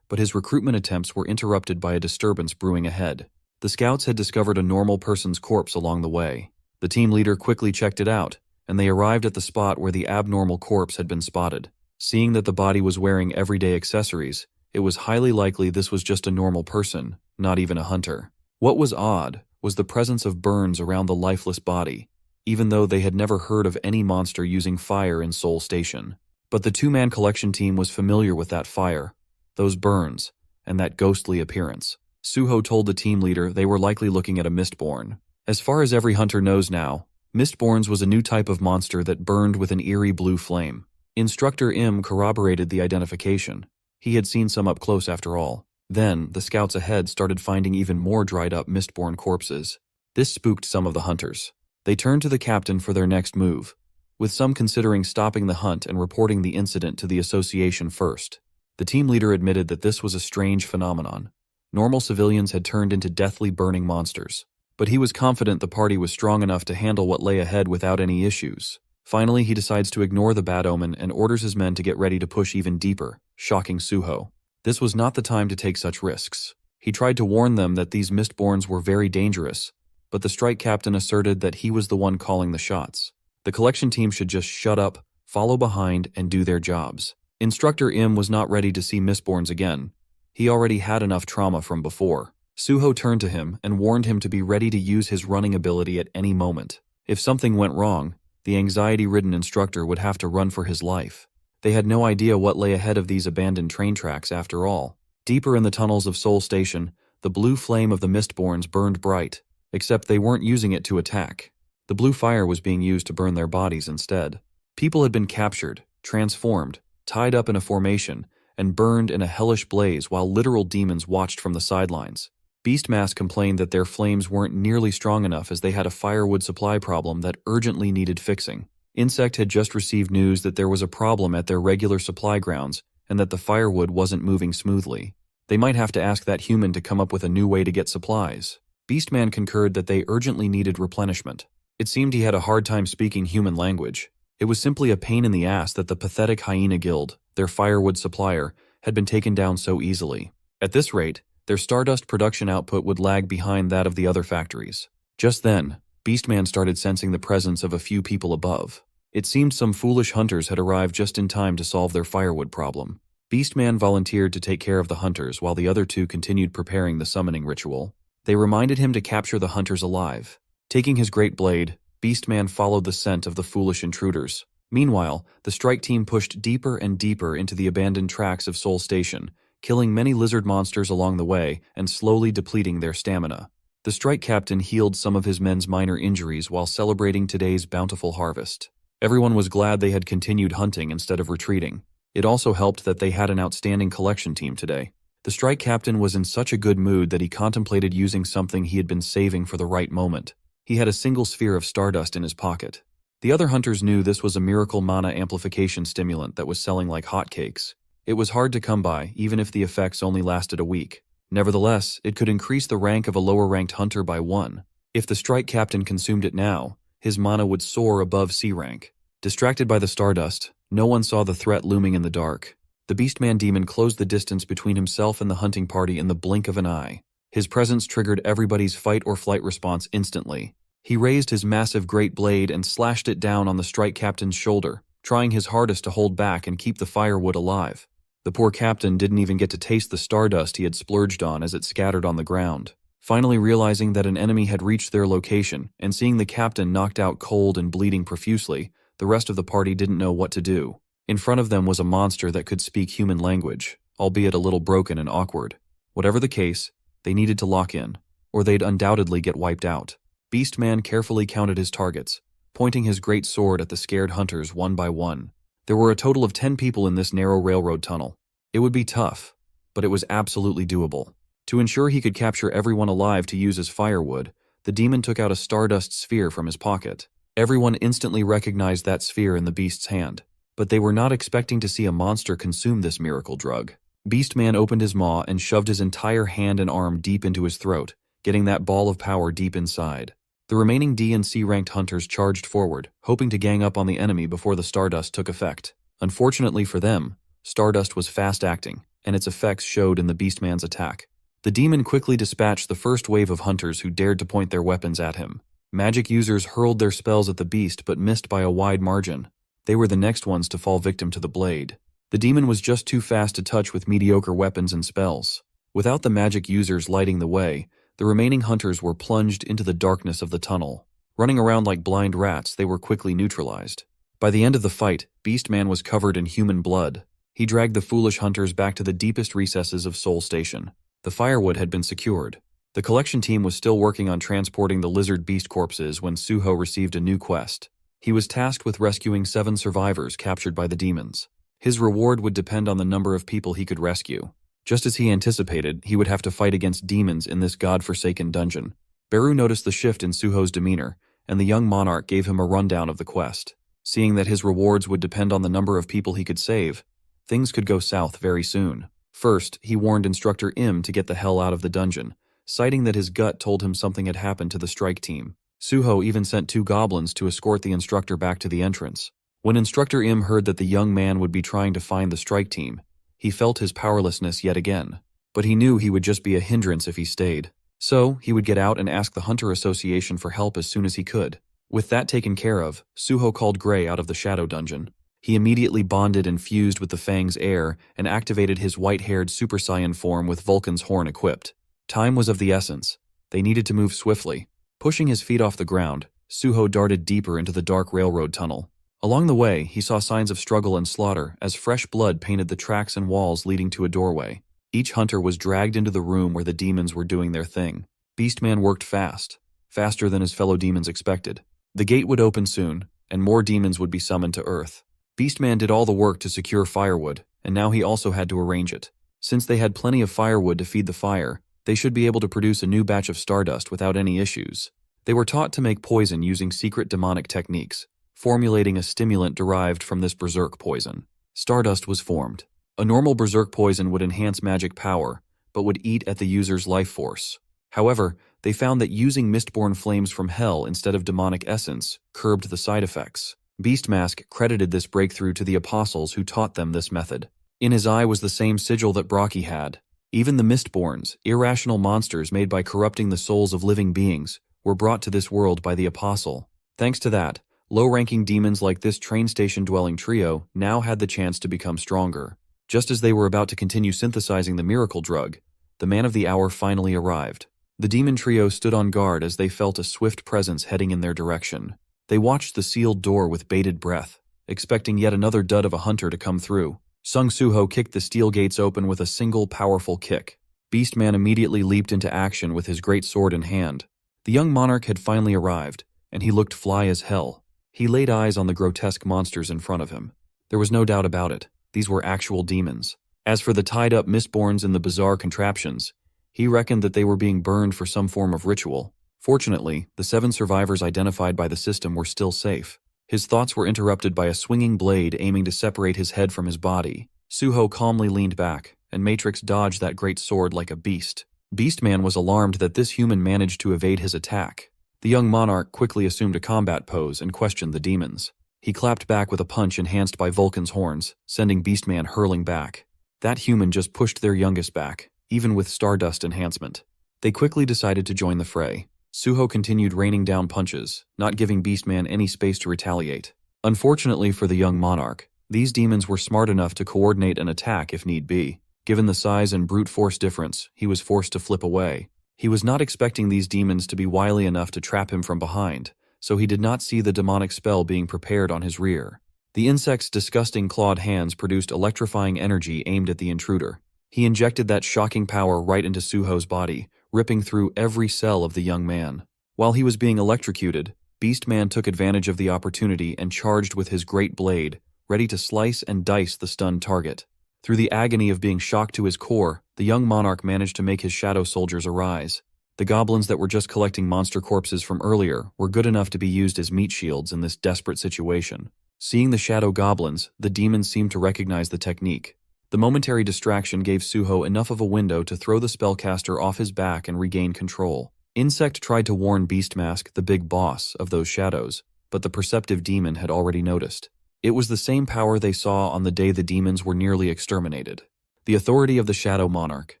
Speaker 1: but his recruitment attempts were interrupted by a disturbance brewing ahead. The scouts had discovered a normal person's corpse along the way. The team leader quickly checked it out, and they arrived at the spot where the abnormal corpse had been spotted. Seeing that the body was wearing everyday accessories, it was highly likely this was just a normal person, not even a hunter. What was odd was the presence of burns around the lifeless body, even though they had never heard of any monster using fire in Seoul Station. But the 2-man collection team was familiar with that fire, those burns, and that ghostly appearance. Suho told the team leader they were likely looking at a Mistborn. As far as every hunter knows now, Mistborns was a new type of monster that burned with an eerie blue flame. Instructor Im corroborated the identification. He had seen some up close after all. Then, the scouts ahead started finding even more dried-up Mistborn corpses. This spooked some of the hunters. They turned to the captain for their next move, with some considering stopping the hunt and reporting the incident to the association first. The team leader admitted that this was a strange phenomenon. Normal civilians had turned into deathly burning monsters. But he was confident the party was strong enough to handle what lay ahead without any issues. Finally, he decides to ignore the bad omen and orders his men to get ready to push even deeper, shocking Suho. This was not the time to take such risks. He tried to warn them that these Mistborns were very dangerous, but the strike captain asserted that he was the one calling the shots. The collection team should just shut up, follow behind, and do their jobs. Instructor Im was not ready to see Mistborns again. He already had enough trauma from before. Suho turned to him and warned him to be ready to use his running ability at any moment. If something went wrong, the anxiety-ridden instructor would have to run for his life. They had no idea what lay ahead of these abandoned train tracks after all. Deeper in the tunnels of Seoul Station, the blue flame of the Mistborns burned bright, except they weren't using it to attack. The blue fire was being used to burn their bodies instead. People had been captured, transformed, tied up in a formation, and burned in a hellish blaze while literal demons watched from the sidelines. Beastmass complained that their flames weren't nearly strong enough as they had a firewood supply problem that urgently needed fixing. Insect had just received news that there was a problem at their regular supply grounds and that the firewood wasn't moving smoothly. They might have to ask that human to come up with a new way to get supplies. Beastman concurred that they urgently needed replenishment. It seemed he had a hard time speaking human language. It was simply a pain in the ass that the pathetic Hyena Guild, their firewood supplier, had been taken down so easily. At this rate, their Stardust production output would lag behind that of the other factories. Just then, Beastman started sensing the presence of a few people above. It seemed some foolish hunters had arrived just in time to solve their firewood problem. Beastman volunteered to take care of the hunters while the other two continued preparing the summoning ritual. They reminded him to capture the hunters alive. Taking his great blade, Beastman followed the scent of the foolish intruders. Meanwhile, the strike team pushed deeper and deeper into the abandoned tracks of Seoul Station, killing many lizard monsters along the way and slowly depleting their stamina. The strike captain healed some of his men's minor injuries while celebrating today's bountiful harvest. Everyone was glad they had continued hunting instead of retreating. It also helped that they had an outstanding collection team today. The strike captain was in such a good mood that he contemplated using something he had been saving for the right moment. He had a single sphere of stardust in his pocket. The other hunters knew this was a miracle mana amplification stimulant that was selling like hotcakes. It was hard to come by, even if the effects only lasted a week. Nevertheless, it could increase the rank of a lower-ranked hunter by 1. If the strike captain consumed it now, his mana would soar above C rank. Distracted by the stardust, no one saw the threat looming in the dark. The Beastman demon closed the distance between himself and the hunting party in the blink of an eye. His presence triggered everybody's fight-or-flight response instantly. He raised his massive great blade and slashed it down on the strike captain's shoulder, trying his hardest to hold back and keep the firewood alive. The poor captain didn't even get to taste the stardust he had splurged on as it scattered on the ground. Finally realizing that an enemy had reached their location, and seeing the captain knocked out cold and bleeding profusely, the rest of the party didn't know what to do. In front of them was a monster that could speak human language, albeit a little broken and awkward. Whatever the case, they needed to lock in, or they'd undoubtedly get wiped out. Beastman carefully counted his targets, pointing his great sword at the scared hunters one by one. There were a total of 10 people in this narrow railroad tunnel. It would be tough, but it was absolutely doable. To ensure he could capture everyone alive to use as firewood, the demon took out a stardust sphere from his pocket. Everyone instantly recognized that sphere in the beast's hand, but they were not expecting to see a monster consume this miracle drug. Beastman opened his maw and shoved his entire hand and arm deep into his throat, getting that ball of power deep inside. The remaining D and C ranked hunters charged forward, hoping to gang up on the enemy before the stardust took effect. Unfortunately for them, stardust was fast-acting, and its effects showed in the Beastman's attack. The demon quickly dispatched the first wave of hunters who dared to point their weapons at him. Magic users hurled their spells at the beast but missed by a wide margin. They were the next ones to fall victim to the blade. The demon was just too fast to touch with mediocre weapons and spells. Without the magic users lighting the way, the remaining hunters were plunged into the darkness of the tunnel. Running around like blind rats, they were quickly neutralized. By the end of the fight, Beastman was covered in human blood. He dragged the foolish hunters back to the deepest recesses of Soul Station. The firewood had been secured. The collection team was still working on transporting the lizard beast corpses when Suho received a new quest. He was tasked with rescuing 7 survivors captured by the demons. His reward would depend on the number of people he could rescue. Just as he anticipated, he would have to fight against demons in this god-forsaken dungeon. Beru noticed the shift in Suho's demeanor, and the young monarch gave him a rundown of the quest. Seeing that his rewards would depend on the number of people he could save, things could go south very soon. First, he warned Instructor Im to get the hell out of the dungeon, citing that his gut told him something had happened to the strike team. Suho even sent 2 goblins to escort the instructor back to the entrance. When Instructor Im heard that the young man would be trying to find the strike team, he felt his powerlessness yet again. But he knew he would just be a hindrance if he stayed. So, he would get out and ask the Hunter Association for help as soon as he could. With that taken care of, Suho called Gray out of the Shadow Dungeon. He immediately bonded and fused with the Fang's air and activated his white-haired Super Saiyan form with Vulcan's horn equipped. Time was of the essence. They needed to move swiftly. Pushing his feet off the ground, Suho darted deeper into the dark railroad tunnel. Along the way, he saw signs of struggle and slaughter as fresh blood painted the tracks and walls leading to a doorway. Each hunter was dragged into the room where the demons were doing their thing. Beastman worked fast, faster than his fellow demons expected. The gate would open soon, and more demons would be summoned to Earth. Beastman did all the work to secure firewood, and now he also had to arrange it. Since they had plenty of firewood to feed the fire, they should be able to produce a new batch of stardust without any issues. They were taught to make poison using secret demonic techniques, formulating a stimulant derived from this berserk poison. Stardust was formed. A normal berserk poison would enhance magic power, but would eat at the user's life force. However, they found that using mistborn flames from hell instead of demonic essence curbed the side effects. Beastmask credited this breakthrough to the apostles who taught them this method. In his eye was the same sigil that Brocky had. Even the mistborns, irrational monsters made by corrupting the souls of living beings, were brought to this world by the apostle. Thanks to that, low-ranking demons like this train station-dwelling trio now had the chance to become stronger. Just as they were about to continue synthesizing the miracle drug, the man of the hour finally arrived. The demon trio stood on guard as they felt a swift presence heading in their direction. They watched the sealed door with bated breath, expecting yet another dud of a hunter to come through. Sung Suho kicked the steel gates open with a single powerful kick. Beastman immediately leaped into action with his great sword in hand. The young monarch had finally arrived, and he looked fly as hell. He laid eyes on the grotesque monsters in front of him. There was no doubt about it. These were actual demons. As for the tied-up mistborns in the bizarre contraptions, he reckoned that they were being burned for some form of ritual. Fortunately, the 7 survivors identified by the system were still safe. His thoughts were interrupted by a swinging blade aiming to separate his head from his body. Suho calmly leaned back, and Matrix dodged that great sword like a beast. Beastman was alarmed that this human managed to evade his attack. The young monarch quickly assumed a combat pose and questioned the demons. He clapped back with a punch enhanced by Vulcan's horns, sending Beastman hurling back. That human just pushed their youngest back, even with stardust enhancement. They quickly decided to join the fray. Suho continued raining down punches, not giving Beastman any space to retaliate. Unfortunately for the young monarch, these demons were smart enough to coordinate an attack if need be. Given the size and brute force difference, he was forced to flip away. He was not expecting these demons to be wily enough to trap him from behind, so he did not see the demonic spell being prepared on his rear. The insect's disgusting clawed hands produced electrifying energy aimed at the intruder. He injected that shocking power right into Suho's body, ripping through every cell of the young man. While he was being electrocuted, Beastman took advantage of the opportunity and charged with his great blade, ready to slice and dice the stunned target. Through the agony of being shocked to his core, the young monarch managed to make his shadow soldiers arise. The goblins that were just collecting monster corpses from earlier were good enough to be used as meat shields in this desperate situation. Seeing the shadow goblins, the demons seemed to recognize the technique. The momentary distraction gave Suho enough of a window to throw the spellcaster off his back and regain control. Insect tried to warn Beastmask, the big boss, of those shadows, but the perceptive demon had already noticed. It was the same power they saw on the day the demons were nearly exterminated. The authority of the Shadow Monarch,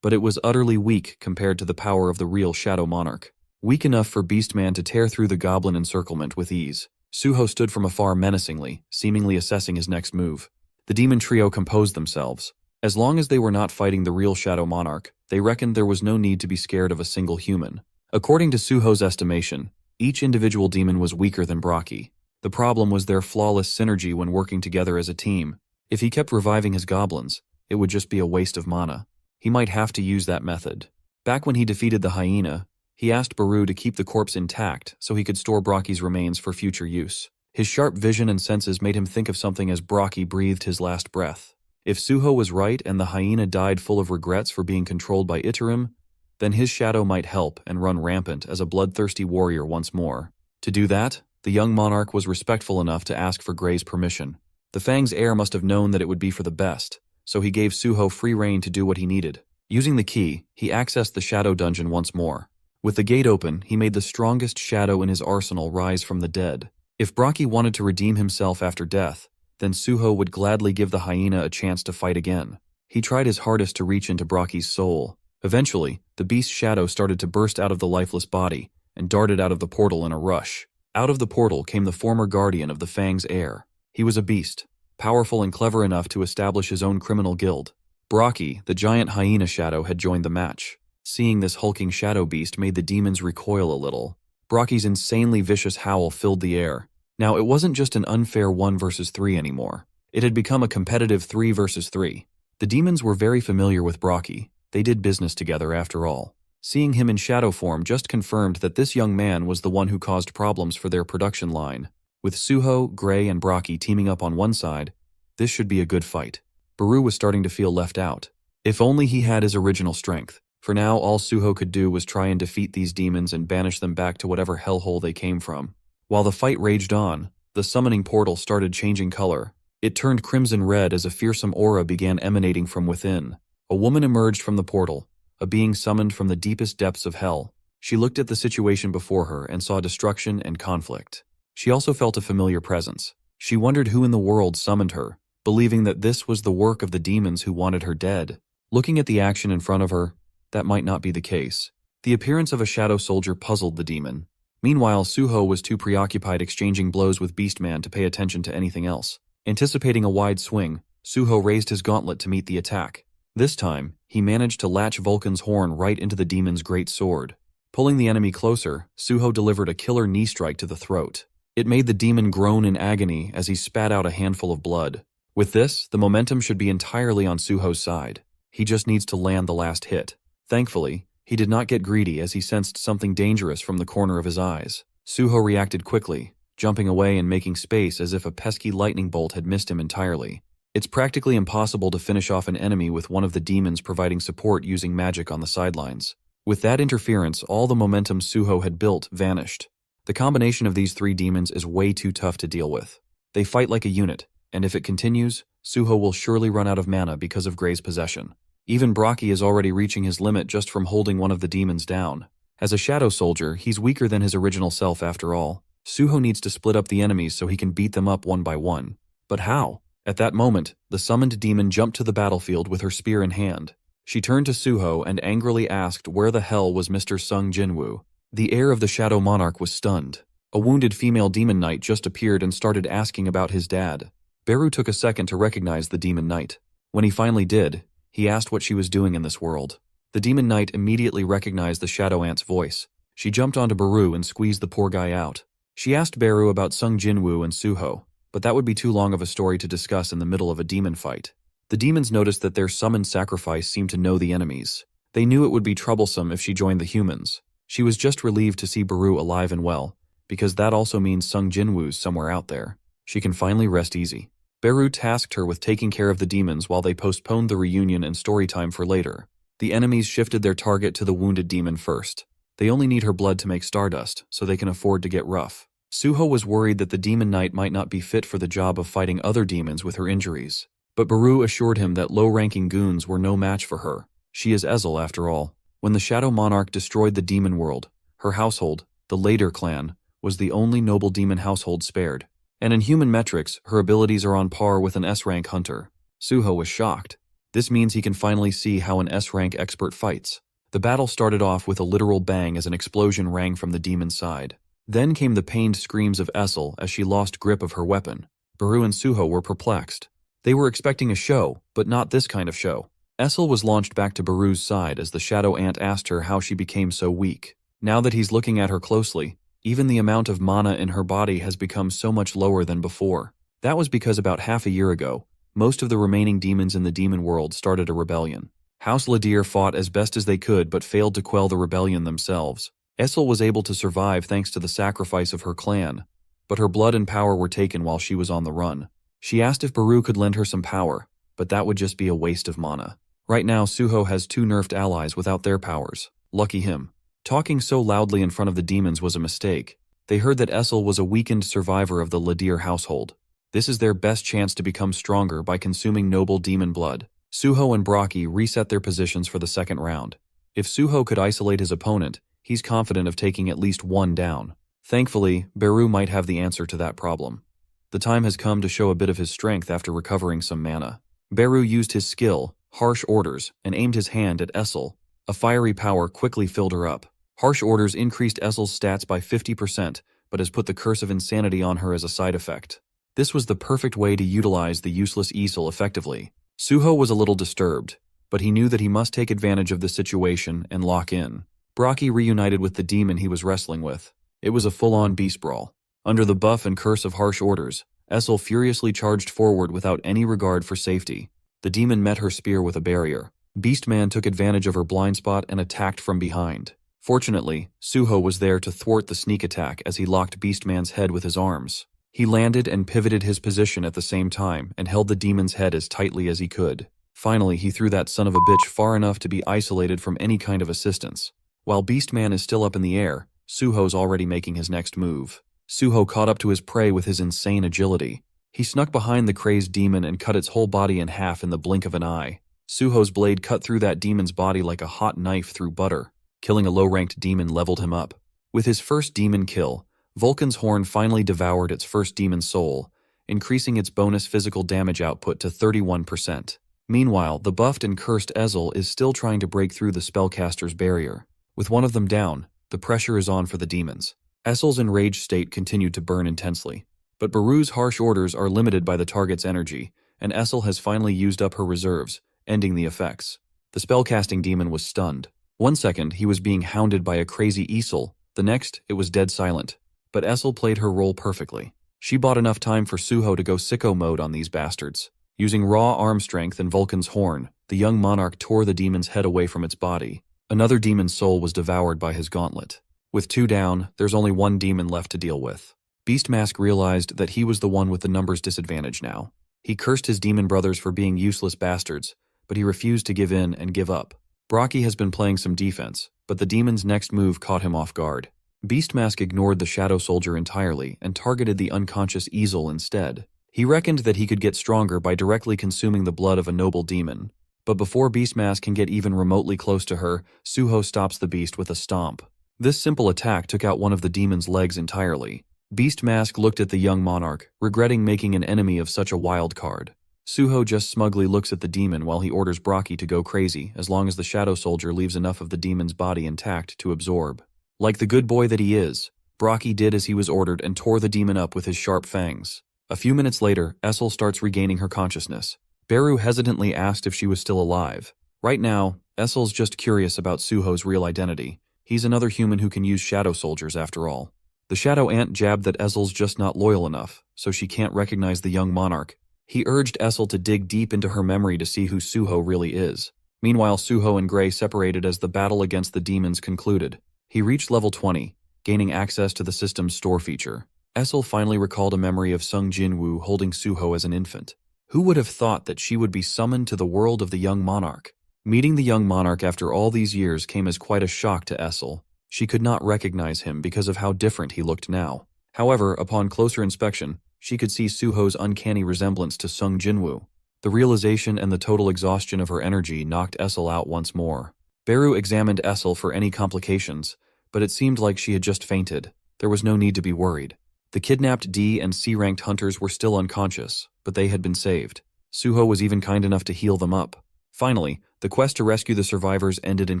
Speaker 1: but it was utterly weak compared to the power of the real Shadow Monarch. Weak enough for Beastman to tear through the goblin encirclement with ease. Suho stood from afar menacingly, seemingly assessing his next move. The demon trio composed themselves. As long as they were not fighting the real Shadow Monarch, they reckoned there was no need to be scared of a single human. According to Suho's estimation, each individual demon was weaker than Brocky. The problem was their flawless synergy when working together as a team. If he kept reviving his goblins, it would just be a waste of mana. He might have to use that method. Back when he defeated the hyena, he asked Baru to keep the corpse intact so he could store Brocky's remains for future use. His sharp vision and senses made him think of something as Brocky breathed his last breath. If Suho was right and the hyena died full of regrets for being controlled by Iterum, then his shadow might help and run rampant as a bloodthirsty warrior once more. To do that, the young monarch was respectful enough to ask for Gray's permission. The Fang's heir must have known that it would be for the best, so he gave Suho free rein to do what he needed. Using the key, he accessed the shadow dungeon once more. With the gate open, he made the strongest shadow in his arsenal rise from the dead. If Brocky wanted to redeem himself after death, then Suho would gladly give the hyena a chance to fight again. He tried his hardest to reach into Brocky's soul. Eventually, the beast's shadow started to burst out of the lifeless body and darted out of the portal in a rush. Out of the portal came the former guardian of the Fang's heir. He was a beast, powerful and clever enough to establish his own criminal guild. Brocky, the giant hyena shadow, had joined the match. Seeing this hulking shadow beast made the demons recoil a little. Brocky's insanely vicious howl filled the air. Now, it wasn't just an unfair 1 versus 3 anymore. It had become a competitive 3 versus 3. The demons were very familiar with Brocky. They did business together after all. Seeing him in shadow form just confirmed that this young man was the one who caused problems for their production line. With Suho, Gray, and Brocky teaming up on one side, this should be a good fight. Baru was starting to feel left out. If only he had his original strength. For now, all Suho could do was try and defeat these demons and banish them back to whatever hellhole they came from. While the fight raged on, the summoning portal started changing color. It turned crimson red as a fearsome aura began emanating from within. A woman emerged from the portal, a being summoned from the deepest depths of hell. She looked at the situation before her and saw destruction and conflict. She also felt a familiar presence. She wondered who in the world summoned her, believing that this was the work of the demons who wanted her dead. Looking at the action in front of her, that might not be the case. The appearance of a shadow soldier puzzled the demon. Meanwhile, Suho was too preoccupied exchanging blows with Beastman to pay attention to anything else. Anticipating a wide swing, Suho raised his gauntlet to meet the attack. This time, he managed to latch Vulcan's horn right into the demon's great sword. Pulling the enemy closer, Suho delivered a killer knee strike to the throat. It made the demon groan in agony as he spat out a handful of blood. With this, the momentum should be entirely on Suho's side. He just needs to land the last hit. Thankfully, he did not get greedy as he sensed something dangerous from the corner of his eyes. Suho reacted quickly, jumping away and making space as if a pesky lightning bolt had missed him entirely. It's practically impossible to finish off an enemy with one of the demons providing support using magic on the sidelines. With that interference, all the momentum Suho had built vanished. The combination of these three demons is way too tough to deal with. They fight like a unit, and if it continues, Suho will surely run out of mana because of Gray's possession. Even Brocky is already reaching his limit just from holding one of the demons down. As a shadow soldier, he's weaker than his original self after all. Suho needs to split up the enemies so he can beat them up one by one. But how? At that moment, the summoned demon jumped to the battlefield with her spear in hand. She turned to Suho and angrily asked where the hell was Mr. Sung Jinwoo. The heir of the Shadow Monarch was stunned. A wounded female demon knight just appeared and started asking about his dad. Beru took a second to recognize the demon knight. When he finally did, he asked what she was doing in this world. The demon knight immediately recognized the shadow ant's voice. She jumped onto Beru and squeezed the poor guy out. She asked Beru about Sung Jinwoo and Suho, but that would be too long of a story to discuss in the middle of a demon fight. The demons noticed that their summoned sacrifice seemed to know the enemies. They knew it would be troublesome if she joined the humans. She was just relieved to see Beru alive and well, because that also means Sung Jinwoo's somewhere out there. She can finally rest easy. Beru tasked her with taking care of the demons while they postponed the reunion and story time for later. The enemies shifted their target to the wounded demon first. They only need her blood to make stardust, so they can afford to get rough. Suho was worried that the demon knight might not be fit for the job of fighting other demons with her injuries. But Beru assured him that low-ranking goons were no match for her. She is Ezel after all. When the Shadow Monarch destroyed the demon world, her household, the Lader clan, was the only noble demon household spared. And in human metrics, her abilities are on par with an S-rank hunter. Suho was shocked. This means he can finally see how an S-rank expert fights. The battle started off with a literal bang as an explosion rang from the demon's side. Then came the pained screams of Ezel as she lost grip of her weapon. Beru and Suho were perplexed. They were expecting a show, but not this kind of show. Ezel was launched back to Beru's side as the shadow ant asked her how she became so weak. Now that he's looking at her closely, even the amount of mana in her body has become so much lower than before. That was because about half a year ago, most of the remaining demons in the demon world started a rebellion. House Ladir fought as best as they could but failed to quell the rebellion themselves. Ezel was able to survive thanks to the sacrifice of her clan, but her blood and power were taken while she was on the run. She asked if Beru could lend her some power, but that would just be a waste of mana. Right now, Suho has 2 nerfed allies without their powers. Lucky him. Talking so loudly in front of the demons was a mistake. They heard that Ezel was a weakened survivor of the Ladir household. This is their best chance to become stronger by consuming noble demon blood. Suho and Braki reset their positions for the second round. If Suho could isolate his opponent, he's confident of taking at least one down. Thankfully, Beru might have the answer to that problem. The time has come to show a bit of his strength after recovering some mana. Beru used his skill, Harsh Orders, and aimed his hand at Ezel. A fiery power quickly filled her up. Harsh Orders increased Ezel's stats by 50%, but has put the Curse of Insanity on her as a side effect. This was the perfect way to utilize the useless Ezel effectively. Suho was a little disturbed, but he knew that he must take advantage of the situation and lock in. Braki reunited with the demon he was wrestling with. It was a full-on beast brawl. Under the buff and curse of Harsh Orders, Ezel furiously charged forward without any regard for safety. The demon met her spear with a barrier. Beastman took advantage of her blind spot and attacked from behind. Fortunately, Suho was there to thwart the sneak attack as he locked Beastman's head with his arms. He landed and pivoted his position at the same time and held the demon's head as tightly as he could. Finally, he threw that son of a bitch far enough to be isolated from any kind of assistance. While Beastman is still up in the air, Suho's already making his next move. Suho caught up to his prey with his insane agility. He snuck behind the crazed demon and cut its whole body in half in the blink of an eye. Suho's blade cut through that demon's body like a hot knife through butter. Killing a low-ranked demon leveled him up. With his first demon kill, Vulcan's horn finally devoured its first demon soul, increasing its bonus physical damage output to 31%. Meanwhile, the buffed and cursed Ezel is still trying to break through the spellcaster's barrier. With one of them down, the pressure is on for the demons. Ezel's enraged state continued to burn intensely. But Beru's harsh orders are limited by the target's energy, and Ezel has finally used up her reserves, ending the effects. The spellcasting demon was stunned. 1 second, he was being hounded by a crazy Ezel. The next, it was dead silent. But Ezel played her role perfectly. She bought enough time for Suho to go sicko mode on these bastards. Using raw arm strength and Vulcan's horn, the young monarch tore the demon's head away from its body. Another demon's soul was devoured by his gauntlet. With 2 down, there's only 1 demon left to deal with. Beastmask realized that he was the one with the numbers disadvantage now. He cursed his demon brothers for being useless bastards, but he refused to give in and give up. Braki has been playing some defense, but the demon's next move caught him off guard. Beastmask ignored the Shadow Soldier entirely and targeted the unconscious Ezel instead. He reckoned that he could get stronger by directly consuming the blood of a noble demon. But before Beastmask can get even remotely close to her, Suho stops the beast with a stomp. This simple attack took out one of the demon's legs entirely. Beastmask looked at the young monarch, regretting making an enemy of such a wild card. Suho just smugly looks at the demon while he orders Braki to go crazy as long as the Shadow Soldier leaves enough of the demon's body intact to absorb. Like the good boy that he is, Brocky did as he was ordered and tore the demon up with his sharp fangs. A few minutes later, Essel starts regaining her consciousness. Beru hesitantly asked if she was still alive. Right now, Essel's just curious about Suho's real identity. He's another human who can use shadow soldiers after all. The shadow ant jabbed that Essel's just not loyal enough, so she can't recognize the young monarch. He urged Essel to dig deep into her memory to see who Suho really is. Meanwhile, Suho and Gray separated as the battle against the demons concluded. He reached level 20, gaining access to the system's store feature. Essel finally recalled a memory of Sung Jinwoo holding Suho as an infant. Who would have thought that she would be summoned to the world of the young monarch? Meeting the young monarch after all these years came as quite a shock to Essel. She could not recognize him because of how different he looked now. However, upon closer inspection, she could see Suho's uncanny resemblance to Sung Jinwoo. The realization and the total exhaustion of her energy knocked Essel out once more. Beru examined Essel for any complications, but it seemed like she had just fainted. There was no need to be worried. The kidnapped D and C-ranked hunters were still unconscious, but they had been saved. Suho was even kind enough to heal them up. Finally, the quest to rescue the survivors ended in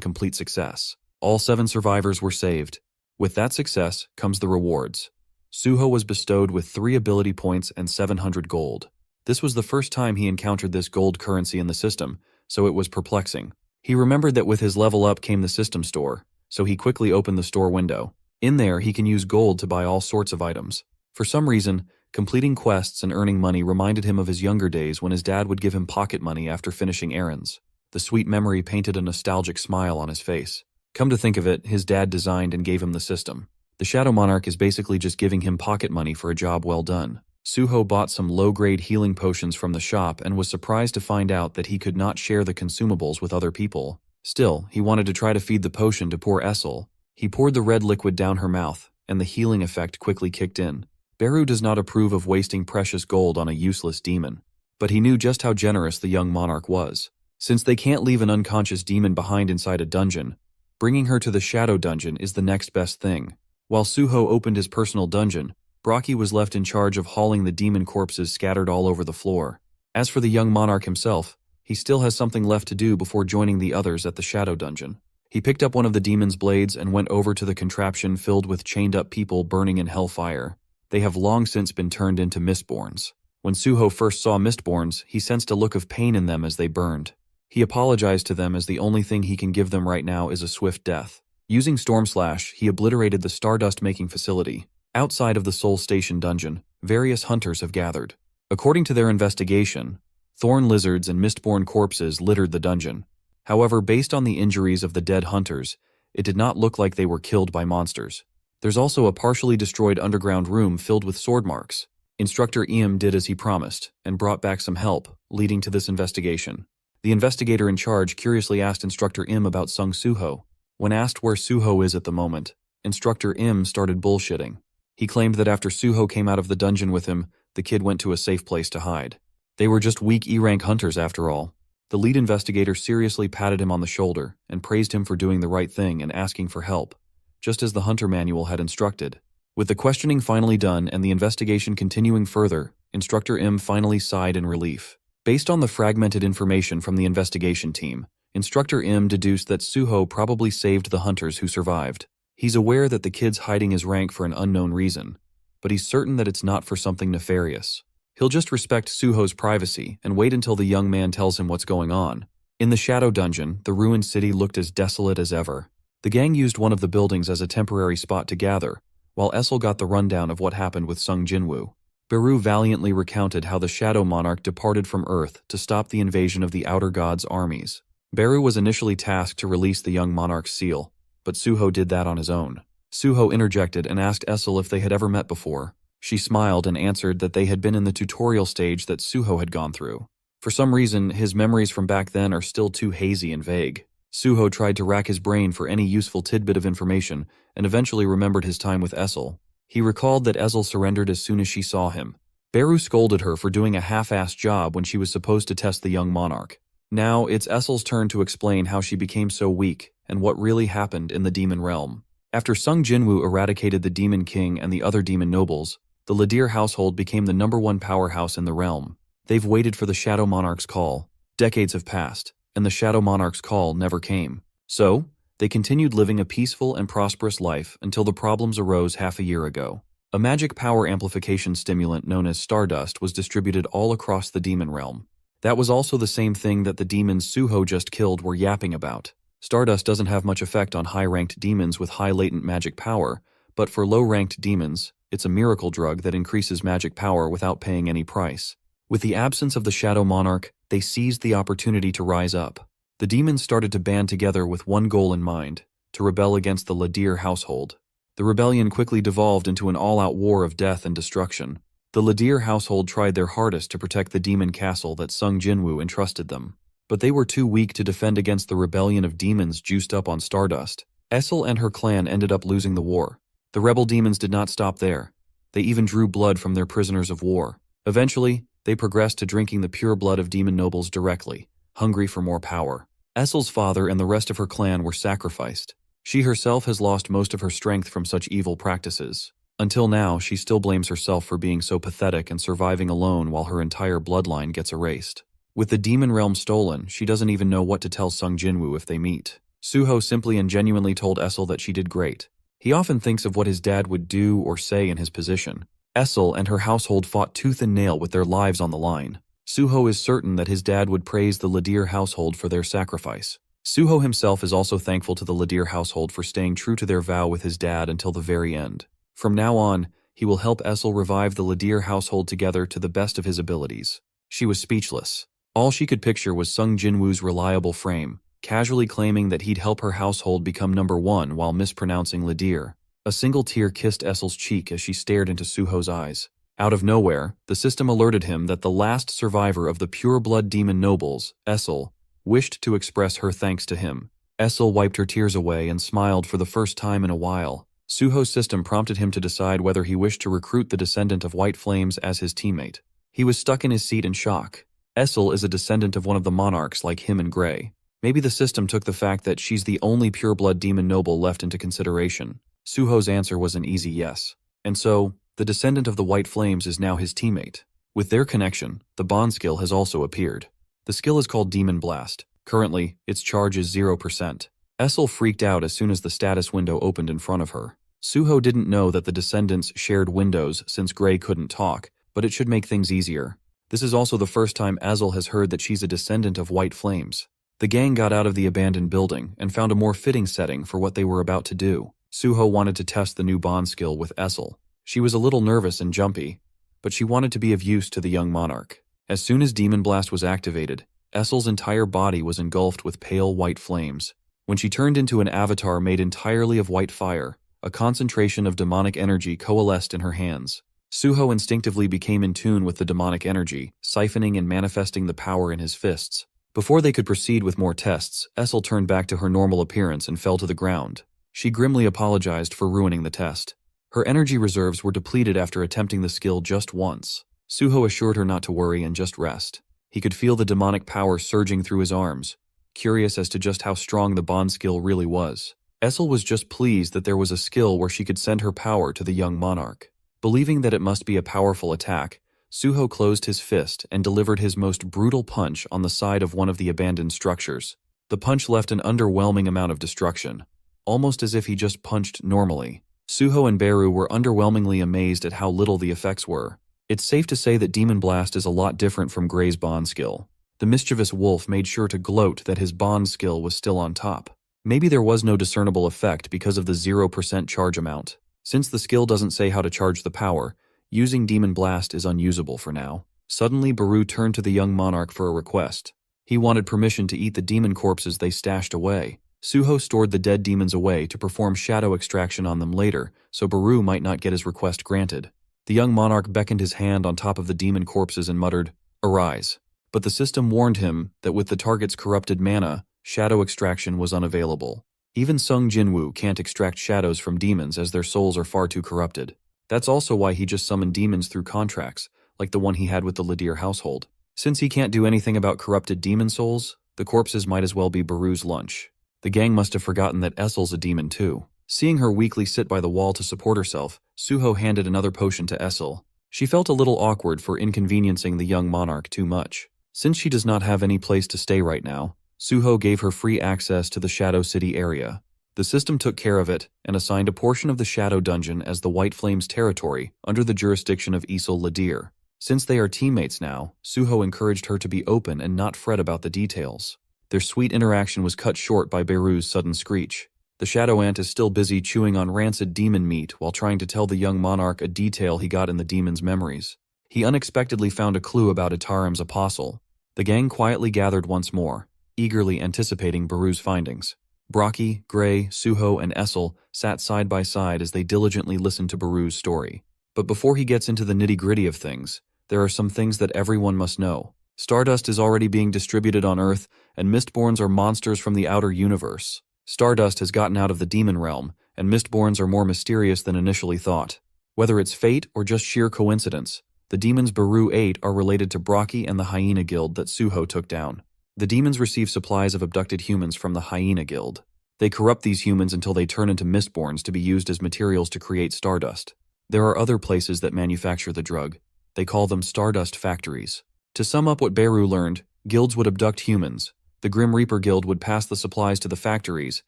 Speaker 1: complete success. All 7 survivors were saved. With that success comes the rewards. Suho was bestowed with 3 ability points and 700 gold. This was the first time he encountered this gold currency in the system, so it was perplexing. He remembered that with his level up came the system store, so he quickly opened the store window. In there, he can use gold to buy all sorts of items. For some reason, completing quests and earning money reminded him of his younger days when his dad would give him pocket money after finishing errands. The sweet memory painted a nostalgic smile on his face. Come to think of it, his dad designed and gave him the system. The Shadow Monarch is basically just giving him pocket money for a job well done. Suho bought some low-grade healing potions from the shop and was surprised to find out that he could not share the consumables with other people. Still, he wanted to try to feed the potion to poor Essel. He poured the red liquid down her mouth, and the healing effect quickly kicked in. Beru does not approve of wasting precious gold on a useless demon, but he knew just how generous the young monarch was. Since they can't leave an unconscious demon behind inside a dungeon, bringing her to the Shadow Dungeon is the next best thing. While Suho opened his personal dungeon, Brocky was left in charge of hauling the demon corpses scattered all over the floor. As for the young monarch himself, he still has something left to do before joining the others at the Shadow Dungeon. He picked up one of the demon's blades and went over to the contraption filled with chained-up people burning in hellfire. They have long since been turned into Mistborns. When Suho first saw Mistborns, he sensed a look of pain in them as they burned. He apologized to them as the only thing he can give them right now is a swift death. Using Storm Slash, he obliterated the stardust-making facility. Outside of the Soul Station dungeon, various hunters have gathered. According to their investigation, thorn lizards and Mistborn corpses littered the dungeon. However, based on the injuries of the dead hunters, it did not look like they were killed by monsters. There's also a partially destroyed underground room filled with sword marks. Instructor Eam did as he promised, and brought back some help, leading to this investigation. The investigator in charge curiously asked Instructor Im about Sung Suho. When asked where Suho is at the moment, Instructor Im started bullshitting. He claimed that after Suho came out of the dungeon with him, the kid went to a safe place to hide. They were just weak E-rank hunters after all. The lead investigator seriously patted him on the shoulder and praised him for doing the right thing and asking for help, just as the Hunter Manual had instructed. With the questioning finally done and the investigation continuing further, Instructor Im finally sighed in relief. Based on the fragmented information from the investigation team, Instructor Im deduced that Suho probably saved the hunters who survived. He's aware that the kid's hiding his rank for an unknown reason, but he's certain that it's not for something nefarious. He'll just respect Suho's privacy and wait until the young man tells him what's going on. In the Shadow Dungeon, the ruined city looked as desolate as ever. The gang used one of the buildings as a temporary spot to gather, while Essel got the rundown of what happened with Sung Jinwoo. Beru valiantly recounted how the Shadow Monarch departed from Earth to stop the invasion of the Outer Gods' armies. Beru was initially tasked to release the young monarch's seal, but Suho did that on his own. Suho interjected and asked Essel if they had ever met before. She smiled and answered that they had been in the tutorial stage that Suho had gone through. For some reason, his memories from back then are still too hazy and vague. Suho tried to rack his brain for any useful tidbit of information and eventually remembered his time with Essel. He recalled that Essel surrendered as soon as she saw him. Beru scolded her for doing a half-assed job when she was supposed to test the young monarch. Now, it's Essel's turn to explain how she became so weak and what really happened in the demon realm. After Sung Jinwoo eradicated the Demon King and the other demon nobles, the Ladir household became the #1 powerhouse in the realm. They've waited for the Shadow Monarch's call. Decades have passed, and the Shadow Monarch's call never came. So, They continued living a peaceful and prosperous life until the problems arose half a year ago. A magic power amplification stimulant known as Stardust was distributed all across the demon realm. That was also the same thing that the demons Suho just killed were yapping about. Stardust doesn't have much effect on high-ranked demons with high latent magic power, but for low-ranked demons, it's a miracle drug that increases magic power without paying any price. With the absence of the Shadow Monarch, they seized the opportunity to rise up. The demons started to band together with one goal in mind, to rebel against the Ladir household. The rebellion quickly devolved into an all-out war of death and destruction. The Ladir household tried their hardest to protect the demon castle that Sung Jinwoo entrusted them, but they were too weak to defend against the rebellion of demons juiced up on Stardust. Essel and her clan ended up losing the war. The rebel demons did not stop there. They even drew blood from their prisoners of war. Eventually, they progressed to drinking the pure blood of demon nobles directly, hungry for more power. Essel's father and the rest of her clan were sacrificed. She herself has lost most of her strength from such evil practices. Until now, she still blames herself for being so pathetic and surviving alone while her entire bloodline gets erased. With the demon realm stolen, she doesn't even know what to tell Sung Jinwoo if they meet. Suho simply and genuinely told Essel that she did great. He often thinks of what his dad would do or say in his position. Essel and her household fought tooth and nail with their lives on the line. Suho is certain that his dad would praise the Ladir household for their sacrifice. Suho himself is also thankful to the Ladir household for staying true to their vow with his dad until the very end. From now on, he will help Essel revive the Ladir household together to the best of his abilities. She was speechless. All she could picture was Sung Jinwoo's reliable frame, casually claiming that he'd help her household become #1 while mispronouncing Ladir. A single tear kissed Essel's cheek as she stared into Suho's eyes. Out of nowhere, the system alerted him that the last survivor of the pure-blood demon nobles, Essel, wished to express her thanks to him. Essel wiped her tears away and smiled for the first time in a while. Suho's system prompted him to decide whether he wished to recruit the descendant of White Flames as his teammate. He was stuck in his seat in shock. Essel is a descendant of one of the monarchs like him and Grey. Maybe the system took the fact that she's the only pure-blood demon noble left into consideration. Suho's answer was an easy yes. And so, the descendant of the White Flames is now his teammate. With their connection, the bond skill has also appeared. The skill is called Demon Blast. Currently, its charge is 0%. Essel freaked out as soon as the status window opened in front of her. Suho didn't know that the descendants shared windows since Grey couldn't talk, but it should make things easier. This is also the first time Essel has heard that she's a descendant of White Flames. The gang got out of the abandoned building and found a more fitting setting for what they were about to do. Suho wanted to test the new bond skill with Essel. She was a little nervous and jumpy, but she wanted to be of use to the young monarch. As soon as Demon Blast was activated, Essel's entire body was engulfed with pale white flames. When she turned into an avatar made entirely of white fire, a concentration of demonic energy coalesced in her hands. Suho instinctively became in tune with the demonic energy, siphoning and manifesting the power in his fists. Before they could proceed with more tests, Essel turned back to her normal appearance and fell to the ground. She grimly apologized for ruining the test. Her energy reserves were depleted after attempting the skill just once. Suho assured her not to worry and just rest. He could feel the demonic power surging through his arms, curious as to just how strong the bond skill really was. Essel was just pleased that there was a skill where she could send her power to the young monarch. Believing that it must be a powerful attack, Suho closed his fist and delivered his most brutal punch on the side of one of the abandoned structures. The punch left an underwhelming amount of destruction, almost as if he just punched normally. Suho and Beru were underwhelmingly amazed at how little the effects were. It's safe to say that Demon Blast is a lot different from Grey's bond skill. The mischievous wolf made sure to gloat that his bond skill was still on top. Maybe there was no discernible effect because of the 0% charge amount. Since the skill doesn't say how to charge the power, using Demon Blast is unusable for now. Suddenly, Beru turned to the young monarch for a request. He wanted permission to eat the demon corpses they stashed away. Suho stored the dead demons away to perform shadow extraction on them later, so Beru might not get his request granted. The young monarch beckoned his hand on top of the demon corpses and muttered, "Arise." But the system warned him that with the target's corrupted mana, shadow extraction was unavailable. Even Sung Jinwoo can't extract shadows from demons as their souls are far too corrupted. That's also why he just summoned demons through contracts, like the one he had with the Ladir household. Since he can't do anything about corrupted demon souls, the corpses might as well be Beru's lunch. The gang must have forgotten that Essel's a demon too. Seeing her weakly sit by the wall to support herself, Suho handed another potion to Essel. She felt a little awkward for inconveniencing the young monarch too much. Since she does not have any place to stay right now, Suho gave her free access to the Shadow City area. The system took care of it and assigned a portion of the Shadow Dungeon as the White Flames territory under the jurisdiction of Isol Ladir. Since they are teammates now, Suho encouraged her to be open and not fret about the details. Their sweet interaction was cut short by Beru's sudden screech. The Shadow Ant is still busy chewing on rancid demon meat while trying to tell the young monarch a detail he got in the demon's memories. He unexpectedly found a clue about Itarim's apostle. The gang quietly gathered once more, eagerly anticipating Beru's findings. Brockie, Gray, Suho, and Essel sat side by side as they diligently listened to Beru's story. But before he gets into the nitty-gritty of things, there are some things that everyone must know. Stardust is already being distributed on Earth, and Mistborns are monsters from the outer universe. Stardust has gotten out of the demon realm, and Mistborns are more mysterious than initially thought. Whether it's fate or just sheer coincidence, the demons Beru ate are related to Brockie and the Hyena Guild that Suho took down. The demons receive supplies of abducted humans from the Hyena Guild. They corrupt these humans until they turn into Mistborns to be used as materials to create Stardust. There are other places that manufacture the drug. They call them Stardust factories. To sum up what Beru learned, guilds would abduct humans, the Grim Reaper Guild would pass the supplies to the factories,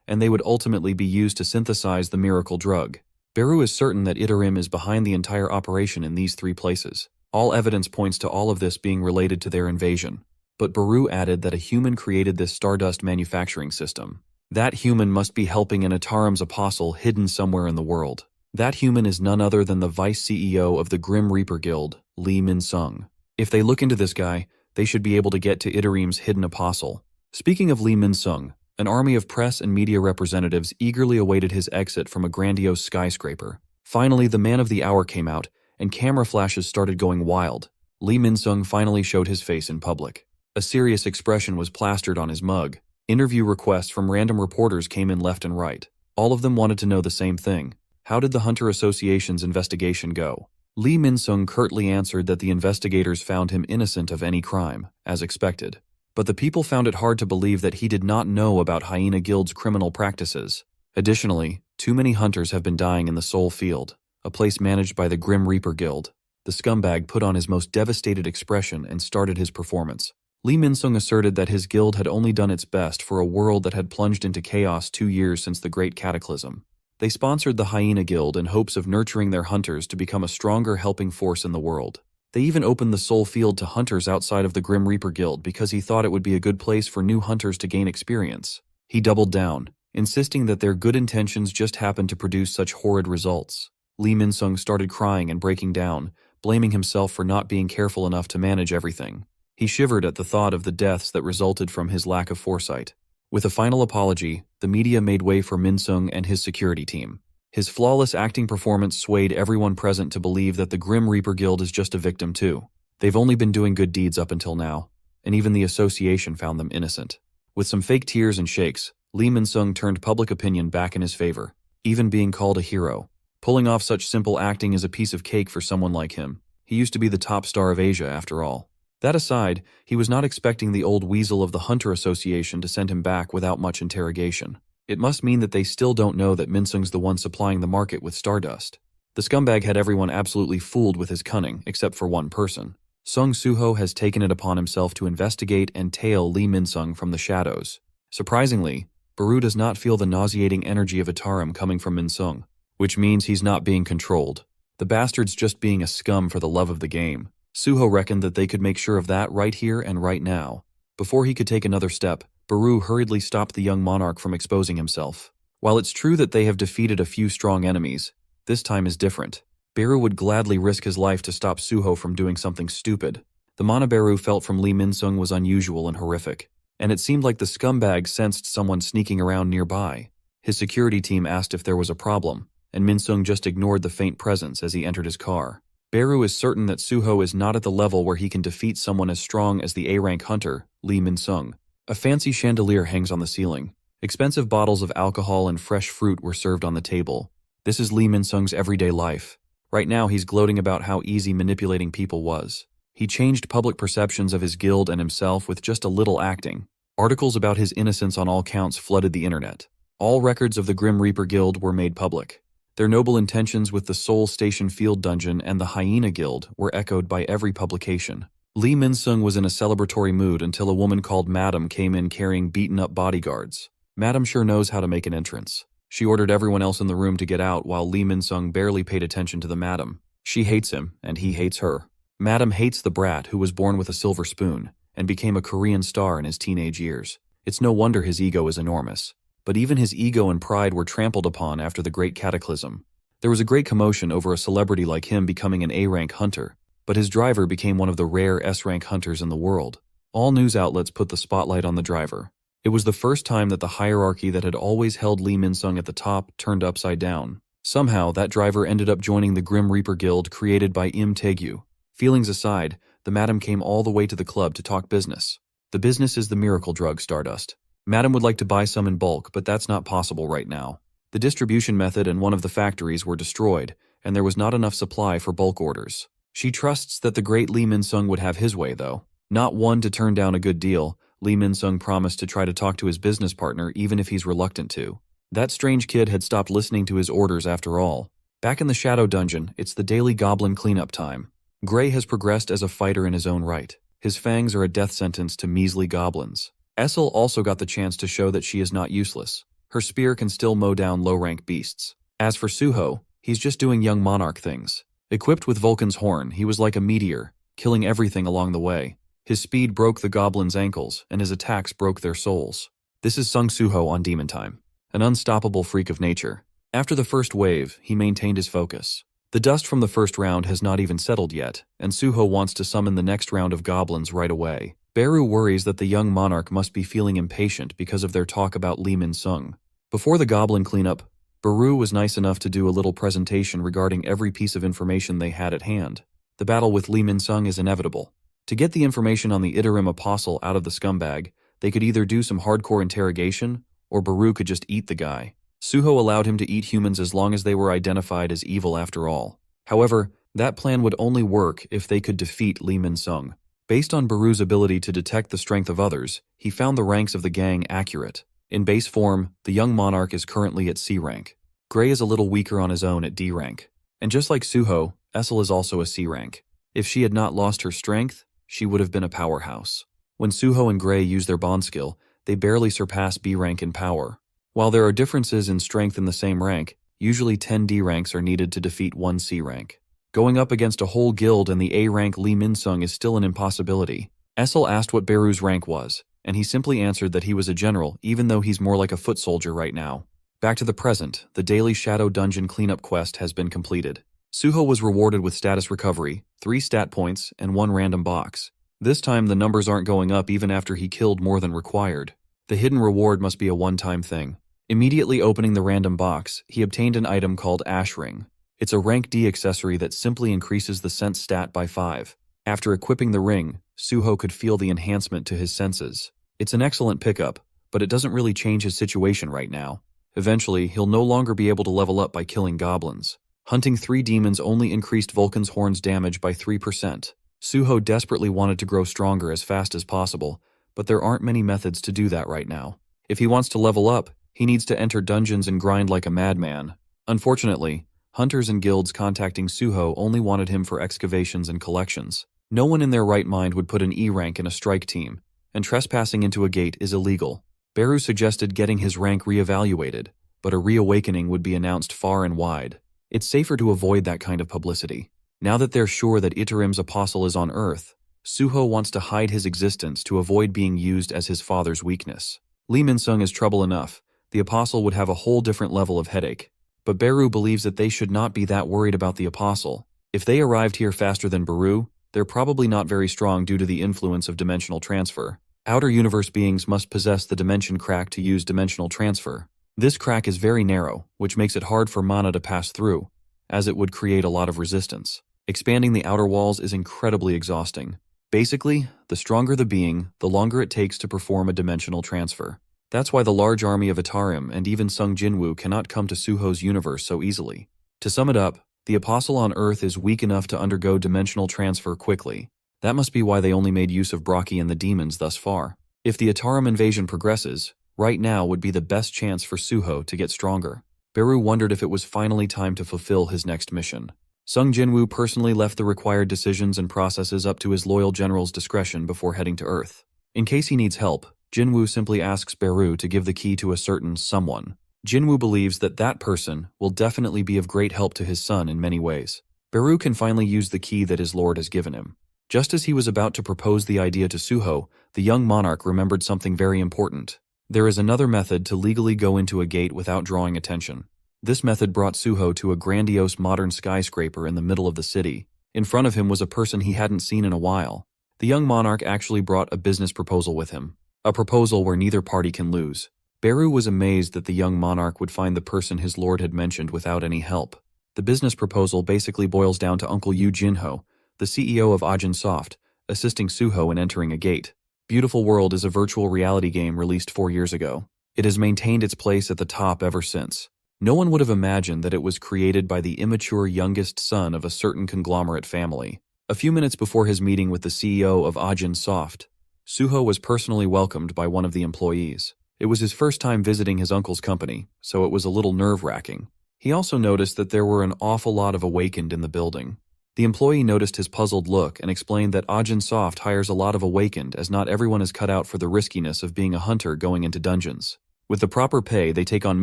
Speaker 1: and they would ultimately be used to synthesize the miracle drug. Beru is certain that Itarim is behind the entire operation in these three places. All evidence points to all of this being related to their invasion. But Beru added that a human created this Stardust manufacturing system. That human must be helping an Itarim's apostle hidden somewhere in the world. That human is none other than the vice CEO of the Grim Reaper Guild, Lee Min-sung. If they look into this guy, they should be able to get to Itarim's hidden apostle. Speaking of Lee Min-sung, an army of press and media representatives eagerly awaited his exit from a grandiose skyscraper. Finally, the man of the hour came out, and camera flashes started going wild. Lee Min-sung finally showed his face in public. A serious expression was plastered on his mug. Interview requests from random reporters came in left and right. All of them wanted to know the same thing. How did the Hunter Association's investigation go? Lee Min-sung curtly answered that the investigators found him innocent of any crime, as expected. But the people found it hard to believe that he did not know about Hyena Guild's criminal practices. Additionally, too many hunters have been dying in the Soul Field, a place managed by the Grim Reaper Guild. The scumbag put on his most devastated expression and started his performance. Lee Min-sung asserted that his guild had only done its best for a world that had plunged into chaos 2 years since the Great Cataclysm. They sponsored the Hyena Guild in hopes of nurturing their hunters to become a stronger helping force in the world. They even opened the Soul Field to hunters outside of the Grim Reaper Guild because he thought it would be a good place for new hunters to gain experience. He doubled down, insisting that their good intentions just happened to produce such horrid results. Lee Min-sung started crying and breaking down, blaming himself for not being careful enough to manage everything. He shivered at the thought of the deaths that resulted from his lack of foresight. With a final apology, the media made way for Min-sung and his security team. His flawless acting performance swayed everyone present to believe that the Grim Reaper Guild is just a victim too. They've only been doing good deeds up until now, and even the association found them innocent. With some fake tears and shakes, Lee Min-sung turned public opinion back in his favor, even being called a hero. Pulling off such simple acting is a piece of cake for someone like him. He used to be the top star of Asia after all. That aside, he was not expecting the old weasel of the Hunter Association to send him back without much interrogation. It must mean that they still don't know that Min-sung's the one supplying the market with Stardust. The scumbag had everyone absolutely fooled with his cunning, except for one person. Sung Suho has taken it upon himself to investigate and tail Lee Min-sung from the shadows. Surprisingly, Beru does not feel the nauseating energy of Itarim coming from Min-sung, which means he's not being controlled. The bastard's just being a scum for the love of the game. Suho reckoned that they could make sure of that right here and right now. Before he could take another step, Beru hurriedly stopped the young monarch from exposing himself. While it's true that they have defeated a few strong enemies, this time is different. Beru would gladly risk his life to stop Suho from doing something stupid. The mana Beru felt from Lee Min-sung was unusual and horrific, and it seemed like the scumbag sensed someone sneaking around nearby. His security team asked if there was a problem, and Min-sung just ignored the faint presence as he entered his car. Beru is certain that Suho is not at the level where he can defeat someone as strong as the A-rank hunter, Lee Min-sung. A fancy chandelier hangs on the ceiling. Expensive bottles of alcohol and fresh fruit were served on the table. This is Lee Min-sung's everyday life. Right now he's gloating about how easy manipulating people was. He changed public perceptions of his guild and himself with just a little acting. Articles about his innocence on all counts flooded the internet. All records of the Grim Reaper Guild were made public. Their noble intentions with the Soul Station Field Dungeon and the Hyena Guild were echoed by every publication. Lee Min-sung was in a celebratory mood until a woman called Madam came in carrying beaten-up bodyguards. Madam sure knows how to make an entrance. She ordered everyone else in the room to get out while Lee Min-sung barely paid attention to the madam. She hates him, and he hates her. Madam hates the brat who was born with a silver spoon and became a Korean star in his teenage years. It's no wonder his ego is enormous. But even his ego and pride were trampled upon after the Great Cataclysm. There was a great commotion over a celebrity like him becoming an A-rank hunter, but his driver became one of the rare S-rank hunters in the world. All news outlets put the spotlight on the driver. It was the first time that the hierarchy that had always held Lee Min-sung at the top turned upside down. Somehow, that driver ended up joining the Grim Reaper Guild created by Im Taegyu. Feelings aside, the madam came all the way to the club to talk business. The business is the miracle drug Stardust. Madam would like to buy some in bulk, but that's not possible right now. The distribution method and one of the factories were destroyed, and there was not enough supply for bulk orders. She trusts that the great Lee Min-sung would have his way, though. Not one to turn down a good deal, Lee Min-sung promised to try to talk to his business partner even if he's reluctant to. That strange kid had stopped listening to his orders after all. Back in the Shadow Dungeon, it's the daily goblin cleanup time. Gray has progressed as a fighter in his own right. His fangs are a death sentence to measly goblins. Essel also got the chance to show that she is not useless. Her spear can still mow down low-rank beasts. As for Suho, he's just doing young monarch things. Equipped with Vulcan's horn, he was like a meteor, killing everything along the way. His speed broke the goblins' ankles, and his attacks broke their souls. This is Sung Suho on Demon Time, an unstoppable freak of nature. After the first wave, he maintained his focus. The dust from the first round has not even settled yet, and Suho wants to summon the next round of goblins right away. Beru worries that the young monarch must be feeling impatient because of their talk about Lee Min-sung. Before the goblin cleanup, Beru was nice enough to do a little presentation regarding every piece of information they had at hand. The battle with Lee Min-sung is inevitable. To get the information on the Itarim Apostle out of the scumbag, they could either do some hardcore interrogation, or Beru could just eat the guy. Suho allowed him to eat humans as long as they were identified as evil after all. However, that plan would only work if they could defeat Lee Min-sung. Based on Beru's ability to detect the strength of others, he found the ranks of the gang accurate. In base form, the young monarch is currently at C rank. Gray is a little weaker on his own at D rank. And just like Suho, Essel is also a C rank. If she had not lost her strength, she would have been a powerhouse. When Suho and Gray use their bond skill, they barely surpass B rank in power. While there are differences in strength in the same rank, usually 10 D ranks are needed to defeat one C rank. Going up against a whole guild and the A rank Lee Min-sung is still an impossibility. Essel asked what Beru's rank was, and he simply answered that he was a general even though he's more like a foot soldier right now. Back to the present, the daily Shadow Dungeon cleanup quest has been completed. Suho was rewarded with status recovery, 3 stat points, and 1 random box. This time the numbers aren't going up even after he killed more than required. The hidden reward must be a one-time thing. Immediately opening the random box, he obtained an item called Ash Ring. It's a rank D accessory that simply increases the sense stat by 5. After equipping the ring, Suho could feel the enhancement to his senses. It's an excellent pickup, but it doesn't really change his situation right now. Eventually, he'll no longer be able to level up by killing goblins. Hunting 3 demons only increased Vulcan's horn's damage by 3%. Suho desperately wanted to grow stronger as fast as possible, but there aren't many methods to do that right now. If he wants to level up, he needs to enter dungeons and grind like a madman. Unfortunately, hunters and guilds contacting Suho only wanted him for excavations and collections. No one in their right mind would put an E rank in a strike team, and trespassing into a gate is illegal. Beru suggested getting his rank reevaluated, but a reawakening would be announced far and wide. It's safer to avoid that kind of publicity. Now that they're sure that Itarim's apostle is on Earth, Suho wants to hide his existence to avoid being used as his father's weakness. Lee Min-sung is trouble enough. The apostle would have a whole different level of headache. But Beru believes that they should not be that worried about the apostle. If they arrived here faster than Beru, they're probably not very strong due to the influence of dimensional transfer. Outer universe beings must possess the dimension crack to use dimensional transfer. This crack is very narrow, which makes it hard for mana to pass through, as it would create a lot of resistance. Expanding the outer walls is incredibly exhausting. Basically, the stronger the being, the longer it takes to perform a dimensional transfer. That's why the large army of Itarim and even Sung Jinwoo cannot come to Suho's universe so easily. To sum it up, the apostle on Earth is weak enough to undergo dimensional transfer quickly. That must be why they only made use of Brockie and the demons thus far. If the Itarim invasion progresses, right now would be the best chance for Suho to get stronger. Beru wondered if it was finally time to fulfill his next mission. Sung Jinwoo personally left the required decisions and processes up to his loyal general's discretion before heading to Earth. In case he needs help, Jinwoo simply asks Beru to give the key to a certain someone. Jinwoo believes that that person will definitely be of great help to his son in many ways. Beru can finally use the key that his lord has given him. Just as he was about to propose the idea to Suho, the young monarch remembered something very important. There is another method to legally go into a gate without drawing attention. This method brought Suho to a grandiose modern skyscraper in the middle of the city. In front of him was a person he hadn't seen in a while. The young monarch actually brought a business proposal with him. A proposal where neither party can lose. Beru was amazed that the young monarch would find the person his lord had mentioned without any help. The business proposal basically boils down to Uncle Yu Jinho, the CEO of ActionToon, assisting Suho in entering a gate. Beautiful World is a virtual reality game released 4 years ago. It has maintained its place at the top ever since. No one would have imagined that it was created by the immature youngest son of a certain conglomerate family. A few minutes before his meeting with the CEO of ActionToon, Suho was personally welcomed by one of the employees. It was his first time visiting his uncle's company, so it was a little nerve-wracking. He also noticed that there were an awful lot of awakened in the building. The employee noticed his puzzled look and explained that ActionToon hires a lot of awakened as not everyone is cut out for the riskiness of being a hunter going into dungeons. With the proper pay, they take on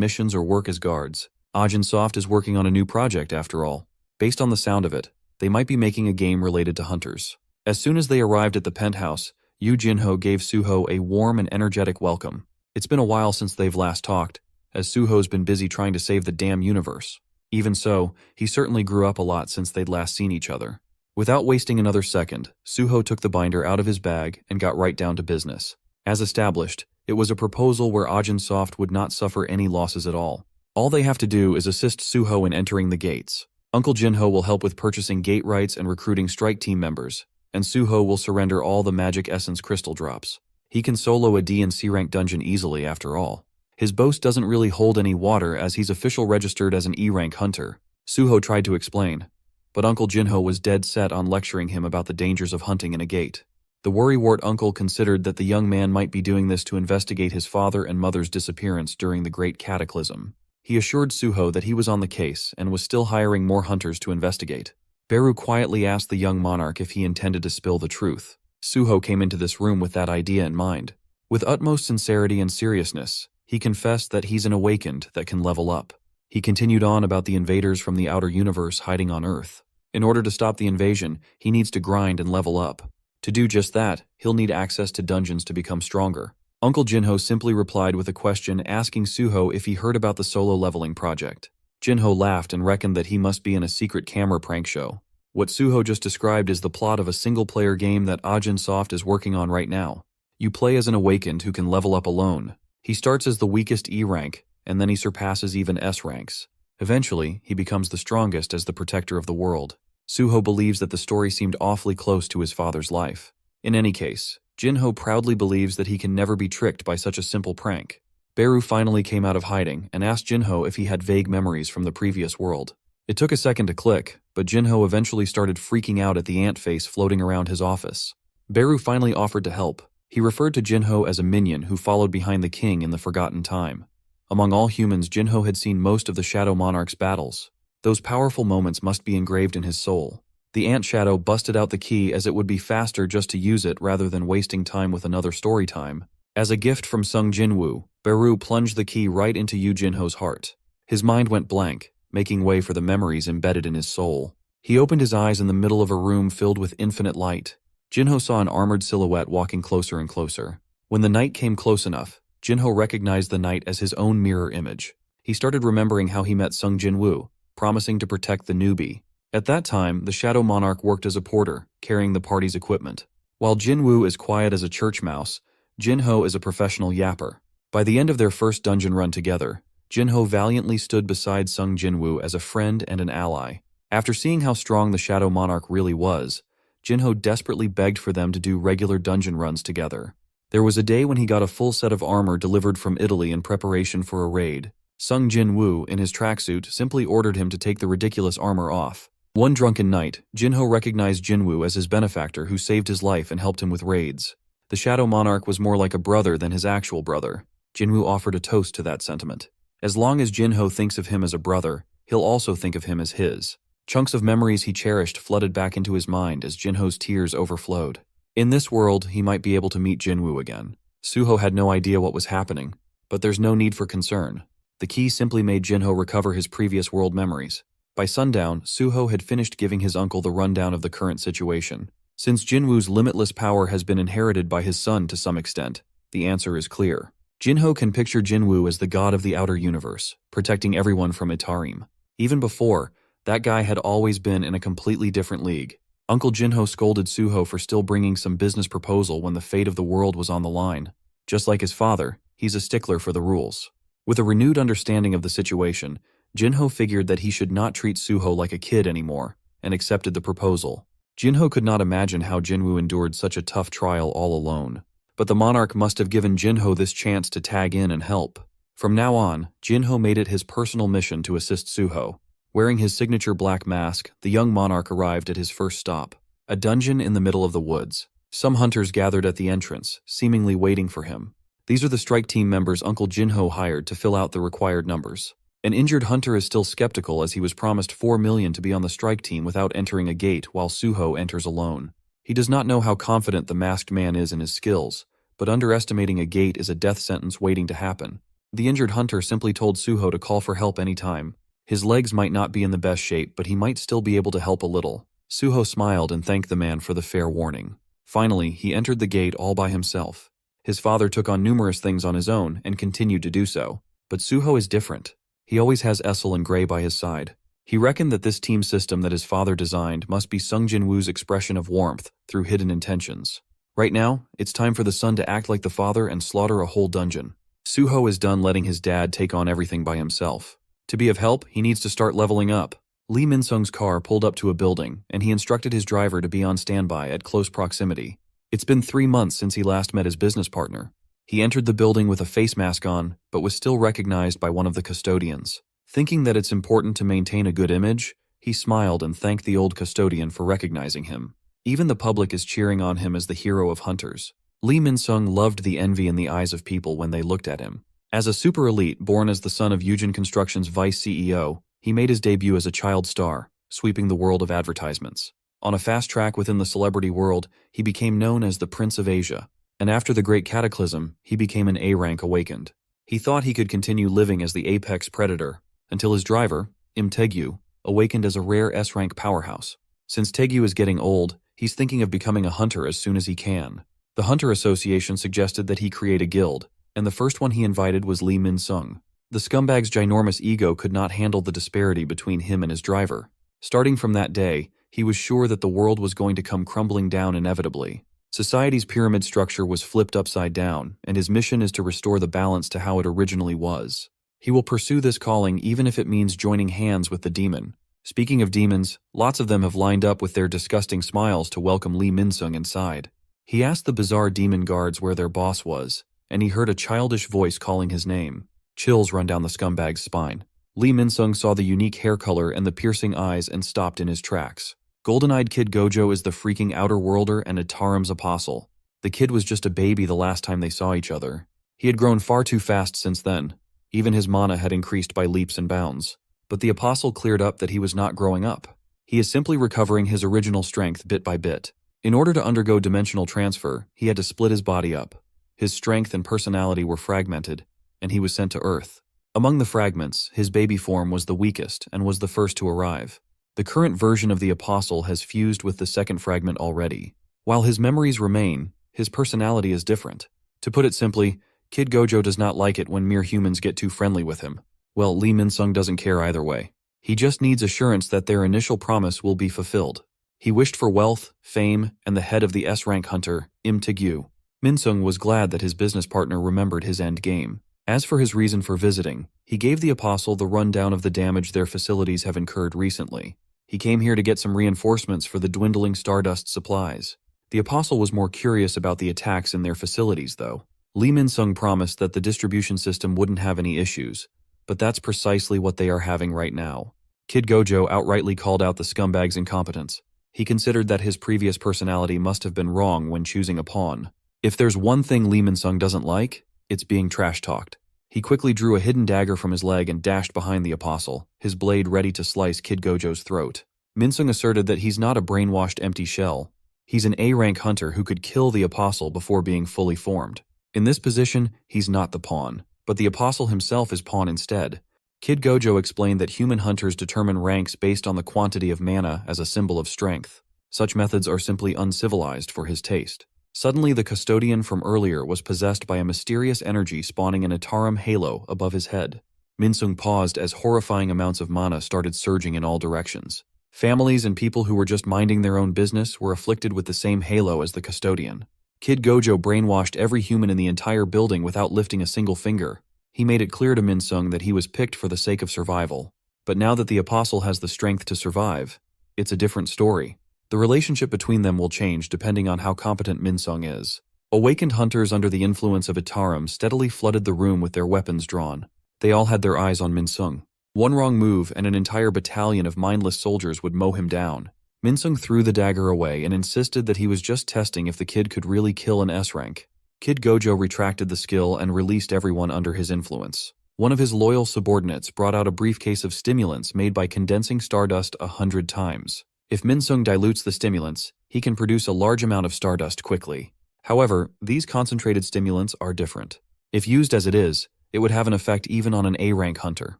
Speaker 1: missions or work as guards. ActionToon is working on a new project after all. Based on the sound of it, they might be making a game related to hunters. As soon as they arrived at the penthouse, Yu Jinho gave Suho a warm and energetic welcome. It's been a while since they've last talked, as Suho's been busy trying to save the damn universe. Even so, he certainly grew up a lot since they'd last seen each other. Without wasting another second, Suho took the binder out of his bag and got right down to business. As established, it was a proposal where ActionToon would not suffer any losses at all. All they have to do is assist Suho in entering the gates. Uncle Jinho will help with purchasing gate rights and recruiting strike team members, and Suho will surrender all the magic essence crystal drops. He can solo a D and C rank dungeon easily after all. His boast doesn't really hold any water as he's official registered as an E rank hunter. Suho tried to explain, but Uncle Jinho was dead set on lecturing him about the dangers of hunting in a gate. The worrywart uncle considered that the young man might be doing this to investigate his father and mother's disappearance during the Great Cataclysm. He assured Suho that he was on the case and was still hiring more hunters to investigate. Beru quietly asked the young monarch if he intended to spill the truth. Suho came into this room with that idea in mind. With utmost sincerity and seriousness, he confessed that he's an awakened that can level up. He continued on about the invaders from the outer universe hiding on Earth. In order to stop the invasion, he needs to grind and level up. To do just that, he'll need access to dungeons to become stronger. Uncle Jinho simply replied with a question asking Suho if he heard about the solo leveling project. Jinho laughed and reckoned that he must be in a secret camera prank show. What Suho just described is the plot of a single-player game that ActionToon is working on right now. You play as an awakened who can level up alone. He starts as the weakest E rank, and then he surpasses even S ranks. Eventually, he becomes the strongest as the protector of the world. Suho believes that the story seemed awfully close to his father's life. In any case, Jinho proudly believes that he can never be tricked by such a simple prank. Beru finally came out of hiding and asked Jinho if he had vague memories from the previous world. It took a second to click, but Jinho eventually started freaking out at the ant face floating around his office. Beru finally offered to help. He referred to Jinho as a minion who followed behind the king in the forgotten time. Among all humans, Jinho had seen most of the Shadow Monarch's battles. Those powerful moments must be engraved in his soul. The ant shadow busted out the key as it would be faster just to use it rather than wasting time with another story time. As a gift from Sung Jinwoo, Beru plunged the key right into Yu Jinho's heart. His mind went blank, making way for the memories embedded in his soul. He opened his eyes in the middle of a room filled with infinite light. Jinho saw an armored silhouette walking closer and closer. When the knight came close enough, Jinho recognized the knight as his own mirror image. He started remembering how he met Sung Jinwoo, promising to protect the newbie. At that time, the Shadow Monarch worked as a porter, carrying the party's equipment. While Jinwoo is quiet as a church mouse, Jinho is a professional yapper. By the end of their first dungeon run together, Jinho valiantly stood beside Sung Jinwoo as a friend and an ally. After seeing how strong the Shadow Monarch really was, Jinho desperately begged for them to do regular dungeon runs together. There was a day when he got a full set of armor delivered from Italy in preparation for a raid. Sung Jinwoo, in his tracksuit, simply ordered him to take the ridiculous armor off. One drunken night, Jinho recognized Jinwoo as his benefactor who saved his life and helped him with raids. The Shadow Monarch was more like a brother than his actual brother. Jinwoo offered a toast to that sentiment. As long as Jinho thinks of him as a brother, he'll also think of him as his. Chunks of memories he cherished flooded back into his mind as Jinho's tears overflowed. In this world, he might be able to meet Jinwoo again. Suho had no idea what was happening, but there's no need for concern. The key simply made Jinho recover his previous world memories. By sundown, Suho had finished giving his uncle the rundown of the current situation. Since Jinwoo's limitless power has been inherited by his son to some extent, the answer is clear. Jinho can picture Jinwoo as the god of the outer universe, protecting everyone from Itarim. Even before, that guy had always been in a completely different league. Uncle Jinho scolded Suho for still bringing some business proposal when the fate of the world was on the line. Just like his father, he's a stickler for the rules. With a renewed understanding of the situation, Jinho figured that he should not treat Suho like a kid anymore, and accepted the proposal. Jinho could not imagine how Jinwoo endured such a tough trial all alone. But the monarch must have given Jinho this chance to tag in and help. From now on, Jinho made it his personal mission to assist Suho. Wearing his signature black mask, the young monarch arrived at his first stop, a dungeon in the middle of the woods. Some hunters gathered at the entrance, seemingly waiting for him. These are the strike team members Uncle Jinho hired to fill out the required numbers. An injured hunter is still skeptical as he was promised 4 million to be on the strike team without entering a gate while Suho enters alone. He does not know how confident the masked man is in his skills, but underestimating a gate is a death sentence waiting to happen. The injured hunter simply told Suho to call for help anytime. His legs might not be in the best shape, but he might still be able to help a little. Suho smiled and thanked the man for the fair warning. Finally, he entered the gate all by himself. His father took on numerous things on his own and continued to do so. But Suho is different. He always has Essel and Gray by his side. He reckoned that this team system that his father designed must be Sung Jinwoo's expression of warmth through hidden intentions. Right now, it's time for the son to act like the father and slaughter a whole dungeon. Suho is done letting his dad take on everything by himself. To be of help, he needs to start leveling up. Lee Min-sung's car pulled up to a building, and he instructed his driver to be on standby at close proximity. It's been 3 months since he last met his business partner. He entered the building with a face mask on, but was still recognized by one of the custodians. Thinking that it's important to maintain a good image, he smiled and thanked the old custodian for recognizing him. Even the public is cheering on him as the hero of hunters. Lee Min-sung loved the envy in the eyes of people when they looked at him. As a super elite born as the son of Yujin Construction's vice CEO, he made his debut as a child star, sweeping the world of advertisements. On a fast track within the celebrity world, he became known as the Prince of Asia. And after the Great Cataclysm, he became an A-rank awakened. He thought he could continue living as the apex predator, until his driver, Taegyu, awakened as a rare S-rank powerhouse. Since Taegyu is getting old, he's thinking of becoming a hunter as soon as he can. The Hunter Association suggested that he create a guild, and the first one he invited was Lee Min-sung. The scumbag's ginormous ego could not handle the disparity between him and his driver. Starting from that day, he was sure that the world was going to come crumbling down inevitably. Society's pyramid structure was flipped upside down, and his mission is to restore the balance to how it originally was. He will pursue this calling even if it means joining hands with the demon. Speaking of demons, lots of them have lined up with their disgusting smiles to welcome Lee Min-sung inside. He asked the bizarre demon guards where their boss was, and he heard a childish voice calling his name. Chills run down the scumbag's spine. Lee Min-sung saw the unique hair color and the piercing eyes and stopped in his tracks. Golden-eyed Kid Gojo is the freaking outer worlder and Itarim's apostle. The kid was just a baby the last time they saw each other. He had grown far too fast since then. Even his mana had increased by leaps and bounds. But the apostle cleared up that he was not growing up. He is simply recovering his original strength bit by bit. In order to undergo dimensional transfer, he had to split his body up. His strength and personality were fragmented, and he was sent to Earth. Among the fragments, his baby form was the weakest and was the first to arrive. The current version of the apostle has fused with the second fragment already. While his memories remain, his personality is different. To put it simply, Kid Gojo does not like it when mere humans get too friendly with him. Well, Lee Min-sung doesn't care either way. He just needs assurance that their initial promise will be fulfilled. He wished for wealth, fame, and the head of the S-rank hunter, Taegyu. Min-sung was glad that his business partner remembered his end game. As for his reason for visiting, he gave the apostle the rundown of the damage their facilities have incurred recently. He came here to get some reinforcements for the dwindling Stardust supplies. The apostle was more curious about the attacks in their facilities, though. Lee Min-sung promised that the distribution system wouldn't have any issues, but that's precisely what they are having right now. Kid Gojo outrightly called out the scumbag's incompetence. He considered that his previous personality must have been wrong when choosing a pawn. If there's one thing Lee Min-sung doesn't like, it's being trash-talked. He quickly drew a hidden dagger from his leg and dashed behind the apostle, his blade ready to slice Kid Gojo's throat. Min-sung asserted that he's not a brainwashed empty shell. He's an A-rank hunter who could kill the apostle before being fully formed. In this position, he's not the pawn, but the apostle himself is pawn instead. Kid Gojo explained that human hunters determine ranks based on the quantity of mana as a symbol of strength. Such methods are simply uncivilized for his taste. Suddenly, the custodian from earlier was possessed by a mysterious energy spawning an Itaram halo above his head. Minsung paused as horrifying amounts of mana started surging in all directions. Families and people who were just minding their own business were afflicted with the same halo as the custodian. Kid Gojo brainwashed every human in the entire building without lifting a single finger. He made it clear to Minsung that he was picked for the sake of survival. But now that the apostle has the strength to survive, it's a different story. The relationship between them will change depending on how competent Minsung is. Awakened hunters under the influence of Itaram steadily flooded the room with their weapons drawn. They all had their eyes on Minsung. One wrong move and an entire battalion of mindless soldiers would mow him down. Minsung threw the dagger away and insisted that he was just testing if the kid could really kill an S-rank. Kid Gojo retracted the skill and released everyone under his influence. One of his loyal subordinates brought out a briefcase of stimulants made by condensing stardust 100 times. If Minsung dilutes the stimulants, he can produce a large amount of stardust quickly. However, these concentrated stimulants are different. If used as it is, it would have an effect even on an A-rank hunter.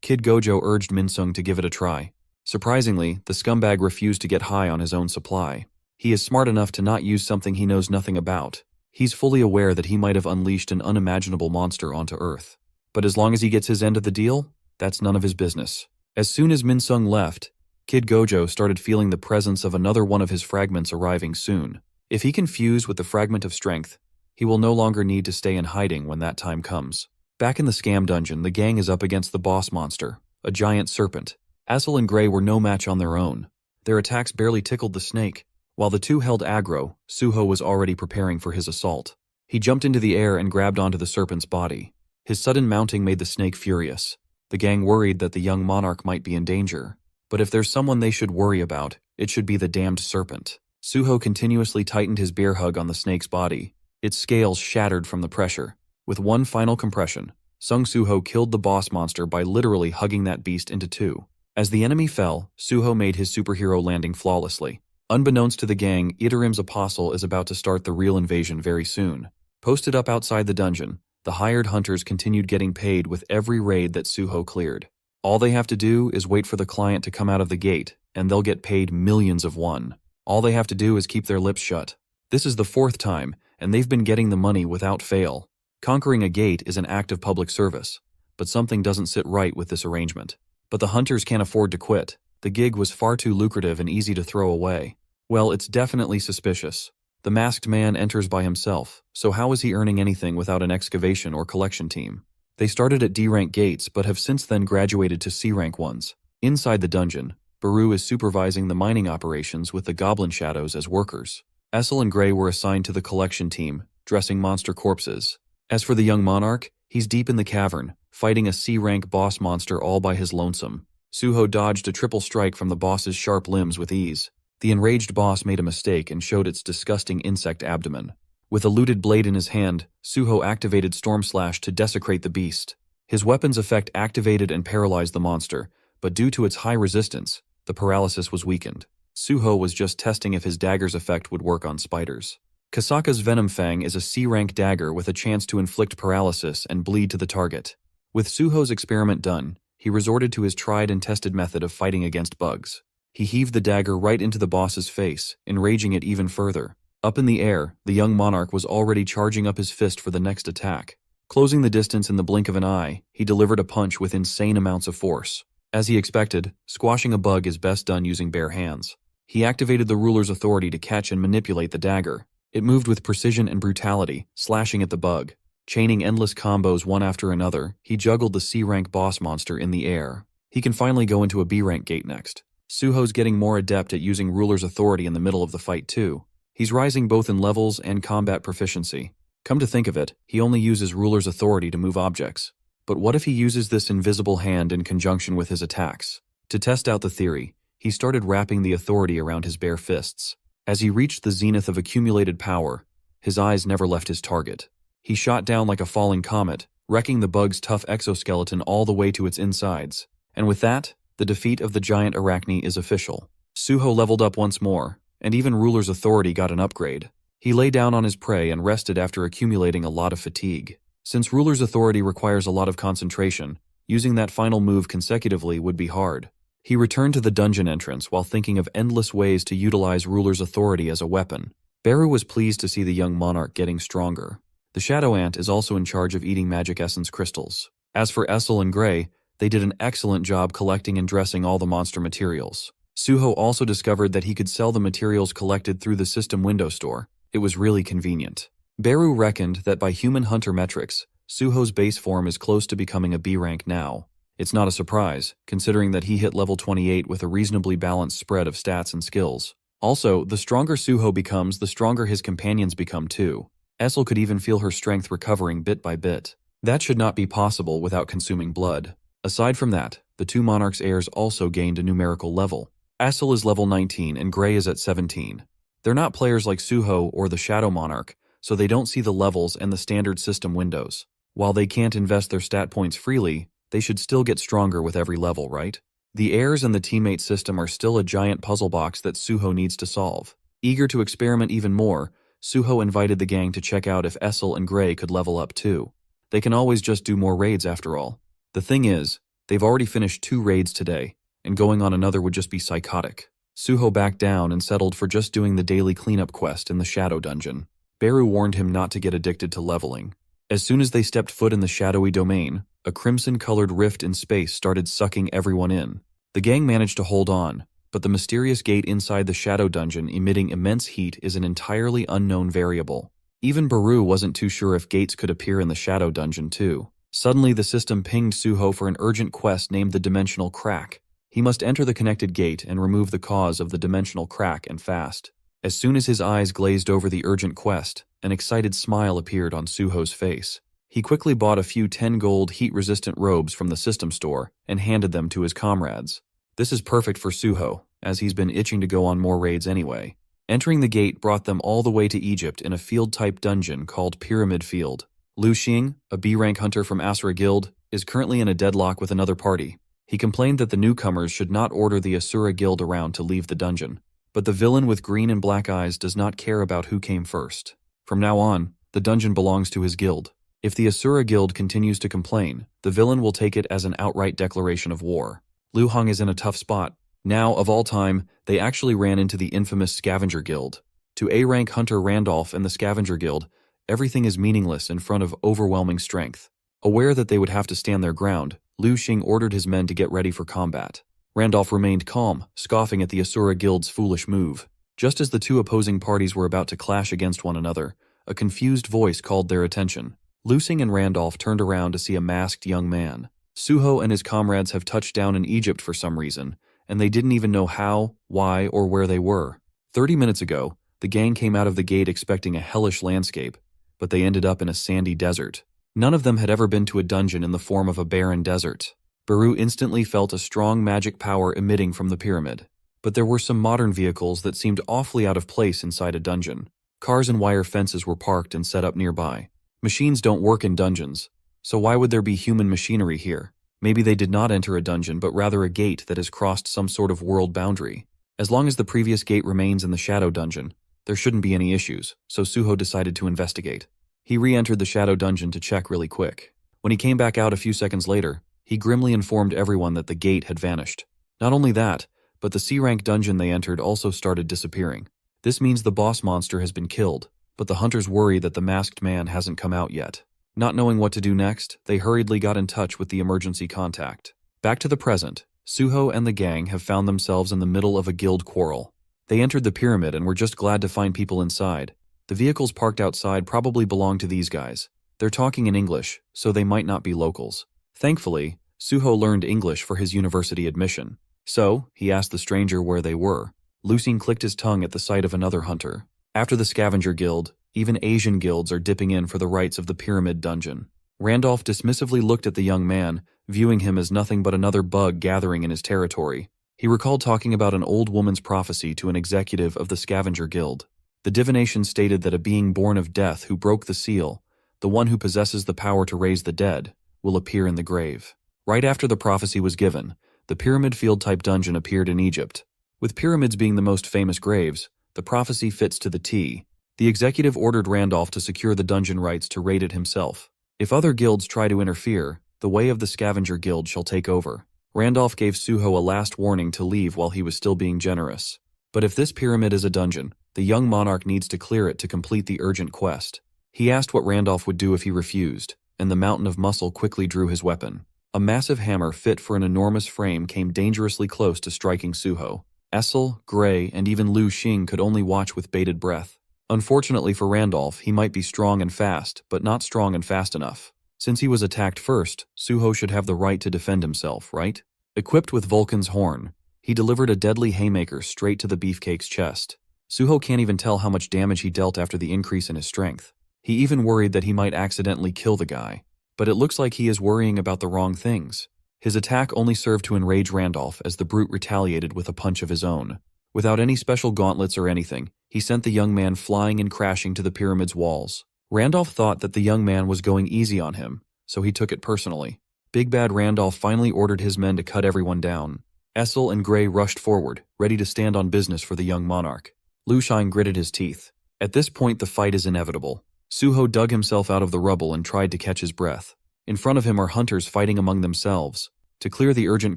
Speaker 1: Kid Gojo urged Minsung to give it a try. Surprisingly, the scumbag refused to get high on his own supply. He is smart enough to not use something he knows nothing about. He's fully aware that he might have unleashed an unimaginable monster onto Earth. But as long as he gets his end of the deal, that's none of his business. As soon as Minsung left, Kid Gojo started feeling the presence of another one of his fragments arriving soon. If he can fuse with the fragment of strength, he will no longer need to stay in hiding when that time comes. Back in the scam dungeon, the gang is up against the boss monster, a giant serpent. Asura and Gray were no match on their own. Their attacks barely tickled the snake. While the two held aggro, Suho was already preparing for his assault. He jumped into the air and grabbed onto the serpent's body. His sudden mounting made the snake furious. The gang worried that the young monarch might be in danger. But if there's someone they should worry about, it should be the damned serpent. Suho continuously tightened his bear hug on the snake's body. Its scales shattered from the pressure. With one final compression, Sung Suho killed the boss monster by literally hugging that beast into two. As the enemy fell, Suho made his superhero landing flawlessly. Unbeknownst to the gang, Itarim's apostle is about to start the real invasion very soon. Posted up outside the dungeon, the hired hunters continued getting paid with every raid that Suho cleared. All they have to do is wait for the client to come out of the gate, and they'll get paid millions of won. All they have to do is keep their lips shut. This is the 4th time, and they've been getting the money without fail. Conquering a gate is an act of public service, but something doesn't sit right with this arrangement. But the hunters can't afford to quit. The gig was far too lucrative and easy to throw away. Well, it's definitely suspicious. The masked man enters by himself, so how is he earning anything without an excavation or collection team? They started at D-rank gates but have since then graduated to C-rank ones. Inside the dungeon, Baru is supervising the mining operations with the goblin shadows as workers. Essel and Gray were assigned to the collection team, dressing monster corpses. As for the young monarch, he's deep in the cavern, fighting a C-rank boss monster all by his lonesome. Suho dodged a triple strike from the boss's sharp limbs with ease. The enraged boss made a mistake and showed its disgusting insect abdomen. With a looted blade in his hand, Suho activated Storm Slash to desecrate the beast. His weapon's effect activated and paralyzed the monster, but due to its high resistance, the paralysis was weakened. Suho was just testing if his dagger's effect would work on spiders. Kasaka's Venom Fang is a C-rank dagger with a chance to inflict paralysis and bleed to the target. With Suho's experiment done, he resorted to his tried and tested method of fighting against bugs. He heaved the dagger right into the boss's face, enraging it even further. Up in the air, the young monarch was already charging up his fist for the next attack. Closing the distance in the blink of an eye, he delivered a punch with insane amounts of force. As he expected, squashing a bug is best done using bare hands. He activated the ruler's authority to catch and manipulate the dagger. It moved with precision and brutality, slashing at the bug. Chaining endless combos one after another, he juggled the C-rank boss monster in the air. He can finally go into a B-rank gate next. Suho's getting more adept at using ruler's authority in the middle of the fight too. He's rising both in levels and combat proficiency. Come to think of it, he only uses ruler's authority to move objects. But what if he uses this invisible hand in conjunction with his attacks? To test out the theory, he started wrapping the authority around his bare fists. As he reached the zenith of accumulated power, his eyes never left his target. He shot down like a falling comet, wrecking the bug's tough exoskeleton all the way to its insides. And with that, the defeat of the giant arachne is official. Suho leveled up once more, and even ruler's authority got an upgrade. He lay down on his prey and rested after accumulating a lot of fatigue. Since ruler's authority requires a lot of concentration, using that final move consecutively would be hard. He returned to the dungeon entrance while thinking of endless ways to utilize ruler's authority as a weapon. Beru was pleased to see the young monarch getting stronger. The shadow ant is also in charge of eating magic essence crystals. As for Essel and Gray, they did an excellent job collecting and dressing all the monster materials. Suho also discovered that he could sell the materials collected through the system window store. It was really convenient. Beru reckoned that by human hunter metrics, Suho's base form is close to becoming a B rank now. It's not a surprise, considering that he hit level 28 with a reasonably balanced spread of stats and skills. Also, the stronger Suho becomes, the stronger his companions become too. Essel could even feel her strength recovering bit by bit. That should not be possible without consuming blood. Aside from that, the two monarchs' heirs also gained a numerical level. Essel is level 19 and Gray is at 17. They're not players like Suho or the Shadow Monarch, so they don't see the levels and the standard system windows. While they can't invest their stat points freely, they should still get stronger with every level, right? The heirs and the teammate system are still a giant puzzle box that Suho needs to solve. Eager to experiment even more, Suho invited the gang to check out if Essel and Gray could level up too. They can always just do more raids after all. The thing is, they've already finished 2 raids today, and going on another would just be psychotic. Suho backed down and settled for just doing the daily cleanup quest in the Shadow Dungeon. Beru warned him not to get addicted to leveling. As soon as they stepped foot in the shadowy domain, a crimson-colored rift in space started sucking everyone in. The gang managed to hold on, but the mysterious gate inside the Shadow Dungeon emitting immense heat is an entirely unknown variable. Even Beru wasn't too sure if gates could appear in the Shadow Dungeon too. Suddenly the system pinged Suho for an urgent quest named the Dimensional Crack. He must enter the connected gate and remove the cause of the dimensional crack and fast. As soon as his eyes glazed over the urgent quest, an excited smile appeared on Suho's face. He quickly bought a few 10 gold heat-resistant robes from the system store and handed them to his comrades. This is perfect for Suho, as he's been itching to go on more raids anyway. Entering the gate brought them all the way to Egypt in a field-type dungeon called Pyramid Field. Lu Xing, a B-rank hunter from Asura Guild, is currently in a deadlock with another party. He complained that the newcomers should not order the Asura Guild around to leave the dungeon. But the villain with green and black eyes does not care about who came first. From now on, the dungeon belongs to his guild. If the Asura Guild continues to complain, the villain will take it as an outright declaration of war. Lu Hong is in a tough spot. Now, of all time, they actually ran into the infamous Scavenger Guild. To A-rank hunter Randolph and the Scavenger Guild, everything is meaningless in front of overwhelming strength. Aware that they would have to stand their ground, Lu Xing ordered his men to get ready for combat. Randolph remained calm, scoffing at the Asura Guild's foolish move. Just as the two opposing parties were about to clash against one another, a confused voice called their attention. Lu Xing and Randolph turned around to see a masked young man. Suho and his comrades have touched down in Egypt for some reason, and they didn't even know how, why, or where they were. 30 minutes ago, the gang came out of the gate expecting a hellish landscape, but they ended up in a sandy desert. None of them had ever been to a dungeon in the form of a barren desert. Beru instantly felt a strong magic power emitting from the pyramid. But there were some modern vehicles that seemed awfully out of place inside a dungeon. Cars and wire fences were parked and set up nearby. Machines don't work in dungeons, so why would there be human machinery here? Maybe they did not enter a dungeon but rather a gate that has crossed some sort of world boundary. As long as the previous gate remains in the Shadow Dungeon, there shouldn't be any issues, so Suho decided to investigate. He re-entered the Shadow Dungeon to check really quick. When he came back out a few seconds later, he grimly informed everyone that the gate had vanished. Not only that, but the C-rank dungeon they entered also started disappearing. This means the boss monster has been killed, but the hunters worry that the masked man hasn't come out yet. Not knowing what to do next, they hurriedly got in touch with the emergency contact. Back to the present, Suho and the gang have found themselves in the middle of a guild quarrel. They entered the pyramid and were just glad to find people inside. The vehicles parked outside probably belong to these guys. They're talking in English, so they might not be locals. Thankfully, Suho learned English for his university admission. So, he asked the stranger where they were. Lu Xing clicked his tongue at the sight of another hunter. After the Scavenger Guild, even Asian guilds are dipping in for the rights of the Pyramid Dungeon. Randolph dismissively looked at the young man, viewing him as nothing but another bug gathering in his territory. He recalled talking about an old woman's prophecy to an executive of the Scavenger Guild. The divination stated that a being born of death who broke the seal, the one who possesses the power to raise the dead, will appear in the grave. Right after the prophecy was given, the Pyramid Field-type dungeon appeared in Egypt. With pyramids being the most famous graves, the prophecy fits to the T. The executive ordered Randolph to secure the dungeon rights to raid it himself. If other guilds try to interfere, the way of the Scavenger Guild shall take over. Randolph gave Suho a last warning to leave while he was still being generous. But if this pyramid is a dungeon, the young monarch needs to clear it to complete the urgent quest. He asked what Randolph would do if he refused, and the mountain of muscle quickly drew his weapon. A massive hammer fit for an enormous frame came dangerously close to striking Suho. Essel, Gray, and even Lu Xing could only watch with bated breath. Unfortunately for Randolph, he might be strong and fast, but not strong and fast enough. Since he was attacked first, Suho should have the right to defend himself, right? Equipped with Vulcan's horn, he delivered a deadly haymaker straight to the beefcake's chest. Suho can't even tell how much damage he dealt after the increase in his strength. He even worried that he might accidentally kill the guy. But it looks like he is worrying about the wrong things. His attack only served to enrage Randolph as the brute retaliated with a punch of his own. Without any special gauntlets or anything, he sent the young man flying and crashing to the pyramid's walls. Randolph thought that the young man was going easy on him, so he took it personally. Big Bad Randolph finally ordered his men to cut everyone down. Essel and Gray rushed forward, ready to stand on business for the young monarch. Lu Xing gritted his teeth. At this point the fight is inevitable. Suho dug himself out of the rubble and tried to catch his breath. In front of him are hunters fighting among themselves. To clear the urgent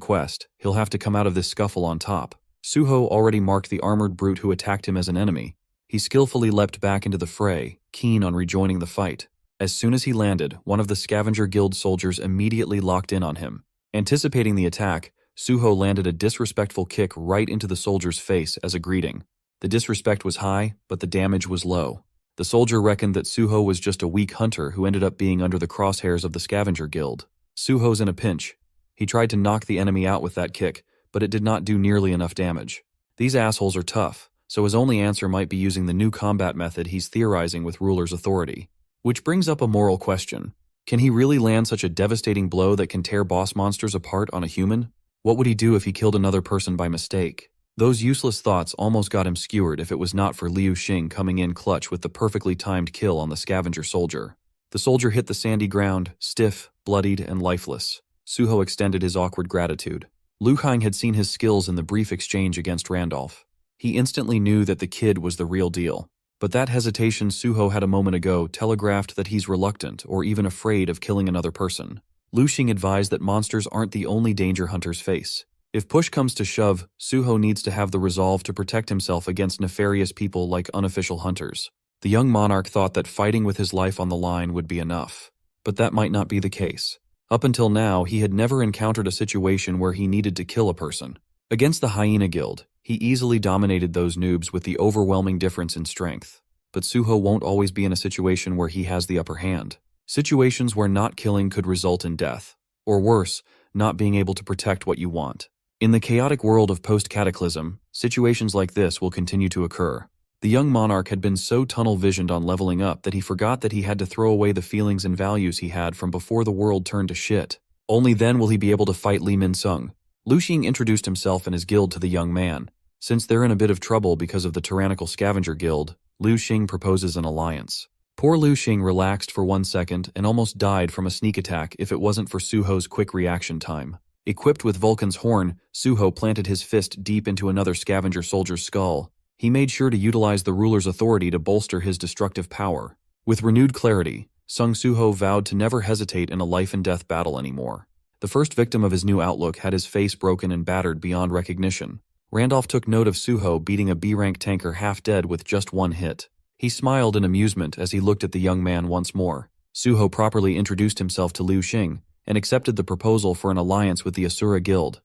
Speaker 1: quest, he'll have to come out of this scuffle on top. Suho already marked the armored brute who attacked him as an enemy. He skillfully leapt back into the fray, keen on rejoining the fight. As soon as he landed, one of the Scavenger Guild soldiers immediately locked in on him. Anticipating the attack, Suho landed a disrespectful kick right into the soldier's face as a greeting. The disrespect was high, but the damage was low. The soldier reckoned that Suho was just a weak hunter who ended up being under the crosshairs of the Scavenger Guild. Suho's in a pinch. He tried to knock the enemy out with that kick, but it did not do nearly enough damage. These assholes are tough, so his only answer might be using the new combat method he's theorizing with ruler's authority. Which brings up a moral question. Can he really land such a devastating blow that can tear boss monsters apart on a human? What would he do if he killed another person by mistake? Those useless thoughts almost got him skewered if it was not for Liu Xing coming in clutch with the perfectly timed kill on the scavenger soldier. The soldier hit the sandy ground, stiff, bloodied, and lifeless. Suho extended his awkward gratitude. Lu Xing had seen his skills in the brief exchange against Randolph. He instantly knew that the kid was the real deal. But that hesitation Suho had a moment ago telegraphed that he's reluctant or even afraid of killing another person. Lu Xing advised that monsters aren't the only danger hunters face. If push comes to shove, Suho needs to have the resolve to protect himself against nefarious people like unofficial hunters. The young monarch thought that fighting with his life on the line would be enough. But that might not be the case. Up until now, he had never encountered a situation where he needed to kill a person. Against the Hyena Guild, he easily dominated those noobs with the overwhelming difference in strength. But Suho won't always be in a situation where he has the upper hand. Situations where not killing could result in death. Or worse, not being able to protect what you want. In the chaotic world of post-cataclysm, situations like this will continue to occur. The young monarch had been so tunnel-visioned on leveling up that he forgot that he had to throw away the feelings and values he had from before the world turned to shit. Only then will he be able to fight Li Min-sung. Lu Xing introduced himself and his guild to the young man. Since they're in a bit of trouble because of the tyrannical scavenger guild, Lu Xing proposes an alliance. Poor Lu Xing relaxed for 1 second and almost died from a sneak attack if it wasn't for Suho's quick reaction time. Equipped with Vulcan's horn, Suho planted his fist deep into another scavenger soldier's skull. He made sure to utilize the ruler's authority to bolster his destructive power. With renewed clarity, Sung Suho vowed to never hesitate in a life-and-death battle anymore. The first victim of his new outlook had his face broken and battered beyond recognition. Randolph took note of Suho beating a B-rank tanker half-dead with just one hit. He smiled in amusement as he looked at the young man once more. Suho properly introduced himself to Liu Xing and accepted the proposal for an alliance with the Asura Guild.